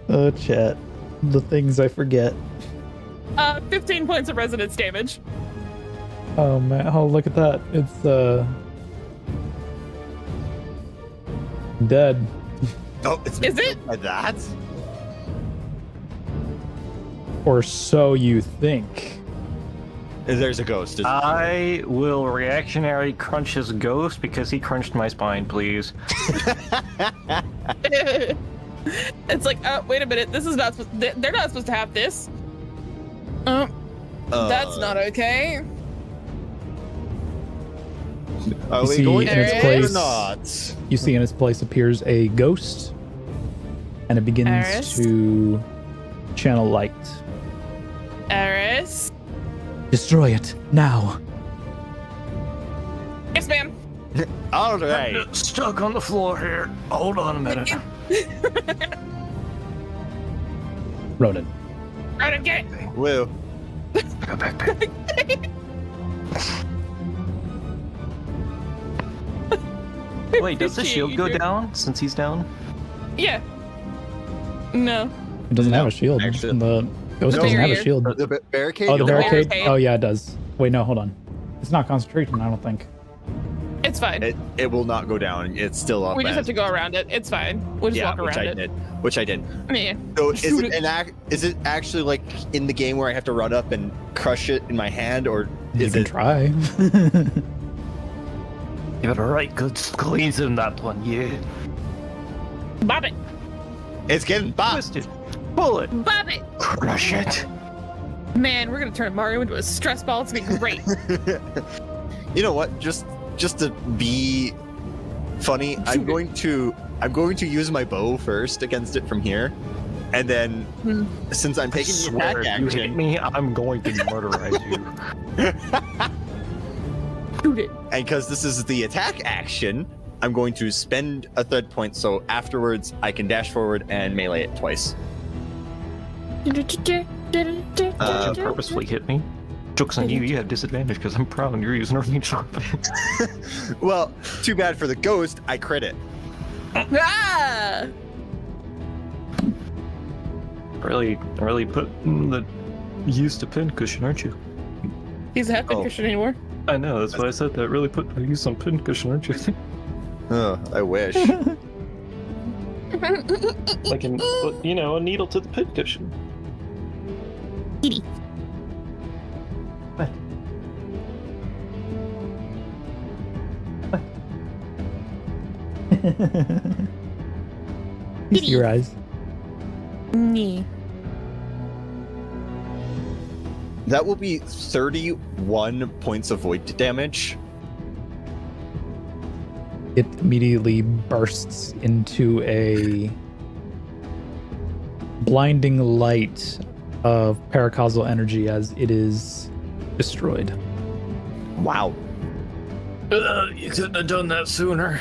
Oh, chat. The things I forget. 15 points of resonance damage. Oh man, oh look at that. It's dead. Oh, it's Is it? by that? Or so you think. There's a ghost. I will reactionary crunch his ghost because he crunched my spine, please. It's like, oh, wait a minute. This is not supposed. They're not supposed to have this. That's not okay. Are You we see going in its to place- or not? You see in its place appears a ghost, and it begins Eris? to channel light. Eris? Destroy it now. Yes, ma'am. All right. Stuck on the floor here. Hold on a minute. Ronan. Right, get it. Woo. Go back. Wait, does the shield go down since he's down? Yeah. No. It doesn't have No, a shield. actually- The ghost No. doesn't have a Barrier. shield. The barricade? Oh, the barricade? barricade. Oh, yeah, it does. Wait, no, hold on. It's not concentration, I don't think. It's fine. It will not go down. It's still up. We just as- have to go around it. It's fine. We'll just walk which around I it. did. Which I did. Yeah. So Shoot it. is it actually like in the game where I have to run up and crush it in my hand, or You is can it? try. You got a right good squeeze in that one, yeah. Bob it. It's getting bopped. Twisted. Pull it. Bob it. Crush it. Man, we're gonna turn Mario into a stress ball. It's gonna be great. You know what? Just to be funny, I'm going to use my bow first against it from here, and then since I'm taking the Swear, attack if you hit action, me, I'm going to murderize you. Shoot it. and because this is the attack action, I'm going to spend a thread point, so afterwards I can dash forward and melee it twice. Did you purposefully hit me? Joke's on you, you have disadvantage because I'm proud you're using a range weapon. Well, too bad for the ghost. I crit it. Ah! really put the use to pin cushion, aren't you? He's not Oh. Christian anymore. I know, that's why I said that. Really put use some pin cushion, aren't you? Oh, I wish. Like a needle to the pin cushion. You see your eyes. Me. That will be 31 points of void damage. It immediately bursts into a blinding light of paracausal energy as it is destroyed. Wow. You couldn't have done that sooner.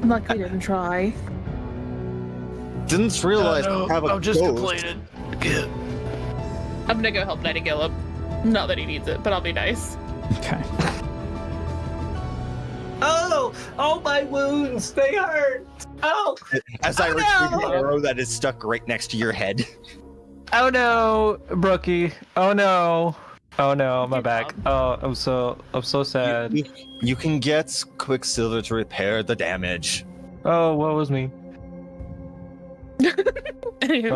Like we didn't try. Didn't realize I have a I'm just ghost. complaining. I'm gonna go help Nightingale up. Not that he needs it, but I'll be nice. Okay. Oh, my wounds, they hurt. Oh, As I retrieve the arrow that is stuck right next to your head. oh no, Brookie. Oh no, my back. Oh, I'm so sad. You can get Quicksilver to repair the damage. Oh, what was me? Anywho,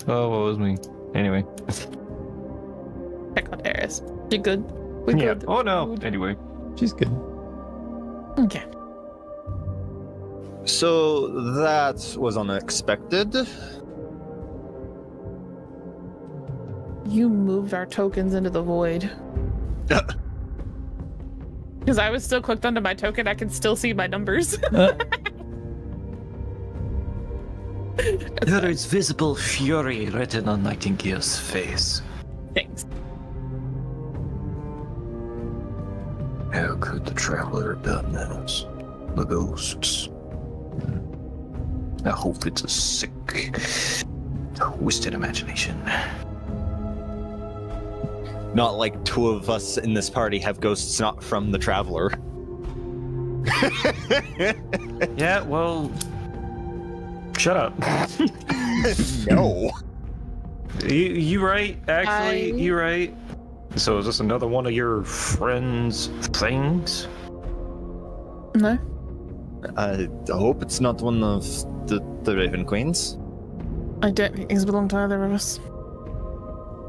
Oh, what was me? Anyway. check on Eris. You good? We Yeah. good? Oh no. Anyway. She's good. Okay. So that was unexpected. You moved our tokens into the void. Because I was still clicked onto my token, I can still see my numbers. There is visible fury written on Nightingale's face. Thanks. How could the Traveler have done this? The ghosts. I hope it's a sick, twisted imagination. Not like two of us in this party have ghosts not from the Traveler. Yeah, well, shut up. No. You right, actually, you right. So is this another one of your friends' things? No? I hope it's not one of the Raven Queens. I don't think these belong to either of us.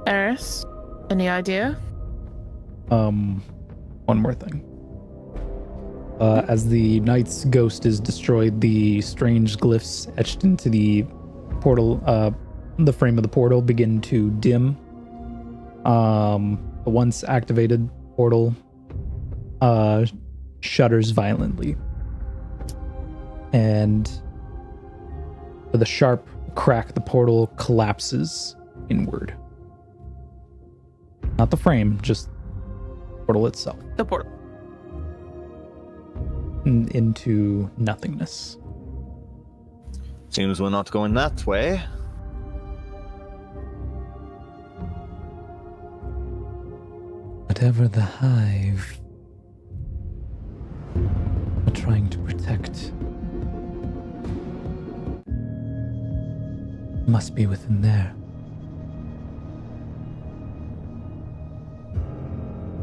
Eris, any idea? One more thing. As the knight's ghost is destroyed, the strange glyphs etched into the portal, the frame of the portal, begin to dim. The once activated portal shudders violently, and with a sharp crack, the portal collapses inward. Not the frame, just the portal itself. The portal. Into nothingness. Seems we're not going that way. Whatever the hive are trying to protect must be within there.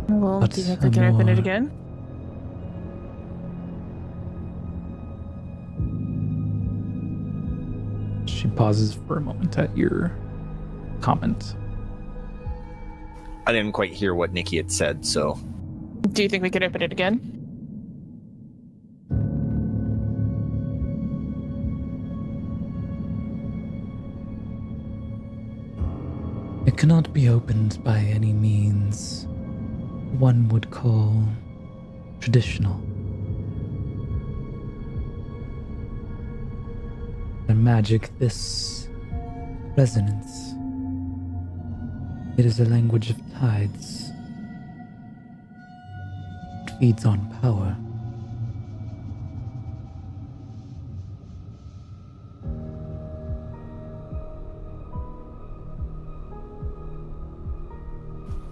Well, But do you think we can open it more- again? She pauses for a moment at your comment. I didn't quite hear what Nikki had said, so Do you think we could open it again? It cannot be opened by any means one would call traditional. The magic, this resonance. It is a language of tides. It feeds on power.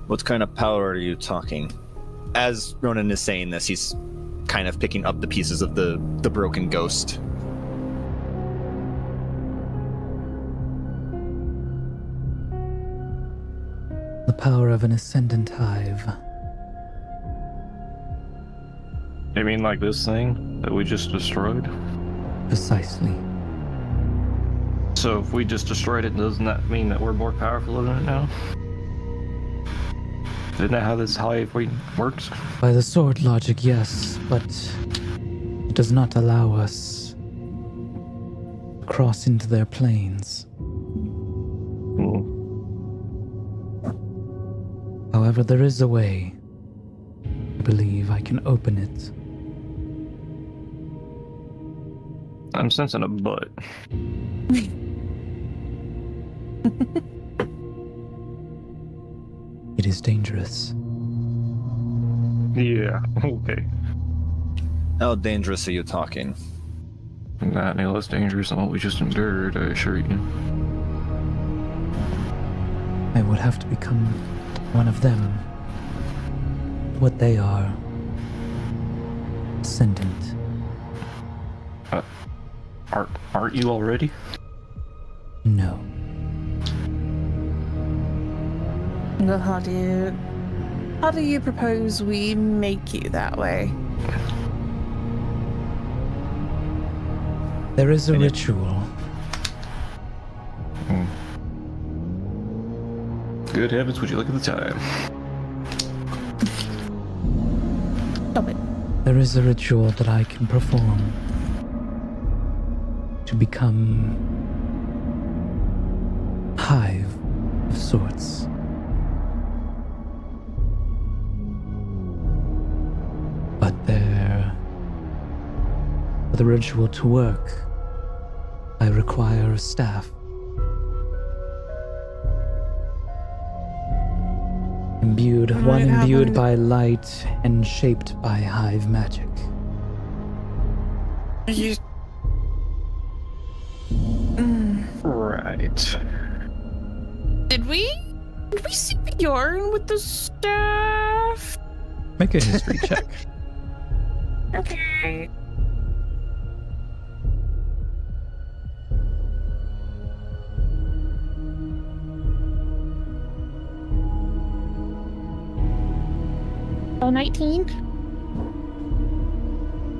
what kind of power are you talking? As Ronan is saying this, he's kind of picking up the pieces of the broken ghost. The power of an ascendant hive. You mean like this thing that we just destroyed? Precisely. So if we just destroyed it, doesn't that mean that we're more powerful than it now? Isn't that how this hive works? By the sword logic, yes, but the does not allow us to cross into their planes. However, there is a way. I believe I can open it. I'm sensing a butt. It is dangerous. Yeah, okay. How dangerous are you talking? Not any less dangerous than what we just endured, I assure you. I would have to become one of them. What they are. Ascendant. Aren't you already? No. Well, how do you propose we make you that way? There is a ritual. Good heavens, would you look at the time? Stop it. There is a ritual that I can perform to become hive of sorts. But for the ritual to work, I require a staff. Imbued by light and shaped by hive magic. Right. Did we see Bjorn with the staff? Make a history check. Okay. Oh, 19?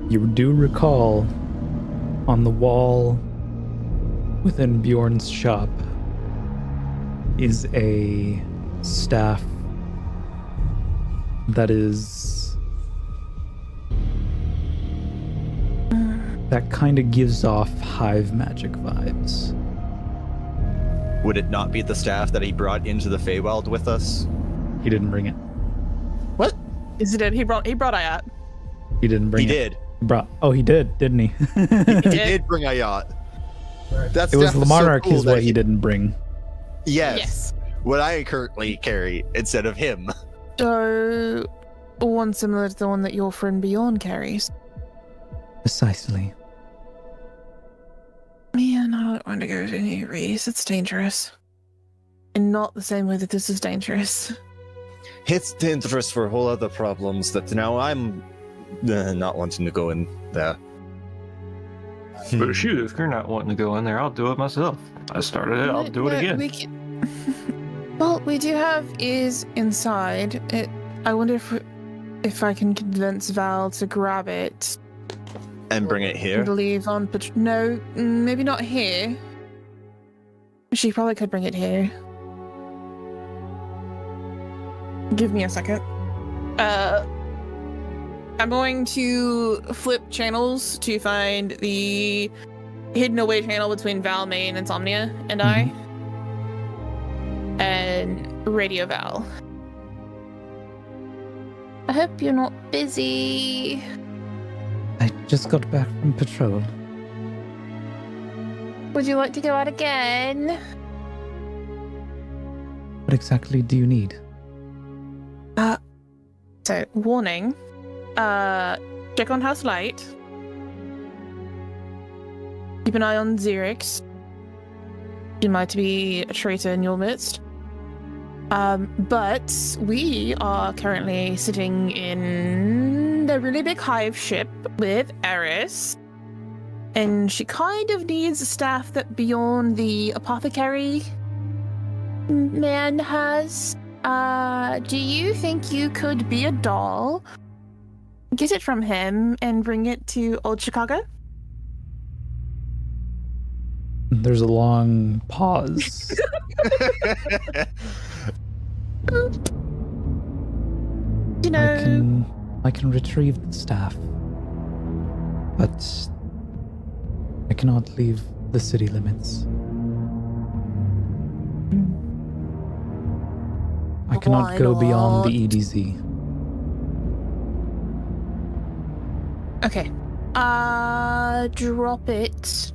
You do recall on the wall within Bjorn's shop is a staff that kind of gives off hive magic vibes. Would it not be the staff that he brought into the Feywild with us? He didn't bring it. What? Yes, he did. He brought Ayat. He didn't bring He it. did. He did, didn't he? He did bring Ayat. That It was staff the so monarch cool is that what he didn't bring. Yes. What I currently carry instead of him. So, one similar to the one that your friend Bjorn carries. Precisely. Man, I don't want to go to New Reese. It's dangerous. And not the same way that this is dangerous. It's dangerous for whole other problems that now I'm not wanting to go in there. But shoot, if you're not wanting to go in there, I'll do it myself. I started it, I'll do it again. Well, we do have ears inside. I wonder if I can convince Val to grab it. And bring it here? I believe on no, maybe not here. She probably could bring it here. Give me a second. I'm going to flip channels to find the hidden away channel between Val, May, and Insomnia and I. And Radio Val. I hope you're not busy. I just got back from patrol. Would you like to go out again? What exactly do you need? So, warning. Check on House Light. Keep an eye on Xerix. He might be a traitor in your midst. But we are currently sitting in the really big hive ship with Eris. And she kind of needs a staff that Bjorn the apothecary man has. Do you think you could be a doll, get it from him, and bring it to Old Chicago? There's a long pause. You know, I can retrieve the staff. But I cannot leave the city limits. I cannot Why go beyond the not? EDZ. Okay. Drop it.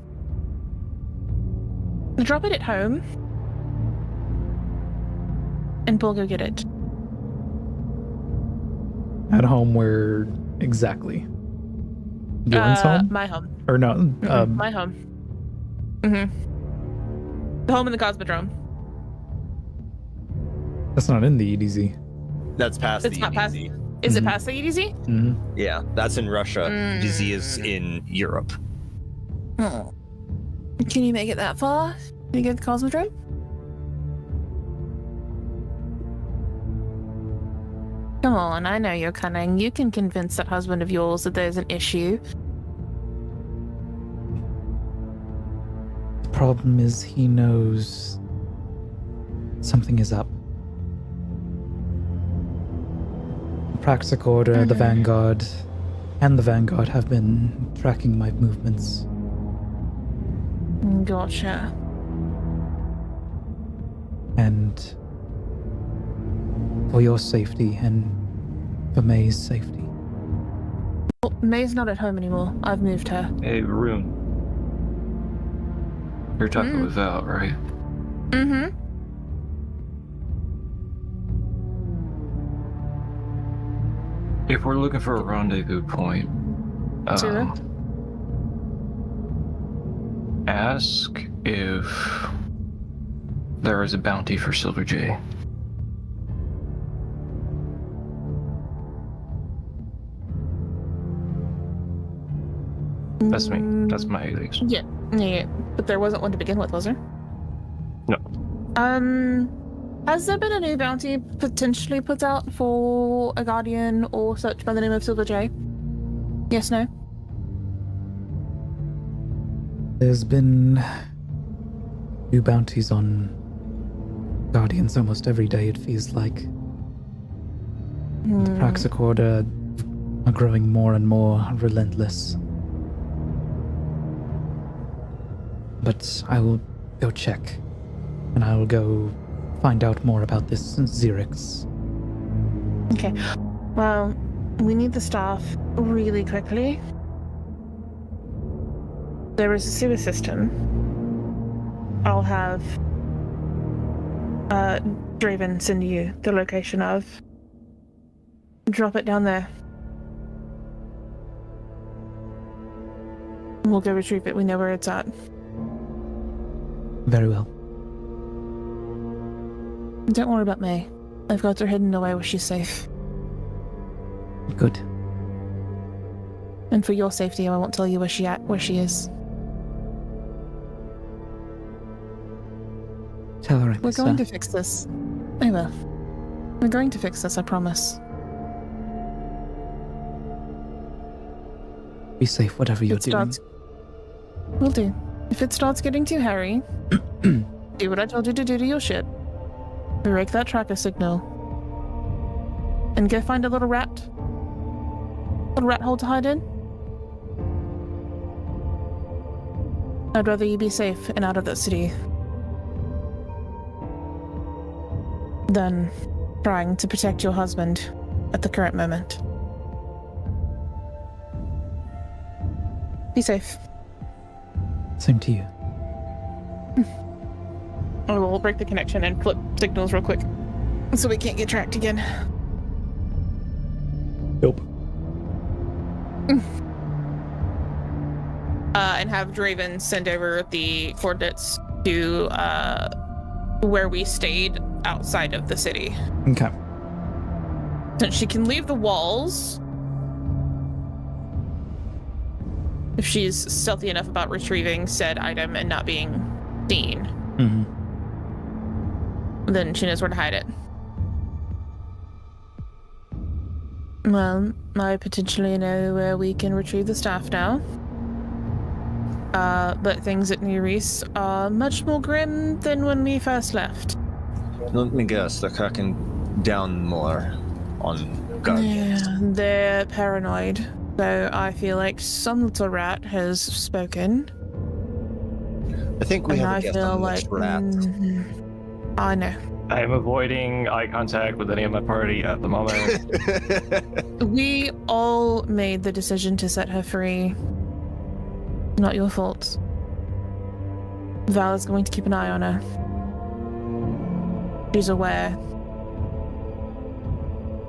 Drop it at home. And we'll go get it. At home, where exactly? Bjorn's home? My home. Or no, My home. Mm-hmm. The home in the Cosmodrome. that's not in the EDZ. That's past It's the not past- EDZ. Is it Mhm. past the EDZ? Mhm. Yeah, that's in Russia. EDZ is in Europe. Oh. Can you make it that far? Can you get the Cosmodrome? Come on, I know you're cunning. You can convince that husband of yours that there's an issue. The problem is he knows something is up. The Praxic Order, the Vanguard, and the Vanguard have been tracking my movements. Gotcha. And for your safety and for May's safety. Well, May's not at home anymore. I've moved her. Hey, Rune. You're talking with Val, right? Mm-hmm. If we're looking for a rendezvous point, Zero. ask if there is a bounty for Silver J. That's me. That's my alias. Yeah, but there wasn't one to begin with, was there? No. Has there been a new bounty potentially put out for a guardian or such by the name of Silver J? Yes, no? There's been new bounties on Guardians almost every day, it feels like. The Praxic Order are growing more and more relentless. But I will go check, and I will go find out more about this Xerix. Okay. Well, we need the staff really quickly. There is a sewer system. I'll have Draven send you the location of. Drop it down there. We'll go retrieve it. We know where it's at. Very well. Don't worry about May. I've got her hidden away where she's safe. Good. And for your safety, I won't tell you where she is. Tell her I We're miss going her. to fix this. I will. We're going to fix this, I promise. Be safe, whatever you're doing. Will do. If it starts getting too hairy, do what I told you to do to your ship. Break that tracker signal. And go find a little rat hole to hide in. I'd rather you be safe and out of that city than trying to protect your husband at the current moment. Be safe. Same to you. I will break the connection and flip signals real quick so we can't get tracked again. Nope. And have Draven send over the coordinates to where we stayed outside of the city. Okay. Since she can leave the walls if she's stealthy enough about retrieving said item and not being seen. Mm-hmm. Then she knows where to hide it. Well, I potentially know where we can retrieve the staff now. But things at New Reese are much more grim than when we first left. Let me guess, they're cracking down more on Guardians. Yeah, they're paranoid. So I feel like some little rat has spoken. I think we And have I a guess feel on like which rat. I know. I am avoiding eye contact with any of my party at the moment. We all made the decision to set her free. Not your fault. Val is going to keep an eye on her. She's aware.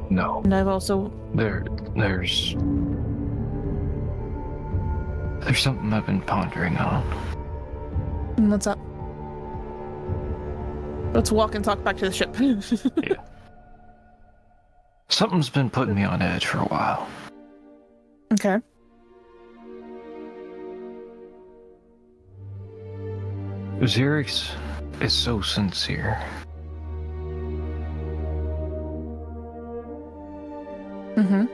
No, And I've also... there's something I've been pondering on. What's up? Let's walk and talk back to the ship. Yeah. Something's been putting me on edge for a while. Okay. Xerix is so sincere. Mm-hmm.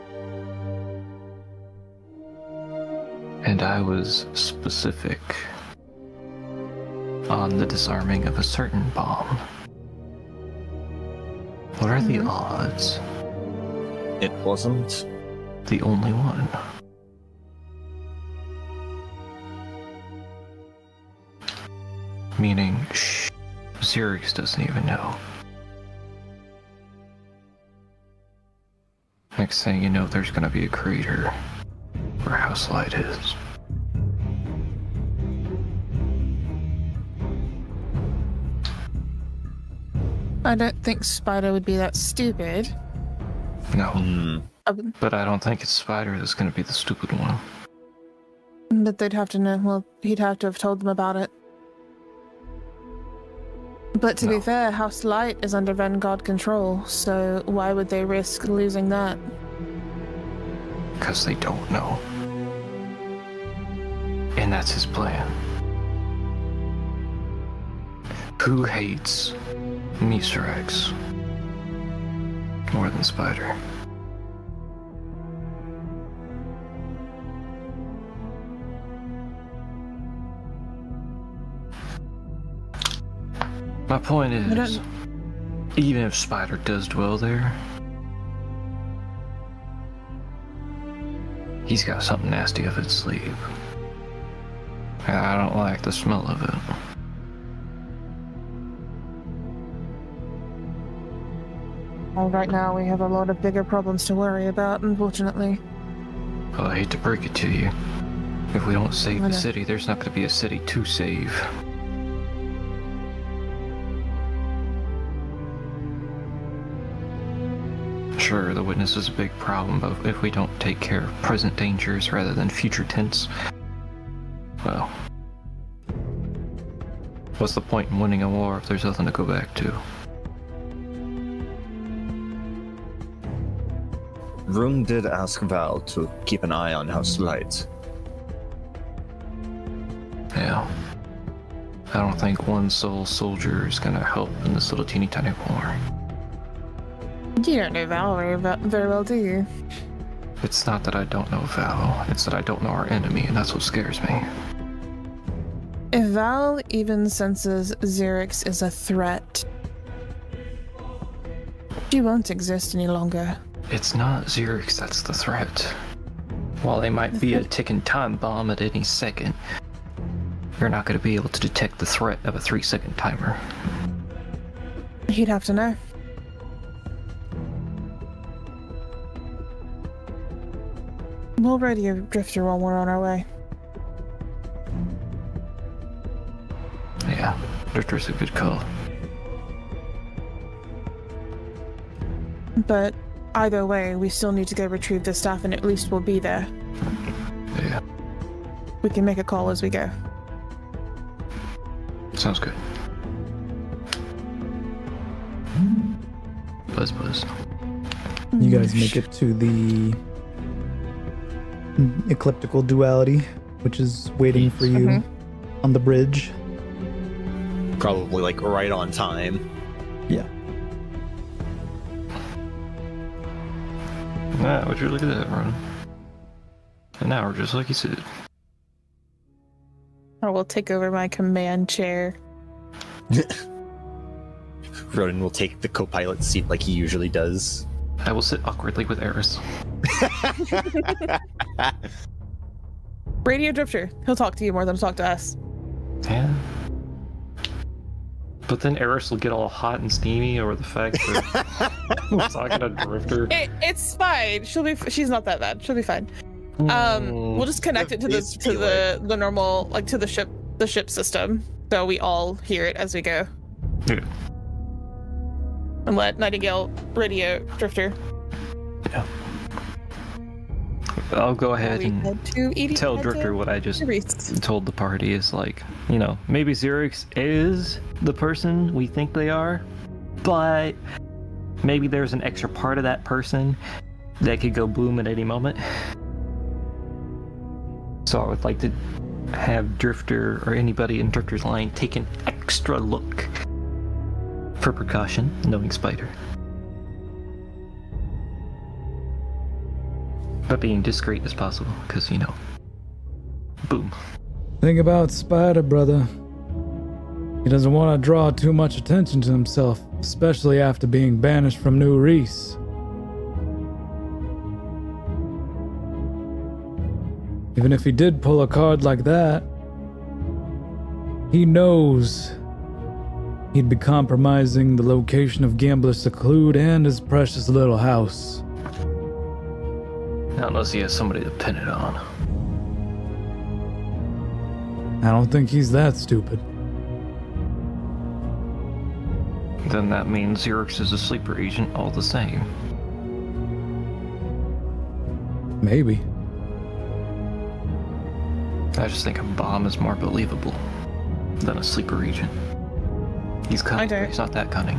And I was specific on the disarming of a certain bomb. What are the odds? It wasn't. The only one. Meaning, Xerix doesn't even know. Next thing you know, there's gonna be a crater where House Light is. I don't think Spider would be that stupid. No, Um, but I don't think it's Spider that's gonna be the stupid one. But they'd have to know. Well, he'd have to have told them about it. But to be No. fair, House Light is under Vanguard control, so why would they risk losing that? Because they don't know. And that's his plan. Who hates Misrax more than Spider? My point is, even if Spider does dwell there, he's got something nasty up his sleeve. And I don't like the smell of it. Well, right now we have a lot of bigger problems to worry about, unfortunately. Well, I hate to break it to you. If we don't save I the know. city, there's not going to be a city to save. Sure, the witness is a big problem, but if we don't take care of present dangers rather than future tense, well, what's the point in winning a war if there's nothing to go back to? Rune did ask Val to keep an eye on House Light. Yeah. I don't think one sole soldier is gonna help in this little teeny tiny war. You don't know Val very well, do you? It's not that I don't know Val, it's that I don't know our enemy, and that's what scares me. If Val even senses Xerix is a threat, she won't exist any longer. It's not Xerix that's the threat. While they might be a ticking time bomb at any second, you're not going to be able to detect the threat of a 3-second timer. He'd have to know. We'll radio Drifter while we're on our way. Yeah, Drifter's a good call. But either way, we still need to go retrieve the staff, and at least we'll be there. Yeah, We can make a call as we go. sounds good. Buzz buzz. You guys make it to the ecliptical duality, which is waiting for you on the bridge. Probably like right on time. Yeah. Wow, would you look at that, Ron? An hour, just like you said. I will take over my command chair. Roden will take the co-pilot seat like he usually does. I will sit awkwardly with Eris. Radio Drifter. He'll talk to you more than he'll talk to us. Yeah. But then Eris will get all hot and steamy over the fact that we're talking to Drifter. It's fine. She's not that bad. She'll be fine. We'll just connect it to the normal, like, to the ship system, so we all hear it as we go. Yeah. And let Nightingale radio Drifter. Yeah. I'll go ahead and tell Drifter what I just told the party is like, you know, maybe Xerix is the person we think they are, but maybe there's an extra part of that person that could go boom at any moment. So I would like to have Drifter or anybody in Drifter's line take an extra look for precaution, knowing Spider. But being discreet as possible, because, you know, boom. Thing about Spider, brother. He doesn't want to draw too much attention to himself, especially after being banished from New Reese. Even if he did pull a card like that, he knows he'd be compromising the location of Gambler Seclude and his precious little house. Not unless he has somebody to pin it on. I don't think he's that stupid. Then that means Xerix is a sleeper agent all the same. Maybe. I just think a bomb is more believable than a sleeper agent. He's cunning, but he's not that cunning.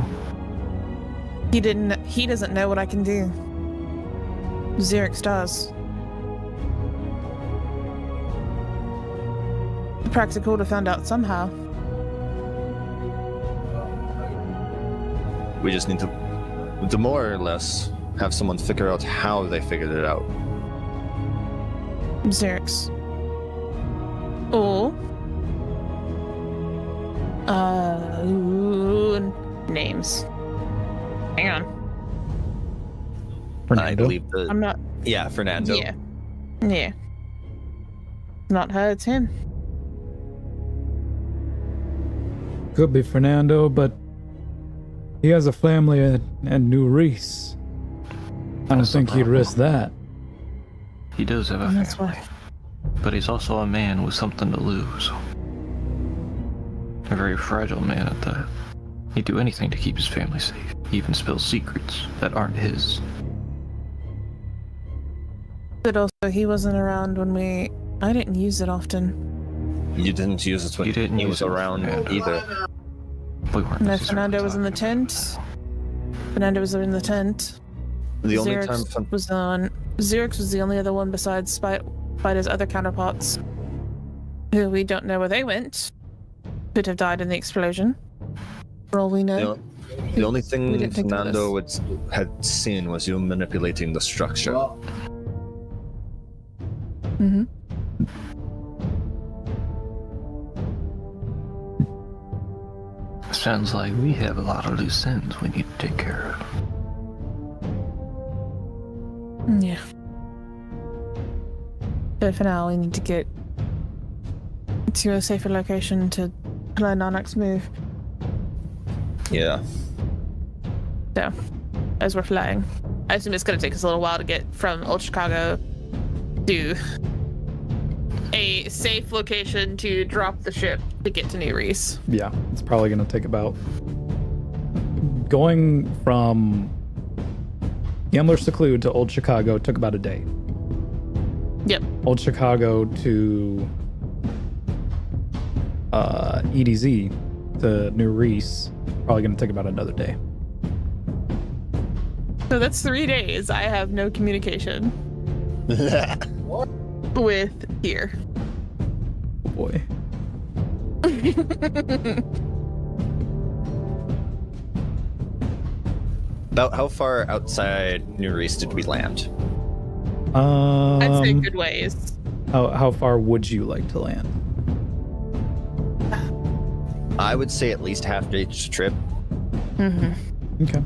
He doesn't know what I can do. Xerix does. Practical to find out somehow. We just need to more or less have someone figure out how they figured it out. Xerix. Or names. Hang on. Fernando? I believe I'm not. Yeah, Fernando. Yeah. Not her, it's him. Could be Fernando, but he has a family at New Reese. I don't think he'd risk that. He does have a That's family, why. but he's also a man with something to lose. A very fragile man at that. He'd do anything to keep his family safe, even spill secrets that aren't his. But also, he wasn't around when I didn't use it often. You didn't use it when he was around either. We weren't No, necessarily Fernando was in the talking tent. Fernando was in the tent. The only Xerix time was on. Xerix was the only other one besides Spider's other counterparts, who we don't know where they went. Could have died in the explosion, for all we know. The only thing We didn't think of Fernando had seen was you manipulating the structure. Mm-hmm. Sounds like we have a lot of loose ends we need to take care of. Yeah. But for now, we need to get to a safer location to plan our next move. Yeah. So, as we're flying, I assume it's going to take us a little while to get from Old Chicago to a safe location to drop the ship to get to New Reese. Yeah, it's probably going to take about... Going from Gambler Seclude to Old Chicago took about a day. Yep. Old Chicago to EDZ to New Reese, probably going to take about another day. So that's 3 days. I have no communication with here. Oh boy. About how far outside New Reese did we land? I'd say good ways. How far would you like to land? I would say at least half day's trip. Mm-hmm. Okay.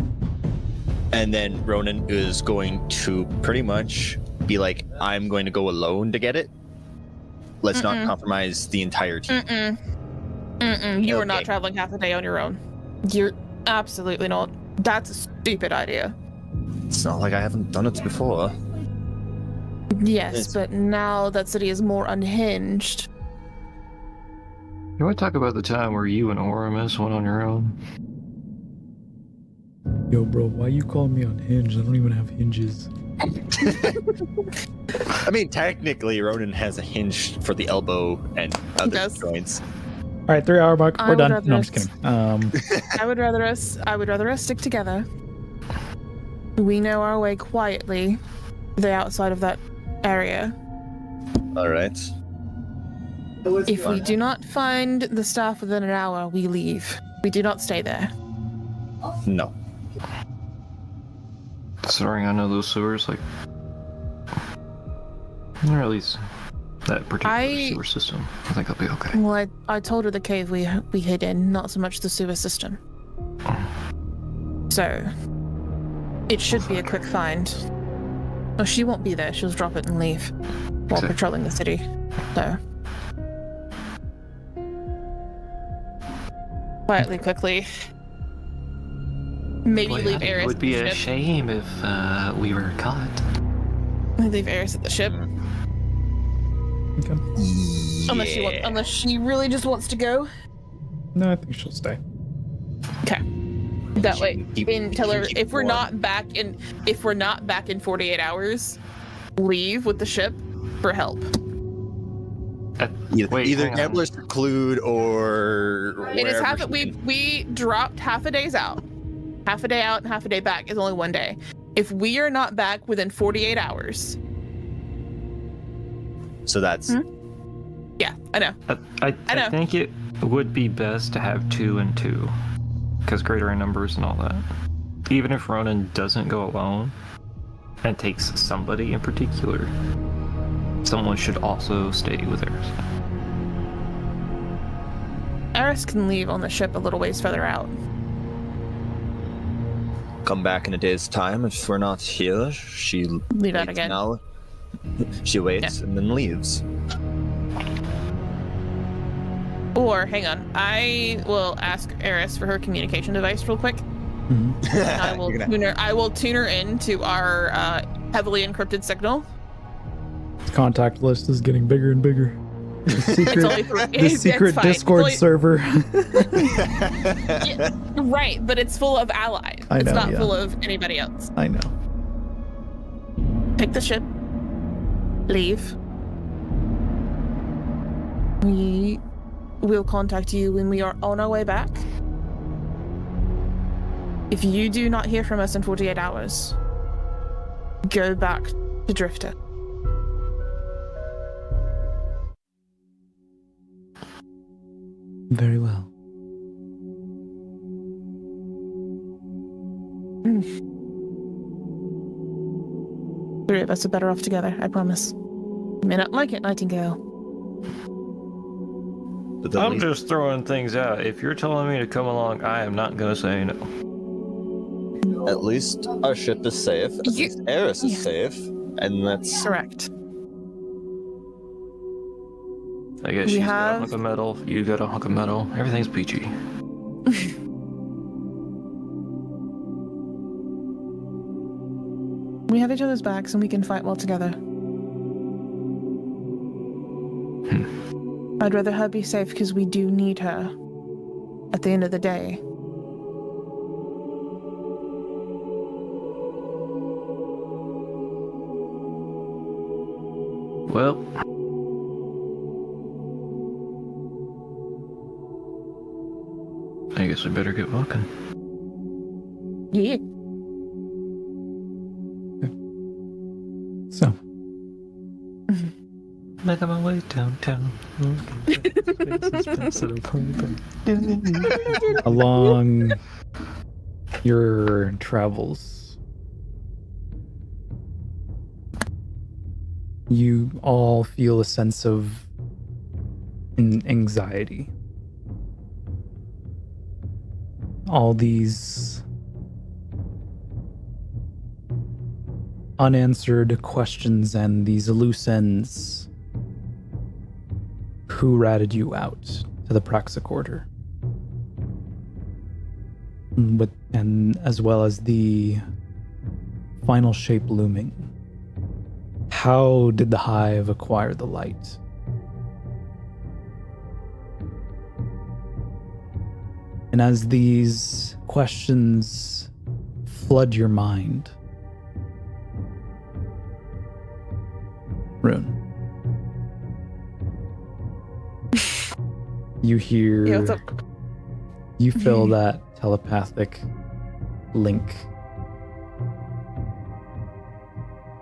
And then Ronan is going to pretty much be like, I'm going to go alone to get it. Let's not compromise the entire team. You are not Okay. traveling half a day on your own. You're absolutely not. That's a stupid idea. It's not like I haven't done it before. Yes, but now that city is more unhinged. You want to talk about the time where you and Oramus went on your own? Yo, bro, why you calling me unhinged? I don't even have hinges. I mean, technically, Ronan has a hinge for the elbow and other does. joints. All right, 3 hour mark. I We're would done. rather No, I'm just us- kidding. I would rather us stick together. We know our way quietly to the outside of that area. All right. If we do not find the staff within an hour, we leave. We do not stay there. No. Considering I know those sewers, like, or at least that particular sewer system, I think I'll be okay. Well, I told her the cave we hid in, not so much the sewer system. So, it should be a quick find. Oh, she won't be there. She'll drop it and leave while Exactly. patrolling the city. So, quietly, quickly. Maybe Boy, leave it Eris would at be the a ship. shame if we were caught. Leave Eris at the ship. Okay. Unless she really just wants to go. No, I think she'll stay. Okay. That She way, can keep- and tell she her can keep if we're warm. not back in 48 hours, leave with the ship for help. Either hang on. Gambler's Conclude or It is wherever we dropped half a day's out. Half a day out and half a day back is only 1 day. If we are not back within 48 hours, So that's yeah, I know. I know. think it would be best to have 2 and 2, because greater in numbers and all that. Even if Ronan doesn't go alone and takes somebody in particular, someone should also stay with Eris. Eris can leave on the ship a little ways further out. Come back in a day's time. If we're not here, she Leave out waits again. now. She waits and then leaves. Or hang on, I will ask Eris for her communication device real quick. Mhm. I will tune her into our heavily encrypted signal. The contact list is getting bigger and bigger. The It's secret, only three. the secret fine. It's Discord only- server. Yeah, right, but it's full of allies. I It's know, not yeah. full of anybody else. I know. Take the ship. Leave. We will contact you when we are on our way back. If you do not hear from us in 48 hours, go back to Drifter. Very well. Three of us are better off together, I promise. You may not like it, Nightingale. But at I'm least just throwing things out. If you're telling me to come along, I am not going to say no. At least our ship is safe. At You- least Eris is yeah. safe. And that's Correct. I guess We she's got a have- hunk of metal, you got a hunk of metal. Everything's peachy. We have each other's backs and we can fight well together. I'd rather her be safe because we do need her at the end of the day. Well, I guess we better get walking. Yeah. So, Making my way downtown. along your travels, you all feel a sense of anxiety. All these unanswered questions and these loose ends. Who ratted you out to the Praxic Order? And as well as the final shape looming. How did the Hive acquire the light? And as these questions flood your mind, Rune, you hear, Yeah, what's up? you feel that telepathic link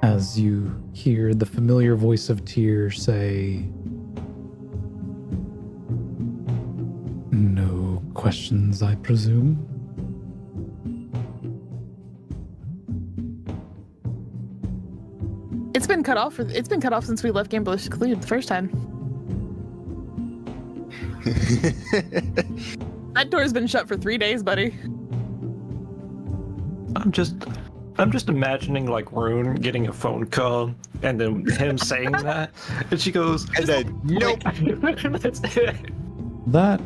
as you hear the familiar voice of Tyr say, "No questions, I presume?" It's been cut off since we left Gamble Secluded the first time. That door's been shut for 3 days, buddy. I'm just imagining like Rune getting a phone call and then him saying that, and she goes, And then, nope. That's it. That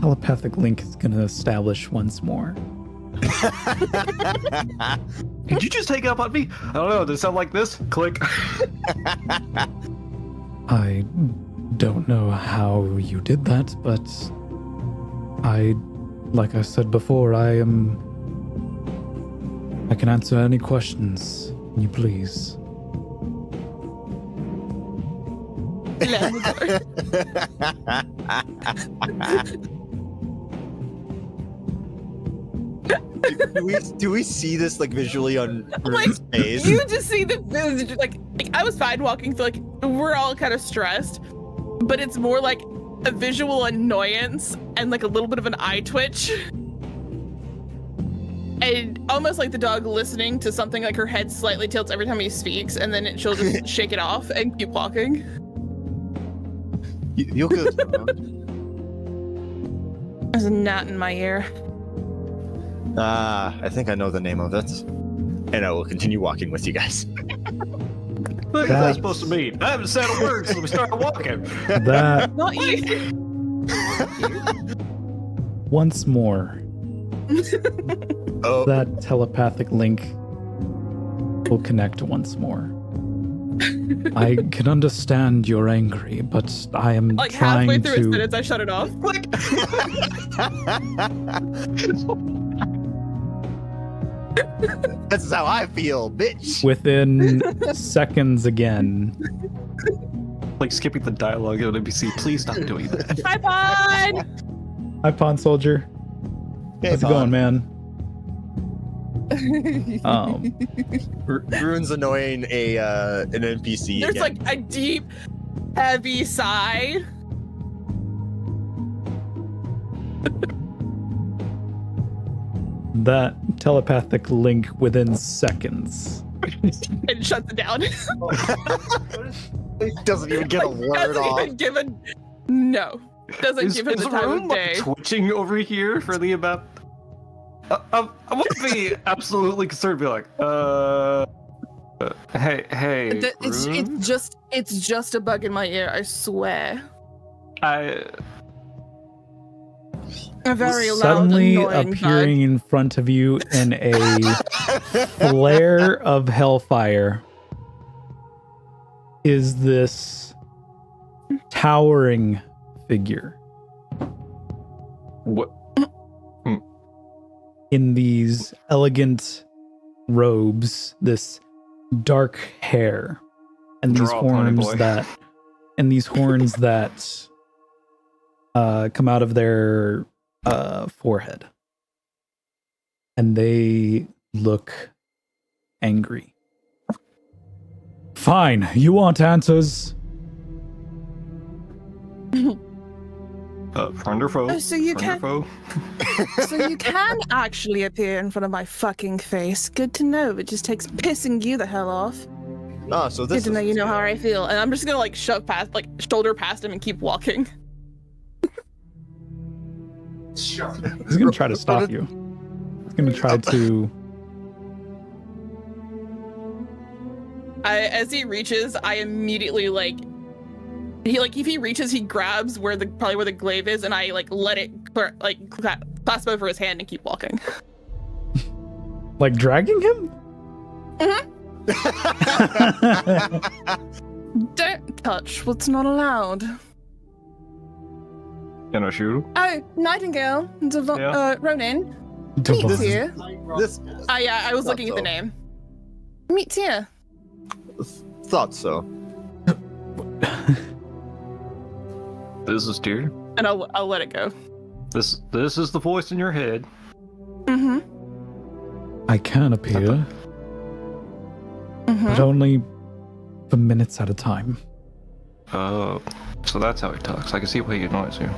telepathic link is going to establish once more. Did you just hang up on me? I don't know. Does it sound like this? Click. I don't know how you did that, but like I said before, I can answer any questions you please. do we see this like visually on Rune's face? You just see the like I was fine walking through, like we're all kind of stressed, but it's more like a visual annoyance and like a little bit of an eye twitch. And almost like the dog listening to something, like her head slightly tilts every time he speaks, and then she'll just shake it off and keep walking. You're good. There's a gnat in my ear. I think I know the name of it. And I will continue walking with you guys. What is that supposed to mean? I haven't said a word since we started walking. That Not you. once more, Oh, that telepathic link will connect once more. I can understand you're angry, but I am Like halfway trying through its to. minutes, I shut it off. Click. this is how I feel, bitch. Within seconds again, Like skipping the dialogue on NPC. Please stop doing that. Hi, Pod. hi Pawn Soldier. How's it going, man? Rune's annoying an NPC. There's again. like a deep, heavy sigh. That telepathic link within seconds. And shuts it down. He doesn't even get a word Doesn't off. even give a no. Doesn't give him the time Rune of day. like twitching over here for the amount? I would be absolutely concerned. Be like, hey, Rune? It's just a bug in my ear. I swear. A very loud, Suddenly annoying appearing bug. in front of you in a flare of hellfire is this towering figure What? in these elegant robes, this dark hair, and these Draw, pony horns boy. that come out of their forehead, and they look angry. Fine, you want answers? Friend or foe? Oh, so you Friend or can- foe? So you can actually appear in front of my fucking face. Good to know. It just takes pissing you the hell off. Oh, so this Good to know you know how I feel. And I'm just gonna like shove past, like shoulder past him and keep walking. He's gonna try to stop you. He's gonna try to As he reaches, I immediately if he reaches, he grabs where the glaive is, and I let it clasp over his hand and keep walking. Like dragging him? Don't touch what's not allowed. Can I shoot? Oh, Nightingale, Ronin. Meet here. Yeah, I was looking at the name. Meet here. Thought so. This is Tyr. And I'll let it go. This is the voice in your head. Mm-hmm. I can appear, but only for minutes at a time. Oh, so that's how he talks. I can see why he annoys you.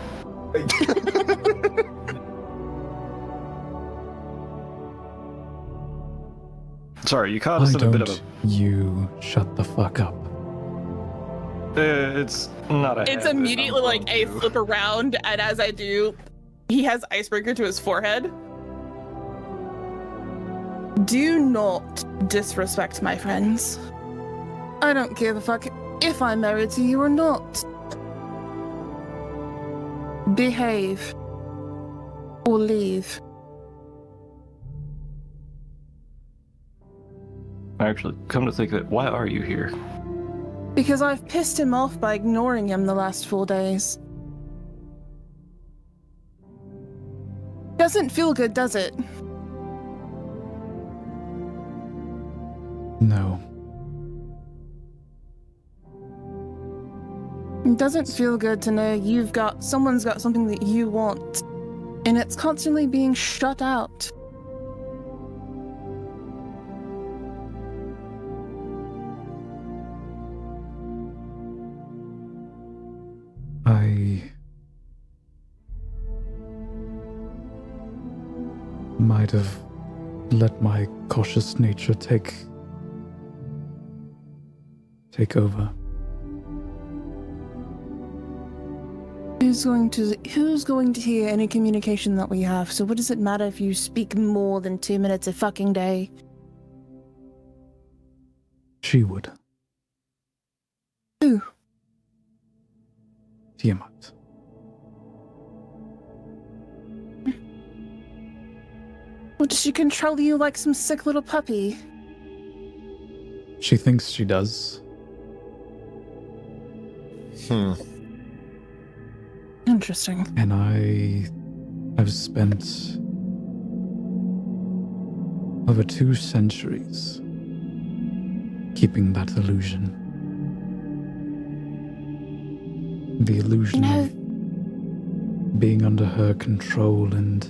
Sorry, you caught us in a bit of a... You shut the fuck up. It's not a It's habit, immediately I'm like a going to. flip around, and as I do, he has icebreaker to his forehead. Do not disrespect my friends. I don't give a fuck if I'm married to you or not. Behave. Or leave. Actually, come to think of it, why are you here? Because I've pissed him off by ignoring him the last 4 days. Doesn't feel good, does it? No. It doesn't feel good to know someone's got something that you want, and it's constantly being shut out. I might have let my cautious nature take over. Who's going to hear any communication that we have? So what does it matter if you speak more than 2 minutes a fucking day? She would. Who? Tiamat. Or does she control you like some sick little puppy? She thinks she does. Interesting. And I've spent over 2 centuries keeping that illusion. The illusion of being under her control and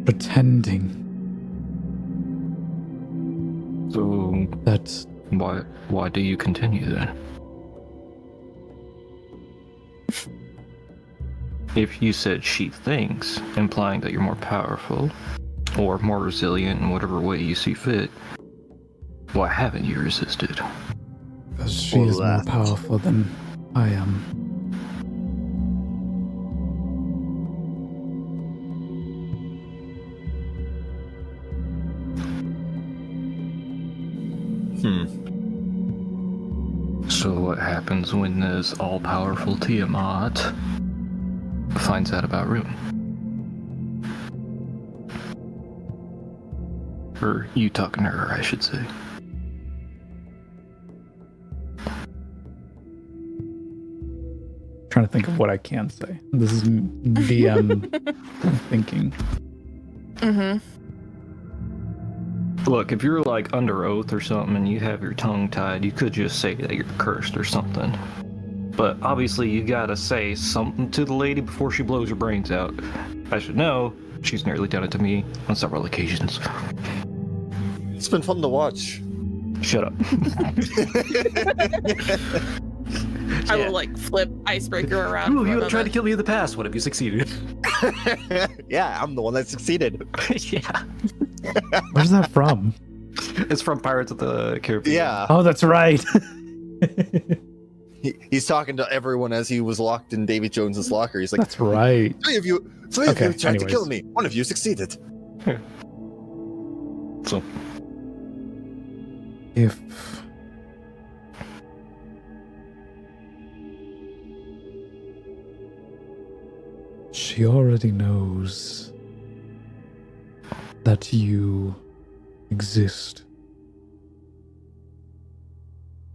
pretending So, that why do you continue then? If you said she thinks, implying that you're more powerful, or more resilient in whatever way you see fit, why haven't you resisted? because she is more powerful than I am. So what happens when this all-powerful Tiamat finds out about Rune? Or you talking to her, I should say. Trying to think of what I can say. This is DM thinking. Mm-hmm. Look, if you're like under oath or something and you have your tongue tied, you could just say that you're cursed or something. But obviously you gotta say something to the lady before she blows her brains out. I should know, she's nearly done it to me on several occasions. It's been fun to watch. Shut up. I will flip icebreaker around. Ooh, for a you tried to moment. kill me in the past. What have you succeeded? Yeah, I'm the one that succeeded. Yeah. Where's that from? It's from Pirates of the Caribbean. Yeah. Oh, that's right. He's talking to everyone as he was locked in Davy Jones's locker. He's like, That's right. Three of you Okay, tried anyways. to kill me. One of you succeeded. So, If She already knows that you exist.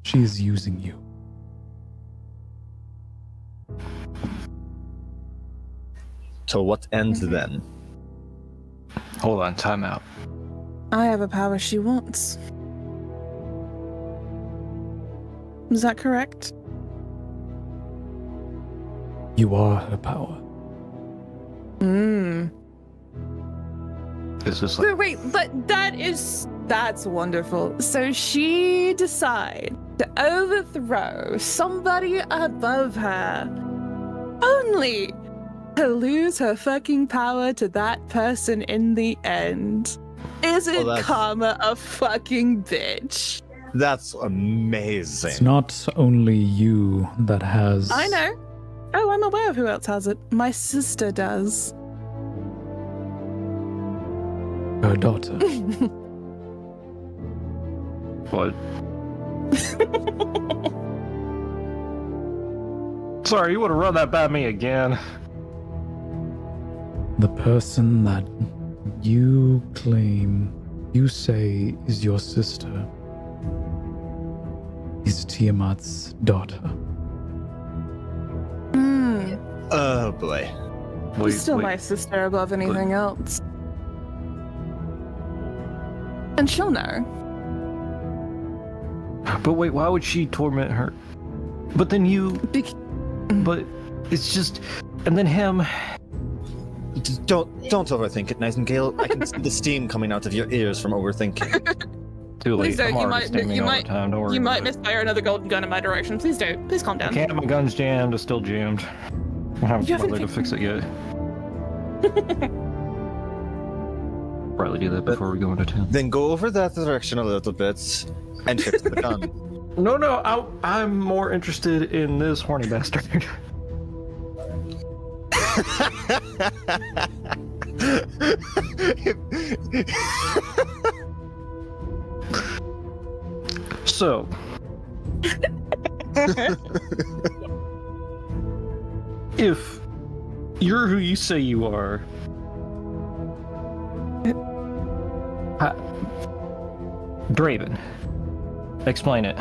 She is using you. To what end then? Hold on, time out. I have a power she wants. Is that correct? You are her power. Is this like Wait, but that's wonderful. So she decides to overthrow somebody above her, only to lose her fucking power to that person in the end. Isn't karma a fucking bitch? That's amazing. It's not only you that has... I know. Oh, I'm aware of who else has it. My sister does. Her daughter. what? Sorry, you would have run that by me again. The person that you claim, you say is your sister, is Tiamat's daughter. Oh boy. She's still my sister above anything else. And she'll know. But wait, why would she torment her? But then you... But it's just... And then him... Don't overthink it, Nightingale. I can see the steam coming out of your ears from overthinking. Too late. Please don't. I'm already steaming all the time. Don't worry You about might misfire another golden gun in my direction. Please don't. Please calm down. I can't. My gun's jammed. It's still jammed. I haven't bothered to fix it yet. Probably do that before we go into town. Then go over that direction a little bit and fix the gun. No, I'm more interested in this horny bastard. So, if you're who you say you are, Draven, explain it.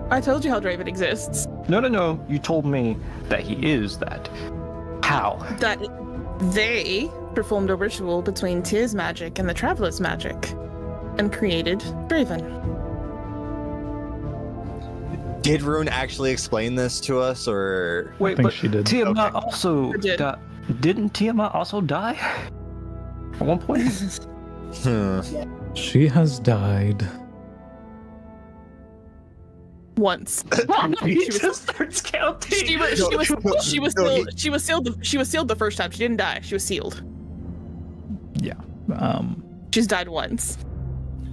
I told you how Draven exists. No. You told me that he is that. How? That they performed a ritual between Tyr's magic and the Traveler's magic and created Draven. Did Rune actually explain this to us, or... Wait, I think but she did. Tiamat also didn't Tiamat also die? At one point? She has died. Once. He just starts counting. She was sealed the first time. She didn't die. She was sealed. Yeah. She's died once.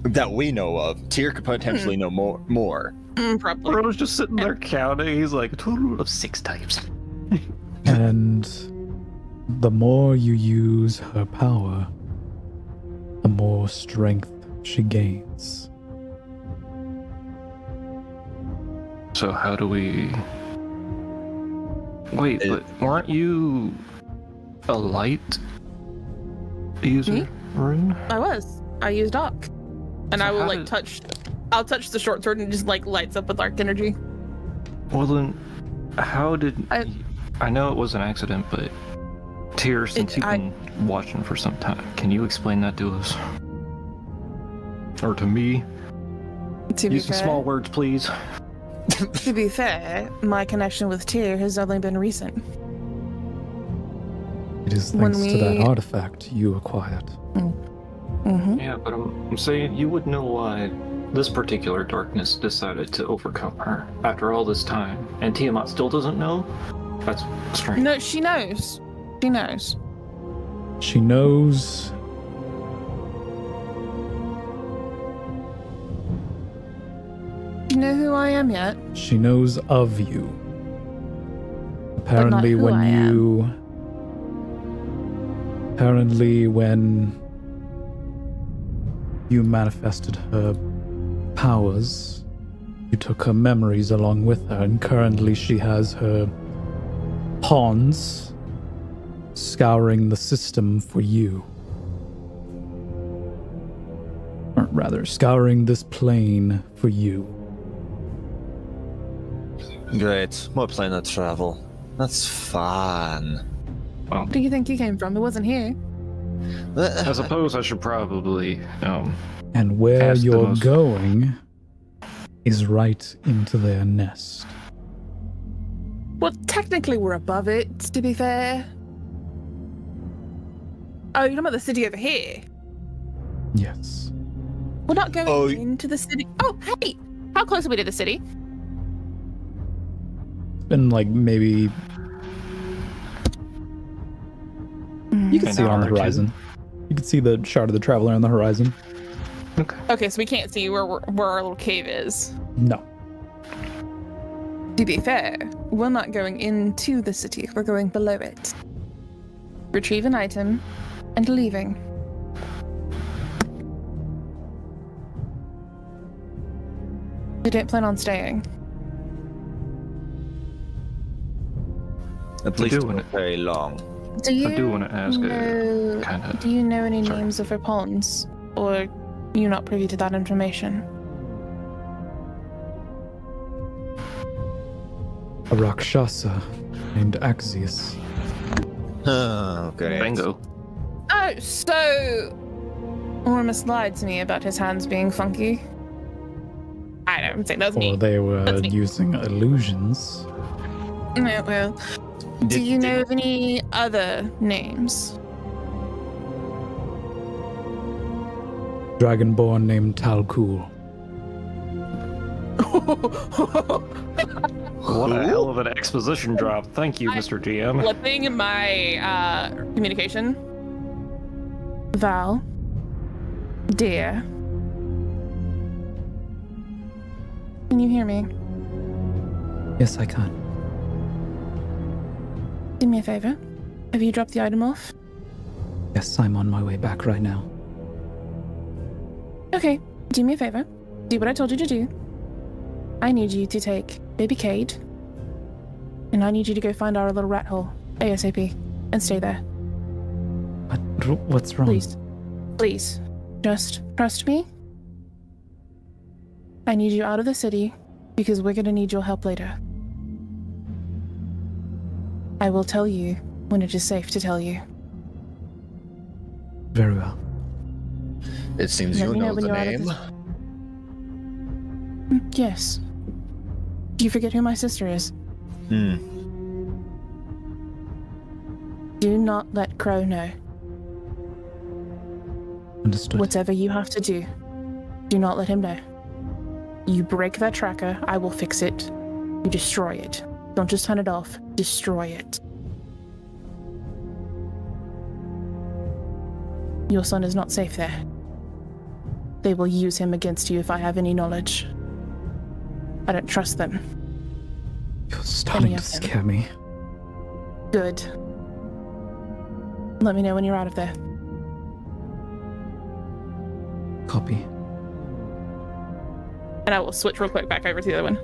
That we know of. Tyr could potentially know more. Probably. Bro's just sitting there counting. He's like, a total of 6 times. And the more you use her power, the more strength she gains. So how do we... Wait, but weren't you a light user, Me? Rune? I used Arc. And So I will how I'll touch the short sword and it just like lights up with arc energy. Well then, how did... I know it was an accident, but Tyr, since you've been watching for some time, can you explain that to us? Or to me? Use some small words, please. To be fair, my connection with Tyr has only been recent. It is thanks to that artifact you acquired. Mm-hmm. Yeah, but I'm saying you would know why this particular darkness decided to overcome her after all this time, and Tiamat still doesn't know? That's strange. No, she knows. She knows. She knows. Do you know who I am yet? She knows of you. Apparently, who I am. Apparently, when you manifested her powers, you took her memories along with her, and currently she has her pawns scouring the system for you. Or rather, scouring this plane for you. Great. More planet travel. That's fun. Where do you think he came from? It wasn't here. I suppose I should probably And where Ask the you're most- going is right into their nest. Well, technically we're above it, to be fair. Oh, you're talking about the city over here? Yes. We're not going Oh. into the city. Oh, hey! How close are we to the city? It's been like maybe you can An see it on the hour or two. horizon. You can see the shard of the traveler on the horizon. Okay, so we can't see where our little cave is. No. To be fair, we're not going into the city. We're going below it. Retrieve an item and leaving. We don't plan on staying. At I least do wanna- not very long. Do you I do want to ask know, kind of. do you know any Sorry. names of her pawns? Or are you not privy to that information? A Rakshasa named Axios. Oh, great. Bingo. Oh, so Ormus lied to me about his hands being funky. I don't think that's Or me. they were That's me. using illusions. No, well, do you know of any other names? Dragonborn named Talkul. What a hell of an exposition drop. Thank you, Mr. GM. Flipping my communication. Val. Dear. Can you hear me? Yes, I can. Do me a favor. Have you dropped the item off? Yes, I'm on my way back right now. Okay, do me a favor. Do what I told you to do. I need you to take baby Cade, and I need you to go find our little rat hole ASAP and stay there. What's wrong? Please. Please. Just trust me. I need you out of the city because we're gonna need your help later. I will tell you when it is safe to tell you. Very well. It seems Let you me know know when the you're out of name. Yes. Do you forget who my sister is? Do not let Crow know. Understood. Whatever you have to do not let him know. You break that tracker, I will fix it. You destroy it. Don't just turn it off, destroy it. Your son is not safe there. They will use him against you if I have any knowledge. I don't trust them. You're starting Any to of them. scare me. Good. Let me know when you're out of there. Copy. And I will switch real quick back over to the other one.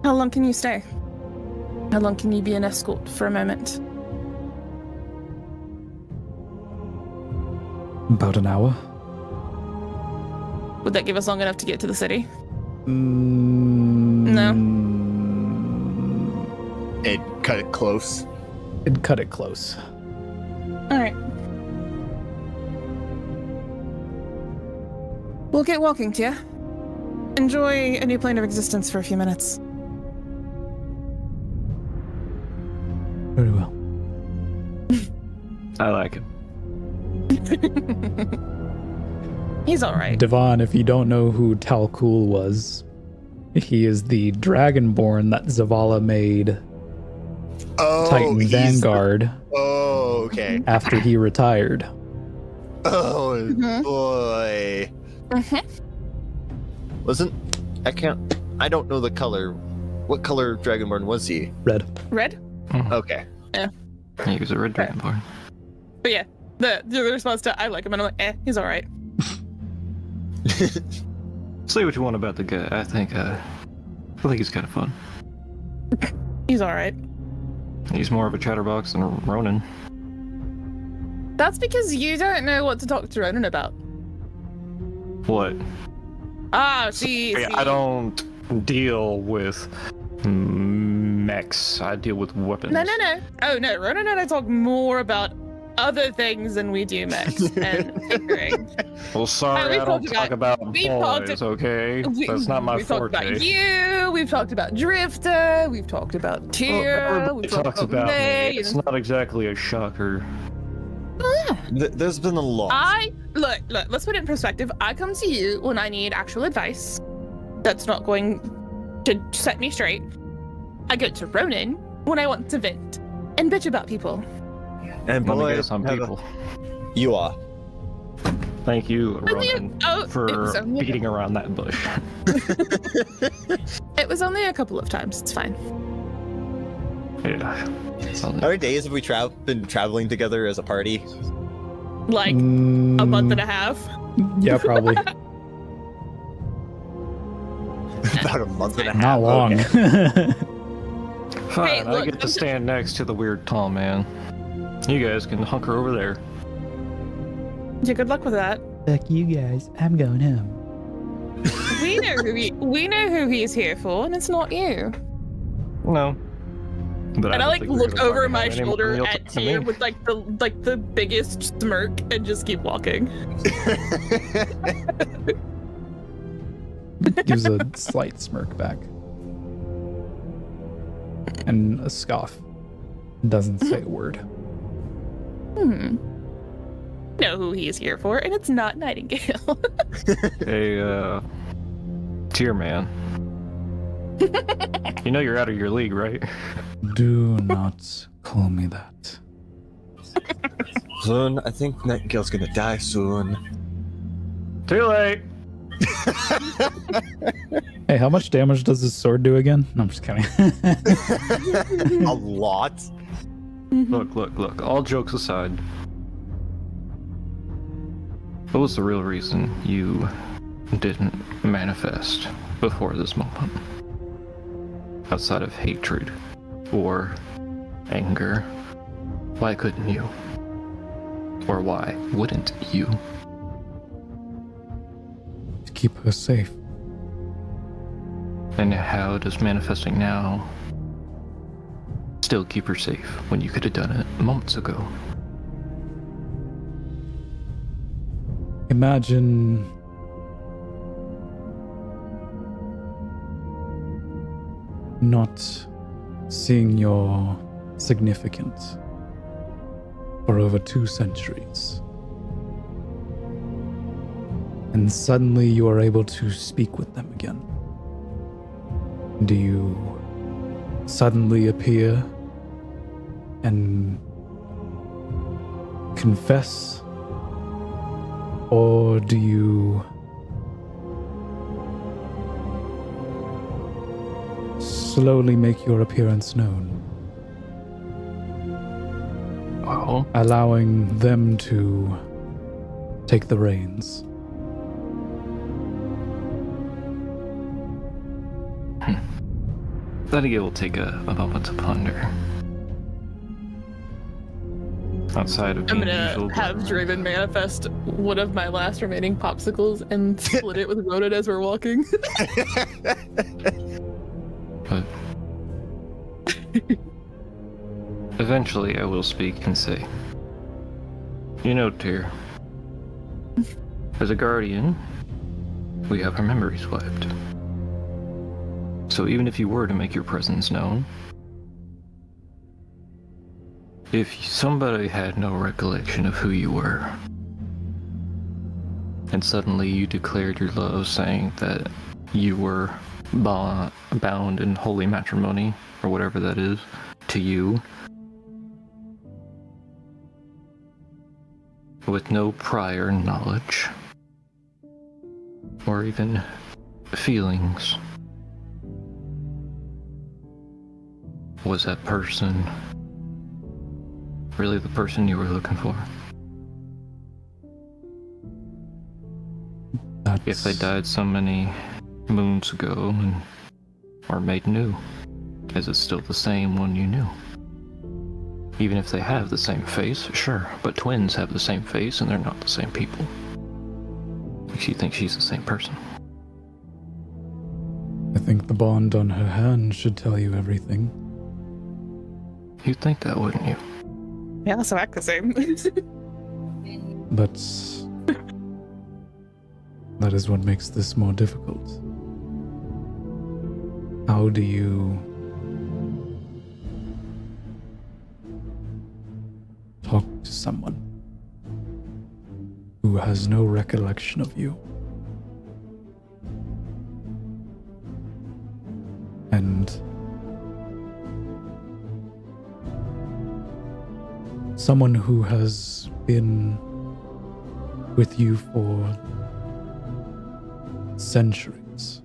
How long can you stay? How long can you be an escort for a moment? About an hour. Would that give us long enough to get to the city? No. It cut it close. It'd cut it close. Alright. We'll get walking, Tia. Enjoy a new plane of existence for a few minutes. Very well. I like it. He's alright. Devon, if you don't know who Talkul was, he is the Dragonborn that Zavala made Oh, Titan he's- Vanguard Oh, okay. after he retired. Oh Mhm. boy. I don't know the color. What color Dragonborn was he? Red. Red? Okay. He was a red dragonborn. But yeah, the response to I like him, and I'm like, he's alright. Say what you want about the guy. I think he's kind of fun. He's all right. He's more of a chatterbox than Ronan. That's because you don't know what to talk to Ronan about. What? See. I don't deal with mechs. I deal with weapons. No. Oh no, Ronan and I talk more about other things than we do mechs and tinkering. Well, sorry, I don't talk about boys, okay? That's not my we've forte. Talked about you. We've talked about Drifter. We've talked about Tyr. Well, we've talks about me. May. It's not exactly a shocker. There's been a lot. Look. Let's put it in perspective. I come to you when I need actual advice. That's not going to set me straight. I go to Ronan when I want to vent and bitch about people. And I'm gonna boy, get some people. You are. Thank you, Ronan, it for was only a- beating around that bush. It was only a couple of times. It's fine. Yeah. How many days have we been traveling together as a party? Like a month and a half. Yeah, probably. About a month and a half. Not long. Okay. Fine, Hey, I look, get to stand next to the weird tall man. You guys can hunker over there. Yeah, good luck with that. Fuck you guys. I'm going home. We know who he's here for, and it's not you. No. But And I don't like think we're look gonna over talk my about anyone shoulder else at to me. Tyr with like the biggest smirk and just keep walking. Gives a slight smirk back. And a scoff. Doesn't say a word. Know who he's here for, and it's not Nightingale. Hey, Tier man. You know you're out of your league, right? Do not call me that. soon, I think Nightingale's gonna die soon. Too late! Hey, how much damage does this sword do again? No, I'm just kidding. A lot. Look. All jokes aside. What was the real reason you didn't manifest before this moment? Outside of hatred or anger, why couldn't you? Or why wouldn't you? To keep her safe. And how does manifesting now still keep her safe when you could have done it moments ago? Imagine not seeing your significant for over 2 centuries. And suddenly you are able to speak with them again. Do you suddenly appear and confess? Or do you slowly make your appearance known, Well, allowing them to take the reins? I think it will take a moment to ponder. Outside of I'm being gonna usual have government. Draven manifest one of my last remaining popsicles and split it with Ronan as we're walking. But eventually I will speak and say, you know, Tyr, as a guardian, we have our memories wiped. So even if you were to make your presence known, if somebody had no recollection of who you were, and suddenly you declared your love saying that you were bound in holy matrimony, or whatever that is, to you, with no prior knowledge, or even feelings, was that person really the person you were looking for? That's... If they died so many moons ago and are made new, is it still the same one you knew? Even if they have the same face, sure, but twins have the same face and they're not the same people. She thinks she's the same person. I think the bond on her hand should tell you everything. You'd think that, wouldn't you? Yeah, also act the same. But that is what makes this more difficult. How do you talk to someone who has no recollection of you? And someone who has been with you for centuries.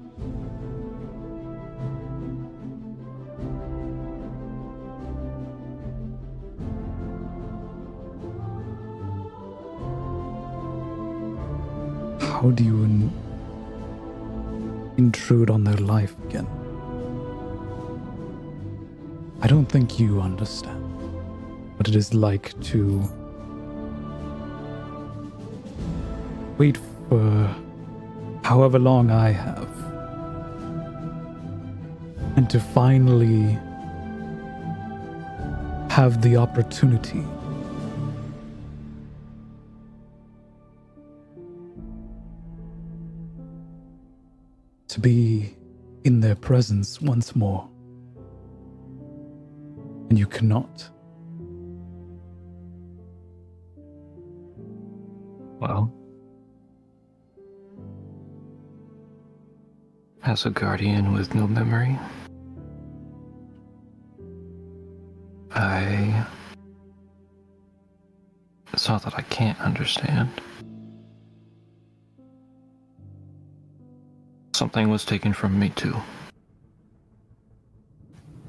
How do you intrude on their life again? I don't think you understand what it is like to wait for however long I have, and to finally have the opportunity to be in their presence once more. And you cannot. Well, as a guardian with no memory, it's not that I can't understand. Something was taken from me too.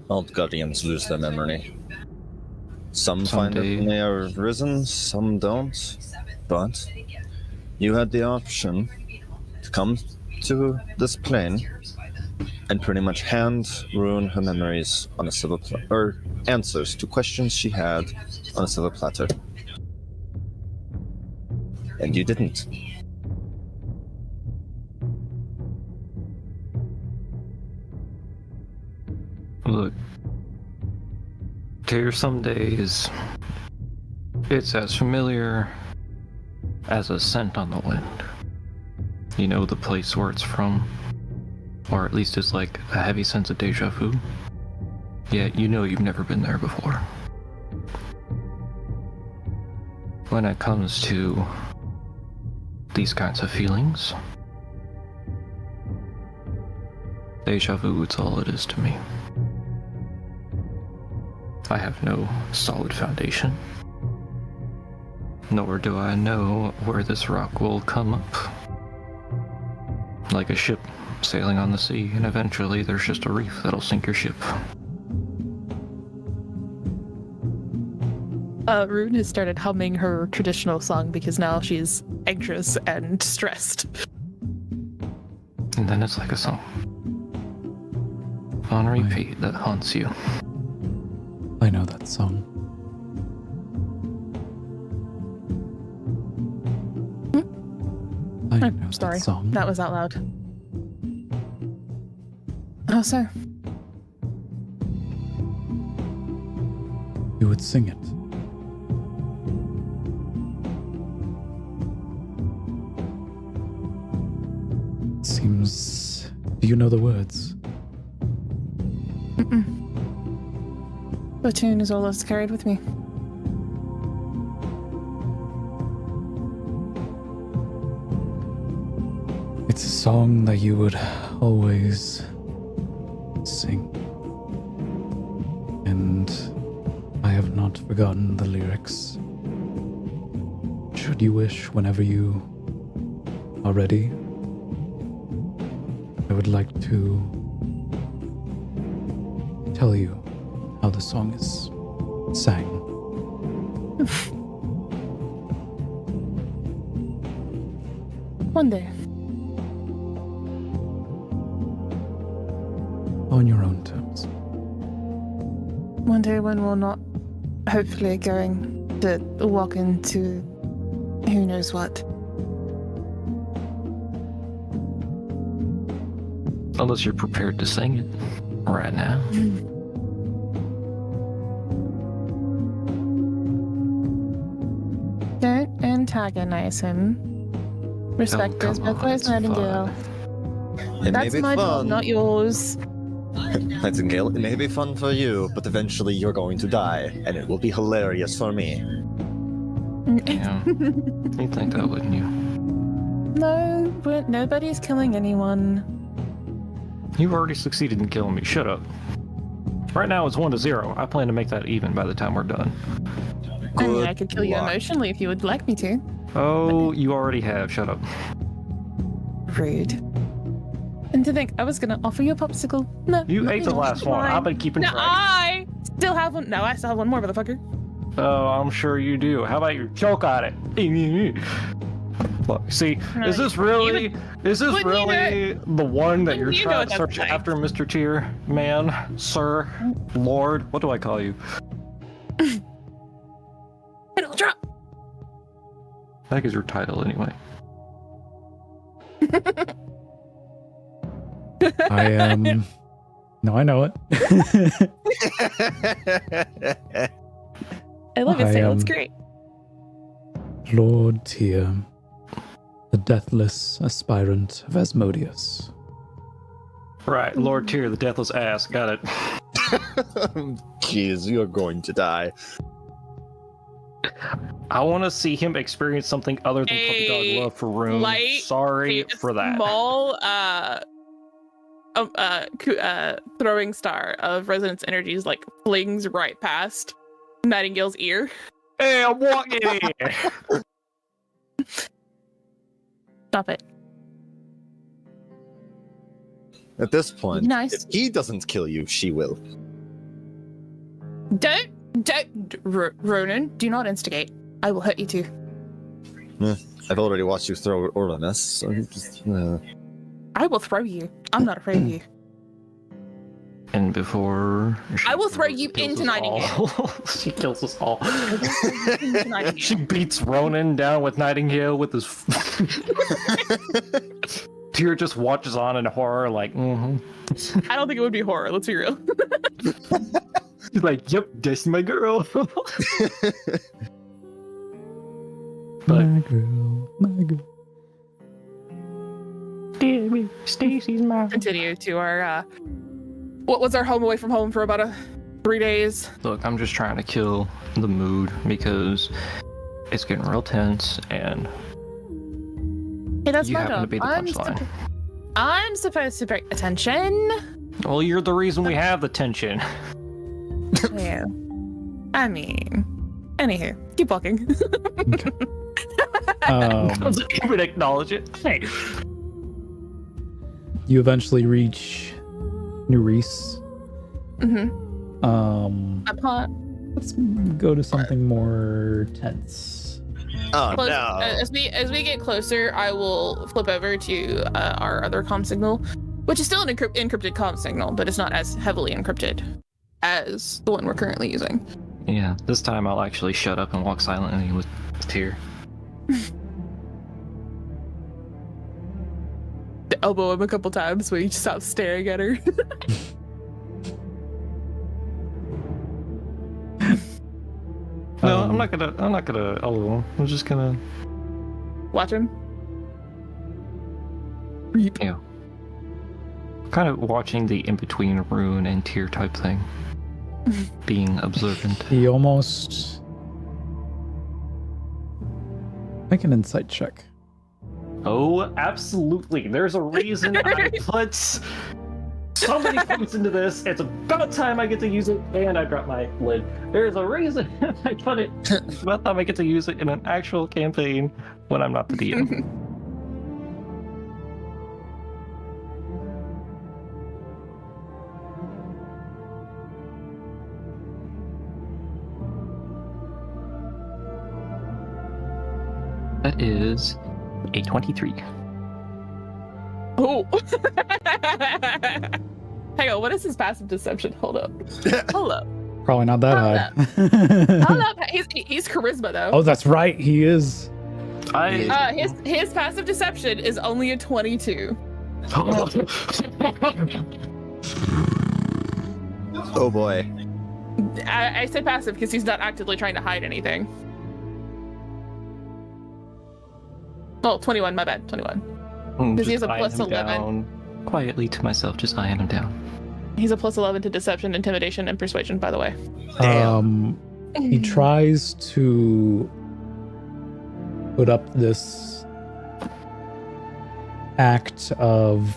All guardians lose their memory. Some Some find do. it when they are risen, some don't. But you had the option to come to this plane and pretty much hand ruin her memories on a silver platter, or answers to questions she had on a silver platter. And you didn't. Look, Tear some days, it's as familiar as a scent on the wind. You know the place where it's from, or at least it's like a heavy sense of deja vu. Yet you know you've never been there before. When it comes to these kinds of feelings, deja vu, it's all it is to me. I have no solid foundation, nor do I know where this rock will come up. Like a ship sailing on the sea, and eventually there's just a reef that'll sink your ship. Rune has started humming her traditional song because now she's anxious and stressed. And then it's like a song on repeat that haunts you. I know that song. I know I'm sorry, that song. that was out loud. Oh, so You would sing it. Seems... Do you know the words? the tune is all that's carried with me. It's a song that you would always sing. And I have not forgotten the lyrics. Should you wish, whenever you are ready, I would like to tell you how the song is sang. One day. on your own terms. One day when we're not hopefully going to walk into who knows what. Unless you're prepared to sing it right now. Don't antagonize him. Respect Oh, us come both on, ways, it's Nightingale. fun. It may That's be my job, fun. not yours. Nightingale, it may be fun for you, but eventually you're going to die, and it will be hilarious for me. Yeah. You'd think that, wouldn't you? No, nobody's killing anyone. You've already succeeded in killing me. Shut up. Right now it's 1-0. I plan to make that even by the time we're done. I mean, Good I could kill you luck. emotionally if you would like me to. Oh, you already have. Shut up. Rude. And to think I was gonna offer you a popsicle. No. You not ate the anymore. last one. Fine. I've been keeping No, track. I still have one. No, I still have one more, motherfucker. Oh, I'm sure you do. How about you choke on it? Look, see, is this really the one that you're wouldn't you know trying what to that's search like? after, Mr. Tier? Man, sir, lord, what do I call you? It'll drop. I think is your title anyway. I am. No, I know it. I love his tail. It's am- great. Lord Tyr, the deathless aspirant of Asmodeus. Right, Lord Tier, the deathless ass. Got it. Jeez, you're going to die. I want to see him experience something other than puppy A dog love for Rune. light, Sorry a for that. Small, throwing star of resonance energies like flings right past Nightingale's ear. Hey, I'm walking in. Stop it. At this point, Nice. if he doesn't kill you, she will. Ronan, do not instigate. I will hurt you too. I've already watched you throw Orlanus, so just, I will throw you. I'm not afraid of you. And before I will throw you kills into us all. Nightingale. She kills us all. Into Nightingale. She beats Ronan down with Nightingale with his. Tyr just watches on in horror, like, I don't think it would be horror. Let's be real. He's like, yep, that's my girl. But My girl, my girl. Stacy's my. Continue to our what was our home away from home for about 3 days. Look, I'm just trying to kill the mood because it's getting real tense, and Hey, that's you my happen to job. be the punchline. I'm supposed to break the tension. Well, you're the reason we have the tension. Yeah. I mean, anywho, keep walking. Doesn't even acknowledge it. Hey. You eventually reach New Reese. Mm-hmm. Let's go to something more tense. Oh Close, no! as we get closer, I will flip over to our other comm signal, which is still an encrypted comm signal, but it's not as heavily encrypted as the one we're currently using. Yeah, this time I'll actually shut up and walk silently with Tyr. Elbow him a couple times when he stops staring at her. No, I'm not gonna elbow him. I'm just gonna. Watch him. Yeah. Kind of watching the in-between Rune and Tyr type thing. Being observant. He almost. Make an insight check. Oh, absolutely. There's a reason I put so many points into this. It's about time I get to use it, and I dropped my lid. There's a reason I put it. It's about time I get to use it in an actual campaign when I'm not the DM. That is a 23. Oh. Hang hang on, what is his passive deception? Hold up. Probably not that high. Hold up. He's charisma though. Oh, that's right. He is. His passive deception is only a 22. Oh boy. I say passive because he's not actively trying to hide anything. Oh, 21, my bad, 21. Because he has a plus 11. Quietly to myself, just eyeing him down. He's a plus 11 to deception, intimidation, and persuasion, by the way. He tries to put up this act of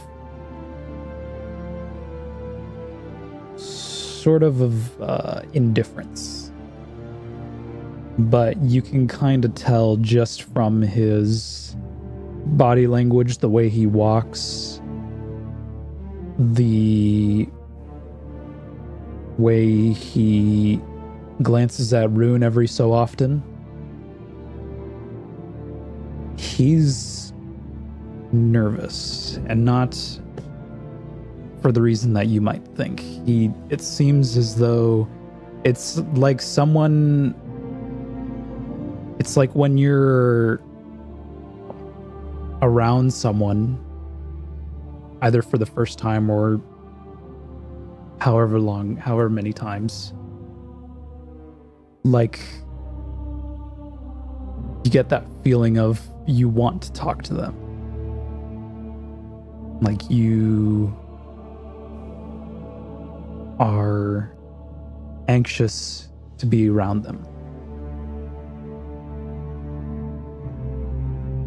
sort of indifference, but you can kind of tell just from his body language, the way he walks, the way he glances at Rune every so often. He's nervous, and not for the reason that you might think. It seems as though it's like when you're around someone, either for the first time or however many times, like you get that feeling of you want to talk to them. Like you are anxious to be around them.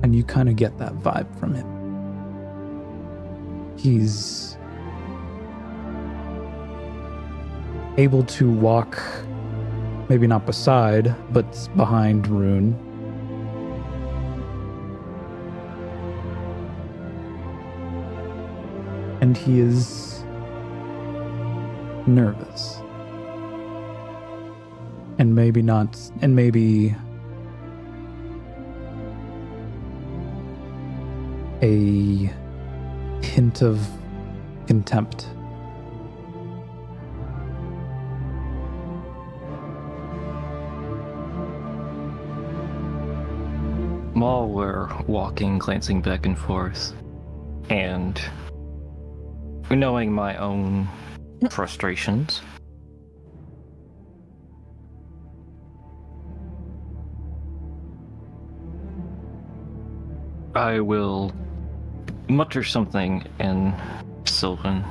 And you kind of get that vibe from him. He's able to walk, maybe not beside, but behind Rune. And he is nervous. And maybe a hint of contempt. While we're walking, glancing back and forth, and knowing my own frustrations, I will mutter something in Sylvan.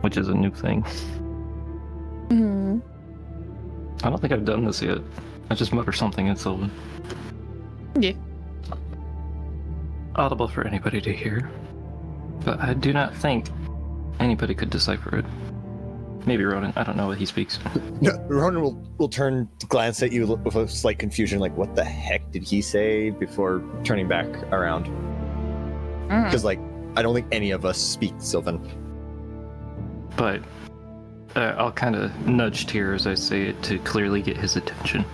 Which is a new thing. Mm-hmm. I don't think I've done this yet. I just mutter something in Sylvan. Yeah. Audible for anybody to hear. But I do not think anybody could decipher it. Maybe Ronan. I don't know what he speaks. No, Ronan will turn to glance at you with a slight confusion, like, what the heck did he say, before turning back around. Because, I don't think any of us speak Sylvan. But I'll kind of nudge Tyr as I say it to clearly get his attention.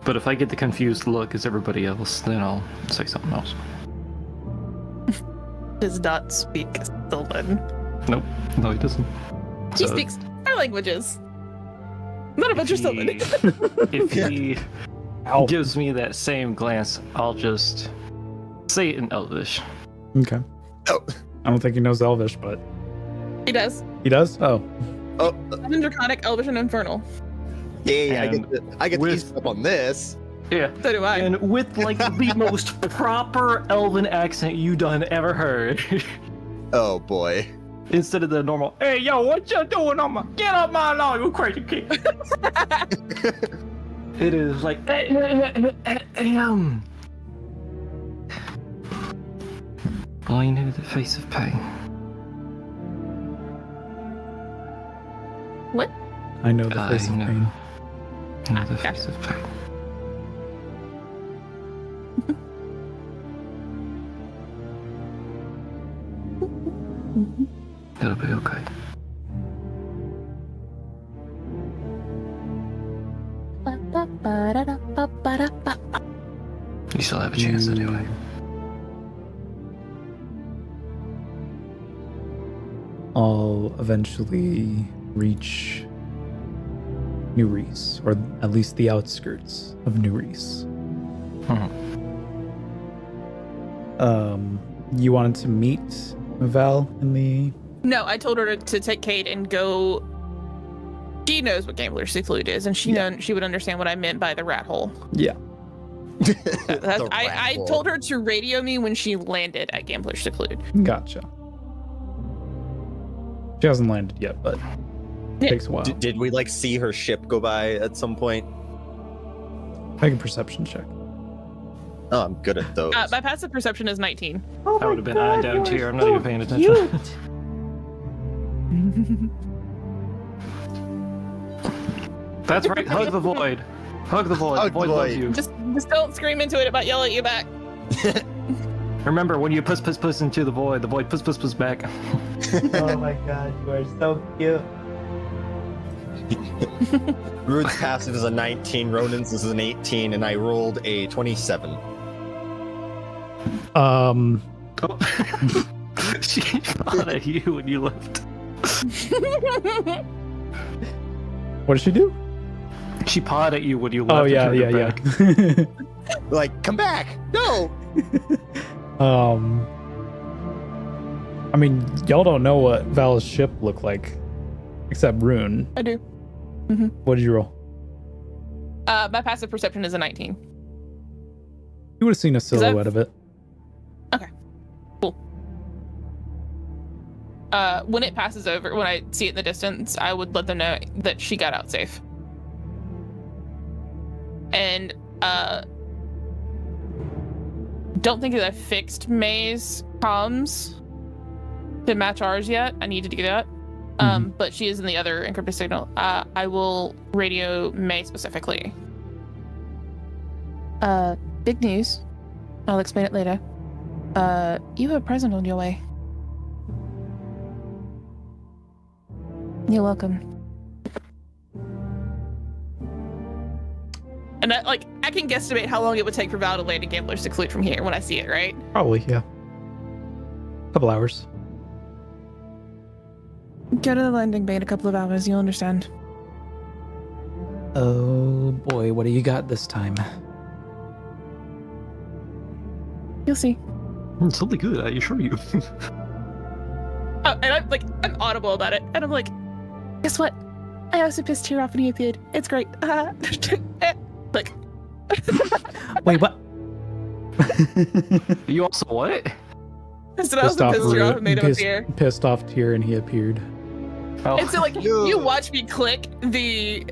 But if I get the confused look as everybody else, then I'll say something else. Does not speak Sylvan. Nope. No, he doesn't. He speaks our languages. Not a bunch of Sylvan. If he gives me that same glance, I'll just say it in Elvish. Okay. Oh. I don't think he knows Elvish, but He does. he does? Oh. I'm in Draconic, Elvish, and Infernal. Yeah, And I get to with- ease up on this. Yeah. So do I. And with the most proper Elven accent you done ever heard. Oh boy. Instead of the normal, hey yo, what you doing on my, get up my lawn, you crazy kid. It is like, I know the face of pain. What? I know the face of know. pain. I know the face of pain. It'll be okay. You still have a chance anyway. I'll eventually reach New Reese, or at least the outskirts of New Reese. You wanted to meet Val in the... No, I told her to take Kate and go. She knows what Gambler Seclude is, and she would understand what I meant by the rat hole. Yeah. I told her to radio me when she landed at Gambler Seclude. Gotcha. She hasn't landed yet, but it takes a while. Did we like see her ship go by at some point? Make a perception check. Oh, I'm good at those. My passive perception is 19. I would have been down tier. I'm not even paying attention. That's right. Hug the void. Hug the void. Hug The void the loves void. you. Just don't scream into it about yell at you back. Remember, when you puss into the void puss back. Oh my god, you are so cute. Rude's passive is a 19, Ronan's is an 18, and I rolled a 27. Oh. She thought at you when you left. What did she do? She pawed at you when you left. Oh and yeah, turned yeah, her back. yeah. Like, come back! No! I mean, y'all don't know what Val's ship looked like, except Rune. I do. What did you roll? My passive perception is a 19. You would have seen a silhouette of it. Okay. Cool. When it passes over, when I see it in the distance, I would let them know that she got out safe. And don't think that I've fixed May's comms to match ours yet. I need to do that. But she is in the other encrypted signal. I will radio May specifically. Big news. I'll explain it later. You have a present on your way. You're welcome. And I can guesstimate how long it would take for Val to land in Gambler Seclude from here when I see it, right? Probably, yeah. Couple hours. Go to the landing bay in a couple of hours, you'll understand. Oh boy, what do you got this time? You'll see. It's something good, I assure you. Oh, and I'm audible about it. And I'm like, guess what? I also pissed Tyr off when he appeared. It's great. Like. Wait, what? You also what? I said I also pissed Tyr off and made him appear. Pissed off Tyr and he appeared. Oh. And so you watch me click the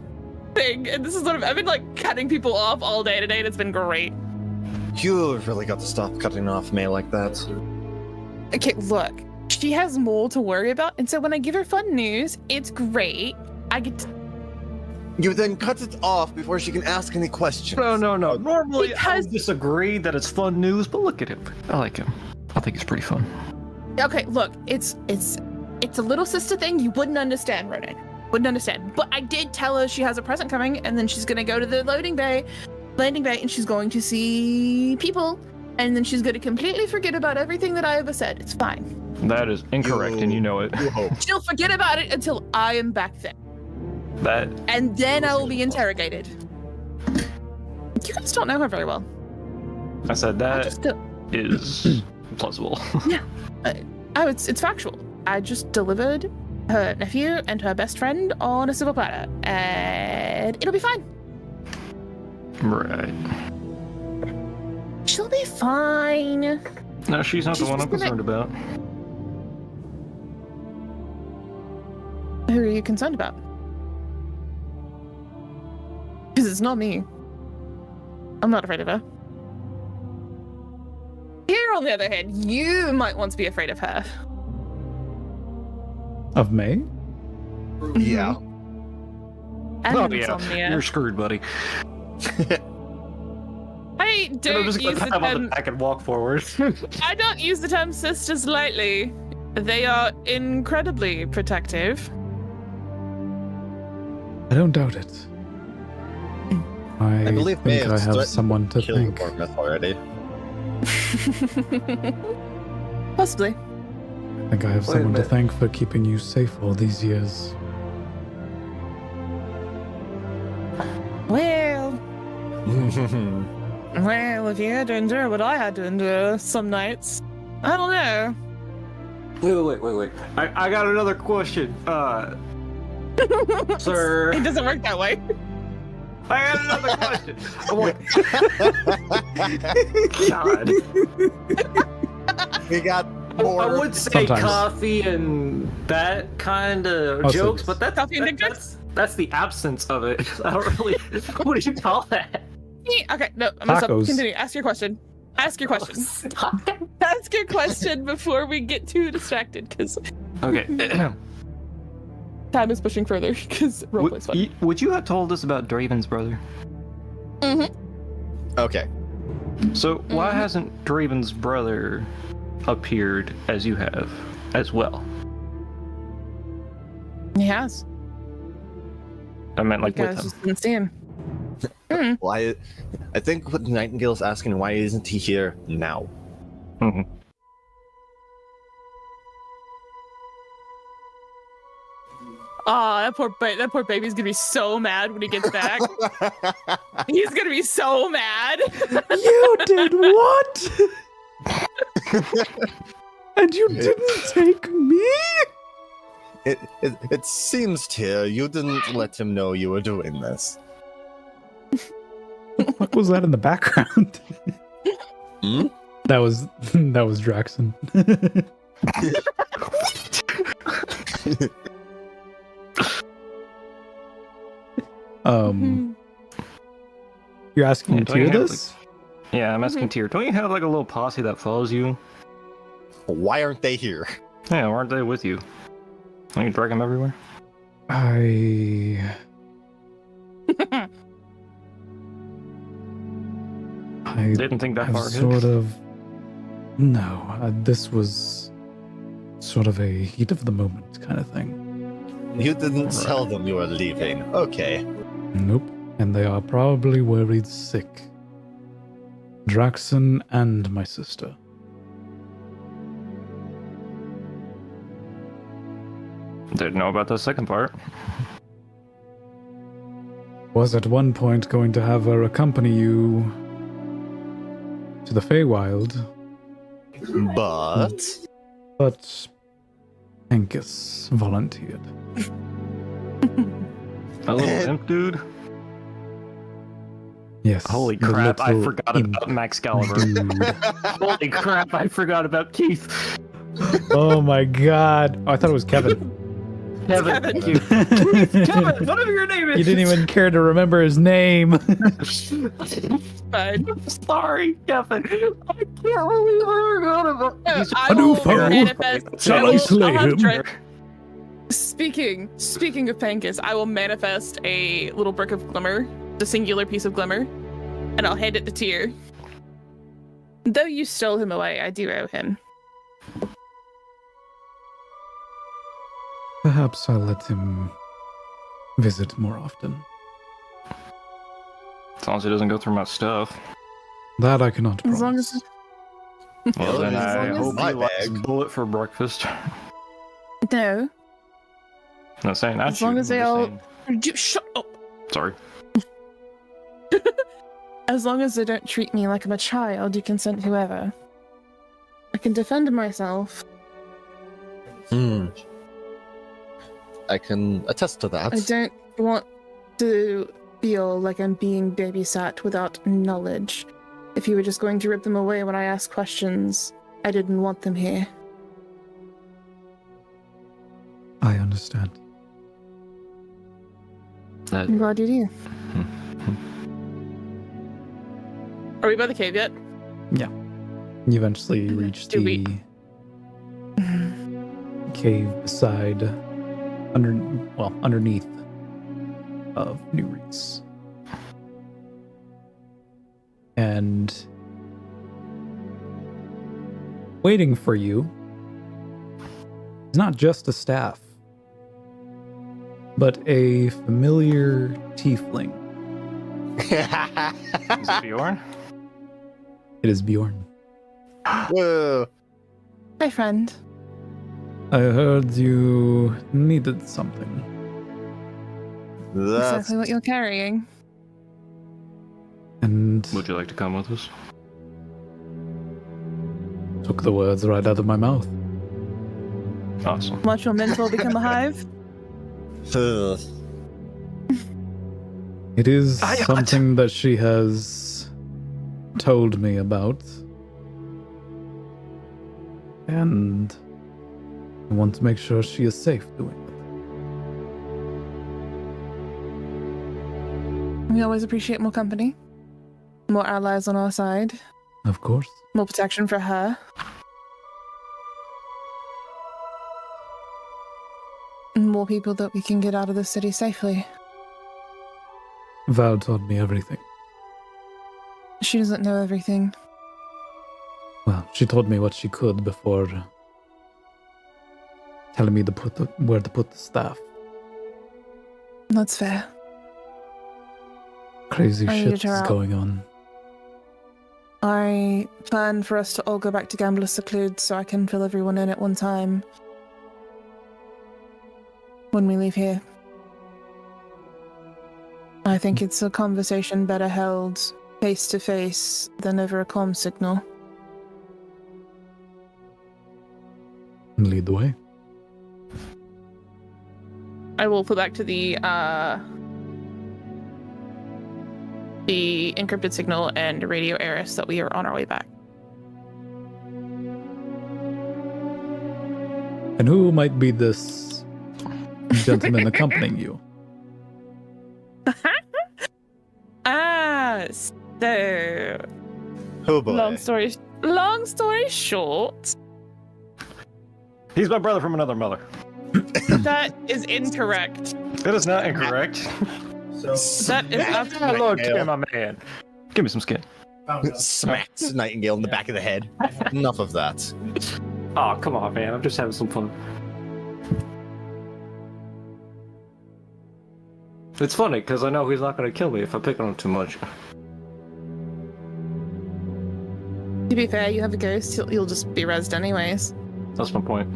thing, and this is what I've been like cutting people off all day today, and it's been great. You've really got to stop cutting off May like that. Okay, look, she has more to worry about, and so when I give her fun news, it's great. I get to... You then cut it off before she can ask any questions. No. Normally I Because- would disagree that it's fun news, but look at him. I like him. I think he's pretty fun. Okay, look, it's a little sister thing you wouldn't understand, Ronan. Wouldn't understand. But I did tell her she has a present coming, and then she's gonna go to the landing bay, and she's going to see people, and then she's gonna completely forget about everything that I ever said. It's fine. That is incorrect, and you know it. She'll forget about it until I am back there. That And then I will be interrogated. You guys don't know her very well. I said I that just don't. is plausible. It's factual. I just delivered her nephew and her best friend on a silver platter, and it'll be fine. Right. She'll be fine. No, she's not She's the one I'm just gonna- concerned about. Who are you concerned about? Because it's not me. I'm not afraid of her. Here, on the other hand, you might want to be afraid of her. Of May? Yeah. And Oh yeah, insomnia. you're screwed, buddy. I And I'm don't just use gonna the pat him on the term. back and walk forward. I don't use the term sisters lightly. They are incredibly protective. I don't doubt it. I believe think May I have threatened someone to kill you, thank. Mormith, already. Possibly. I think I have Wait a someone to minute. thank for keeping you safe all these years. Well, if you had to endure what I had to endure some nights, I don't know. Wait. I got another question. Sir. It doesn't work that way. I got another question. God. We got more. I would say Sometimes. coffee and that kind of Oh, jokes, so- but Coffee and dick jokes? that's the absence of it. I don't really. What do you call that? Okay, no, I'm gonna stop. Tacos. Continue. Ask your question. Ask your question. Stop. Ask your question before we get too distracted, because Okay. time is pushing further, because roleplay's fun. Would you have told us about Draven's brother? Okay. So why hasn't Draven's brother appeared as you have as well? He has. I meant like You guys with him. just didn't see him. Why? I think what Nightingale's asking, why isn't he here now? Mhm. Aw, that poor baby's gonna be so mad when he gets back. He's gonna be so mad. You did what? And you didn't take me? It seems, Tyr, you didn't let him know you were doing this. What was that in the background? Hmm? That was Draxon. You're asking Yeah, to don't you hear have, this? Yeah, I'm asking Tyr. Don't you have like a little posse that follows you? Why aren't they here? Yeah, aren't they with you? Don't you drag them everywhere? I Didn't think that have far ahead. sort of. No, this was sort of a heat of the moment kind of thing. You didn't tell them you were leaving. Okay. Nope, and they are probably worried sick. Draxon and my sister. Didn't know about the second part. Was at one point going to have her accompany you to the Feywild, But but Angus volunteered. A little imp dude. Yes. Holy the crap! I little forgot imp about Max Caliber. dude. Holy crap! I forgot about Keith. Oh my god. Oh, I thought it was Kevin. Kevin, thank you. Kevin, whatever your name is. You didn't even care to remember his name. Fine. I'm sorry, Kevin. I can't believe I forgot about. I will Adufo. manifest. Shall will- I slay I'll have him? Speaking of Pankus, I will manifest a little brick of glimmer, the singular piece of glimmer, and I'll hand it to Tyr. Though you stole him away, I do owe him. Perhaps I'll let him visit more often. As long as he doesn't go through my stuff. That I cannot promise. As long as Well, then as I long as- hope My he likes bag. bullet for breakfast. no, I'm not saying that. As long as they all- shut up. Sorry. As long as they don't treat me like I'm a child, you can send whoever. I can defend myself. I can attest to that. I don't want to feel like I'm being babysat without knowledge. If you were just going to rip them away when I ask questions, I didn't want them here. I understand. I'm glad you do. Are we by the cave yet? You eventually reach Do we- the cave beside, underneath of New Reese. And waiting for you is not just a staff, but a familiar tiefling Is it Bjorn? It is Bjorn. Whoa. My friend. I heard you needed something. That's Exactly what you're carrying. And Would you like to come with us? took the words right out of my mouth. Awesome. Watch your mentor become a hive. Ugh. It is I- something that she has told me about. And I want to make sure she is safe doing it. We always appreciate more company. More allies on our side. Of course. More protection for her. And more people that we can get out of the city safely. Val taught me everything. She doesn't know everything. Well, she told me what she could before telling me to where to put the staff. That's fair. Crazy I shit needed her is out. going on. I plan for us to all go back to Gambler Seclude so I can fill everyone in at one time. When we leave here. I think it's a conversation better held face to face than over a comm signal. Lead the way. I will put back to the encrypted signal and radio Eris that we are on our way back. And who might be this gentleman accompanying you? So Oh boy. long story short, He's my brother from another mother. that is incorrect. That is not incorrect. That is Oh, Lord, give me my man. Give me some skin. Smacks Nightingale in the back of the head. Enough of that. Oh, come on, man. I'm just having some fun. It's funny, because I know he's not going to kill me if I pick on him too much. To be fair, you have a ghost, you'll just be rezzed anyways. That's my point.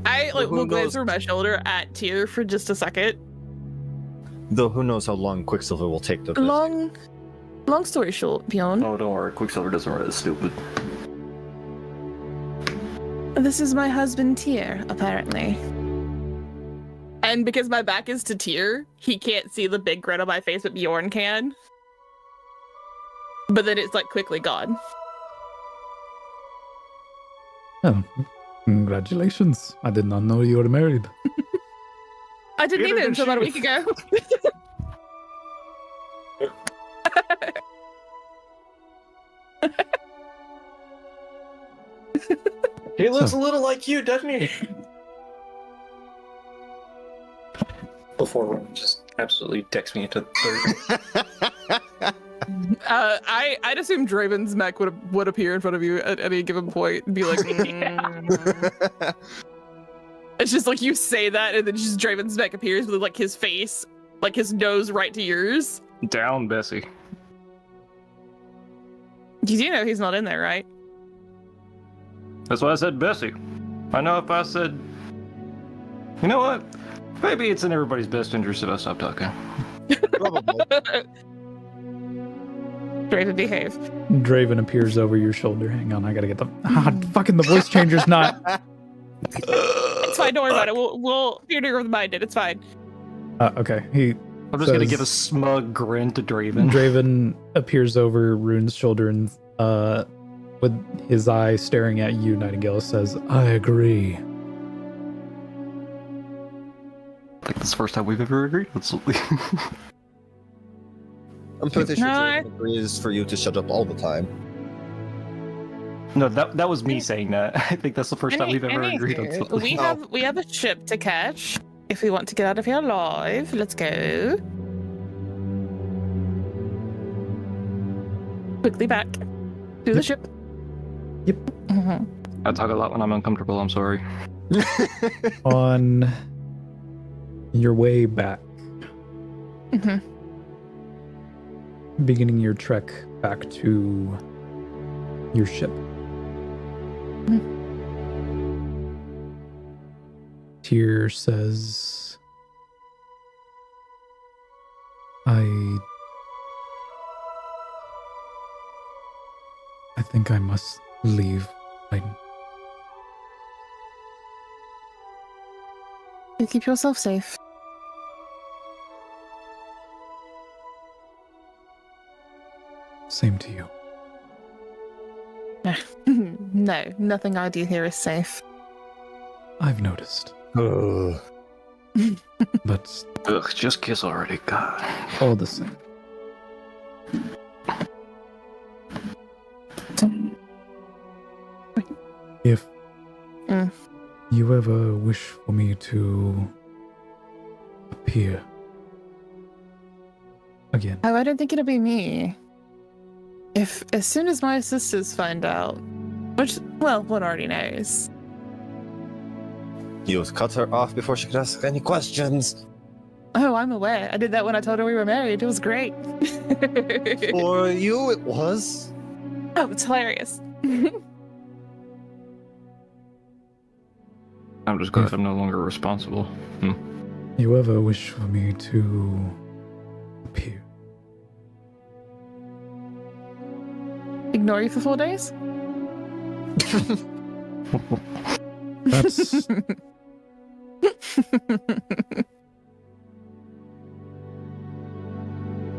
I Who will glance knows? over my shoulder at Tyr for just a second. Though who knows how long Quicksilver will take to visit. Long story short, Bjorn, Oh, don't worry. Quicksilver doesn't run as stupid. this is my husband Tyr, apparently. And because my back is to Tyr, he can't see the big grin on my face, but Bjorn can. But then it's like quickly gone. Oh, congratulations. I did not know you were married. I didn't Get either her until the about a week ago. He looks a little like you, doesn't he? Before Ron just absolutely decks me into third. I'd assume Draven's mech would appear in front of you at any given point and be like, It's just like you say that and then just Draven's mech appears with like his face, like his nose right to yours. Down, Bessie. You do know he's not in there, right? That's why I said Bessie. I know if I said... You know what? Maybe it's in everybody's best interest if I stop talking. Probably. Draven, behave. Draven appears over your shoulder. Hang on, I gotta get the... fucking the voice changer's not... It's fine, don't worry about it. We'll theater of the mind it. It's fine. Okay, he... I'm just gonna says- give a smug grin to Draven. Draven appears over Rune's shoulder and, with his eye staring at you, Nightingale says, I agree. I think that's the first time we've ever agreed on something. I'm pretty sure No, Draven agrees for you to shut up all the time. No, that was me saying that. I think that's the first time we've ever agreed on something. We have a ship to catch. If we want to get out of here alive, let's go. Quickly back to the ship. Yep. Mhm. I talk a lot when I'm uncomfortable, I'm sorry. On your way back, Mhm. Beginning your trek back to your ship. Tyr says, I think I must leave. You keep yourself safe. Same to you. No, nothing I do here is safe. I've noticed. Ugh. But Ugh, just kiss already, God. all the same. If you ever wish for me to appear again, Oh, I don't think it'll be me. If as soon as my sisters find out, which, well, one already knows. You cut her off before she could ask any questions. Oh, I'm aware. I did that when I told her we were married. It was great. For you, it was. Oh, it's hilarious. I'm just glad I'm no longer responsible. you ever wish for me to appear, Ignore you for 4 days? that's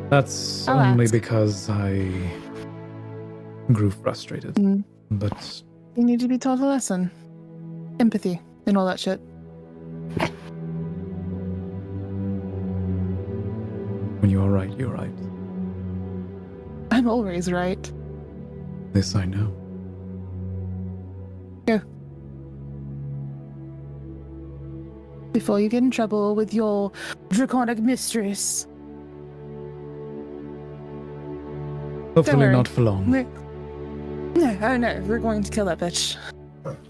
that's I'll only ask. because I grew frustrated. Mm. But You need to be taught a lesson. Empathy and all that shit. when you are right, you're right. I'm always right. This I know. Before you get in trouble with your draconic mistress. Hopefully worry. not for long. No, oh no, we're going to kill that bitch.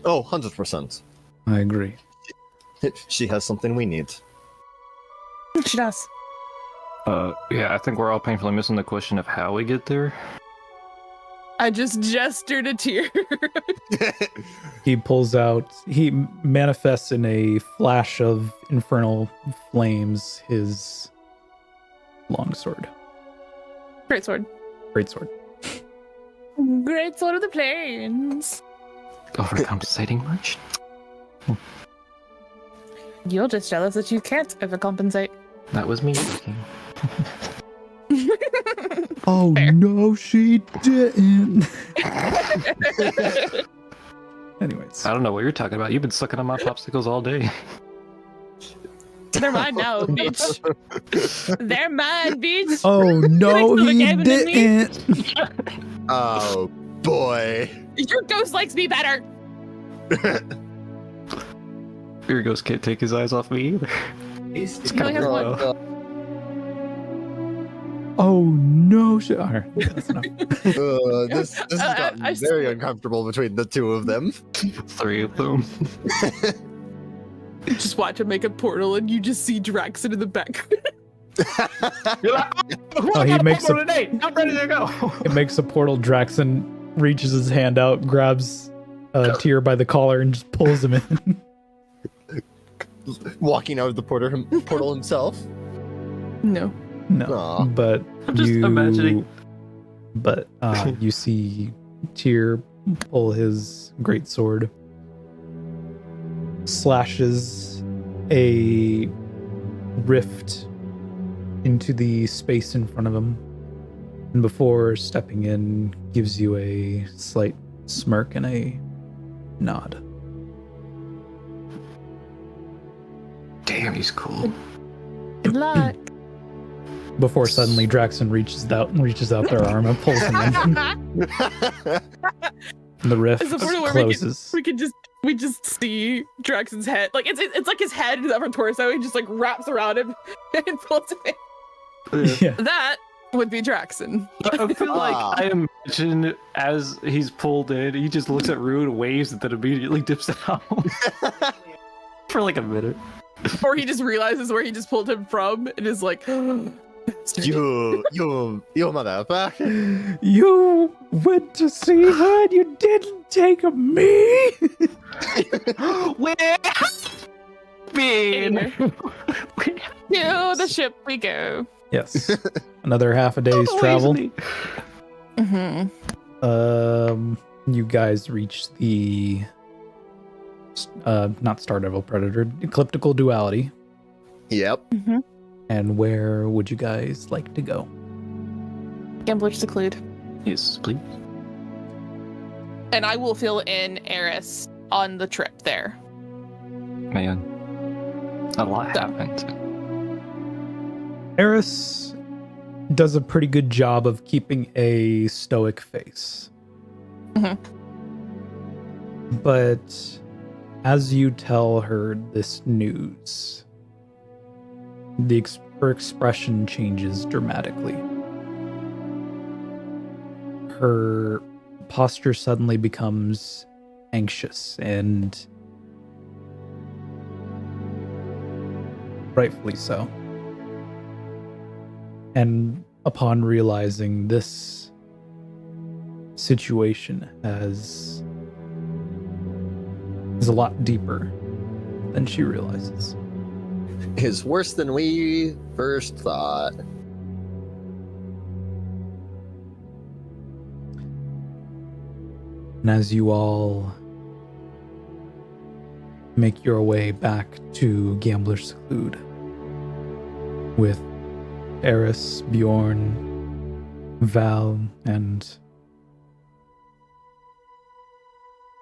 Oh, 100%. I agree. She has something we need. She does. Yeah, I think we're all painfully missing the question of how we get there. I just gestured a tear. He pulls out, he manifests in a flash of infernal flames his longsword. Great sword. Great sword. Great sword of the plains. Overcompensating much? You're just jealous that you can't overcompensate. That was me speaking. Oh Fair. no, she didn't. Anyways, I don't know what you're talking about. You've been sucking on my popsicles all day. They're mine now, bitch. They're mine, bitch. oh no, Thanks for he giving to me. didn't. Oh boy. Your ghost likes me better. Your ghost can't take his eyes off me either. He only has one. Oh no, she. All right, that's enough. This has gotten I- very uncomfortable between the two of them. 3 of them. You just watch him make a portal and you just see Draxon in the back. You're like, Oh, he makes a- today. I'm ready to go. It makes a portal. Draxon reaches his hand out, grabs Tyr by the collar, and just pulls him in. Walking out of the portal himself. No. No, Aw. but I'm just you, imagining. But you see Tyr pull his great sword, slashes a rift into the space in front of him, and before stepping in, gives you a slight smirk and a nod. Damn, he's cool. Good luck. Before suddenly Draxon reaches out their arm and pulls him in. And the rift It's a portal where closes. we just see Draxon's head. Like it's like his head is up her torso. He just like wraps around him and pulls him in. Yeah. That would be Draxon. I feel like I imagine as he's pulled in, he just looks at Rune, waves, and then immediately dips out. For like a minute. Or he just realizes where he just pulled him from and is like, You motherfucker. You went to see her and you didn't take me? Where been? To the ship we go. Yes. Another half a day's travel. You guys reach the not Star Devil Predator, ecliptical duality. Yep. And where would you guys like to go? Gambler Seclude. Yes, please. And I will fill in Eris on the trip there. Man, a lot happened. Eris does a pretty good job of keeping a stoic face. But as you tell her this news, her expression changes dramatically. Her posture suddenly becomes anxious and rightfully so. And upon realizing this situation is a lot deeper than she realizes. Is worse than we first thought. And as you all make your way back to Gambler's Seclude with Eris, Bjorn, Val, and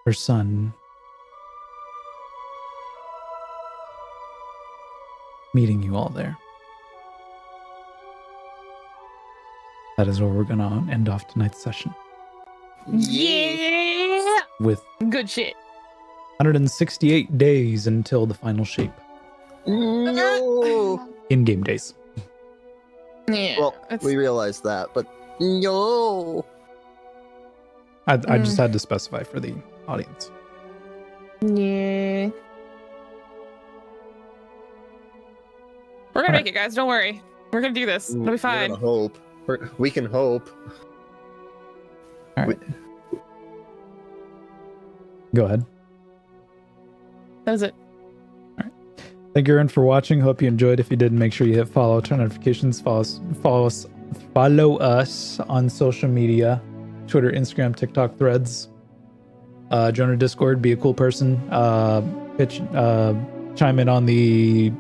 her son meeting you all there. That is where we're gonna end off tonight's session. Yeah! With Good shit. 168 days until the final shape. No. In-game days. Yeah. Well, it's- we realized that, but no. I just had to specify for the audience. Yeah. We're gonna make it, guys. Don't worry. We're gonna do this. It'll be fine. We're gonna hope. We can hope. All right. Go ahead. That was it. Thank you everyone for watching. Hope you enjoyed. If you did, make sure you hit follow, turn notifications, follow us on social media, Twitter, Instagram, TikTok, Threads. Join our Discord, be a cool person. Chime in on the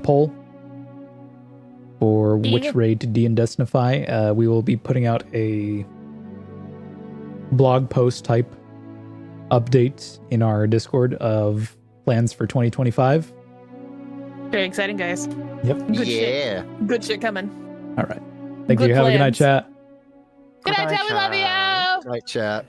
poll for which raid to D&Destinify. We will be putting out a blog post type update in our Discord of plans for 2025. Very exciting, guys. Yep. Good shit. Good shit coming. All right. Thank Good you. Have a good night, plans. chat. Good night, chat. We love you. Night chat.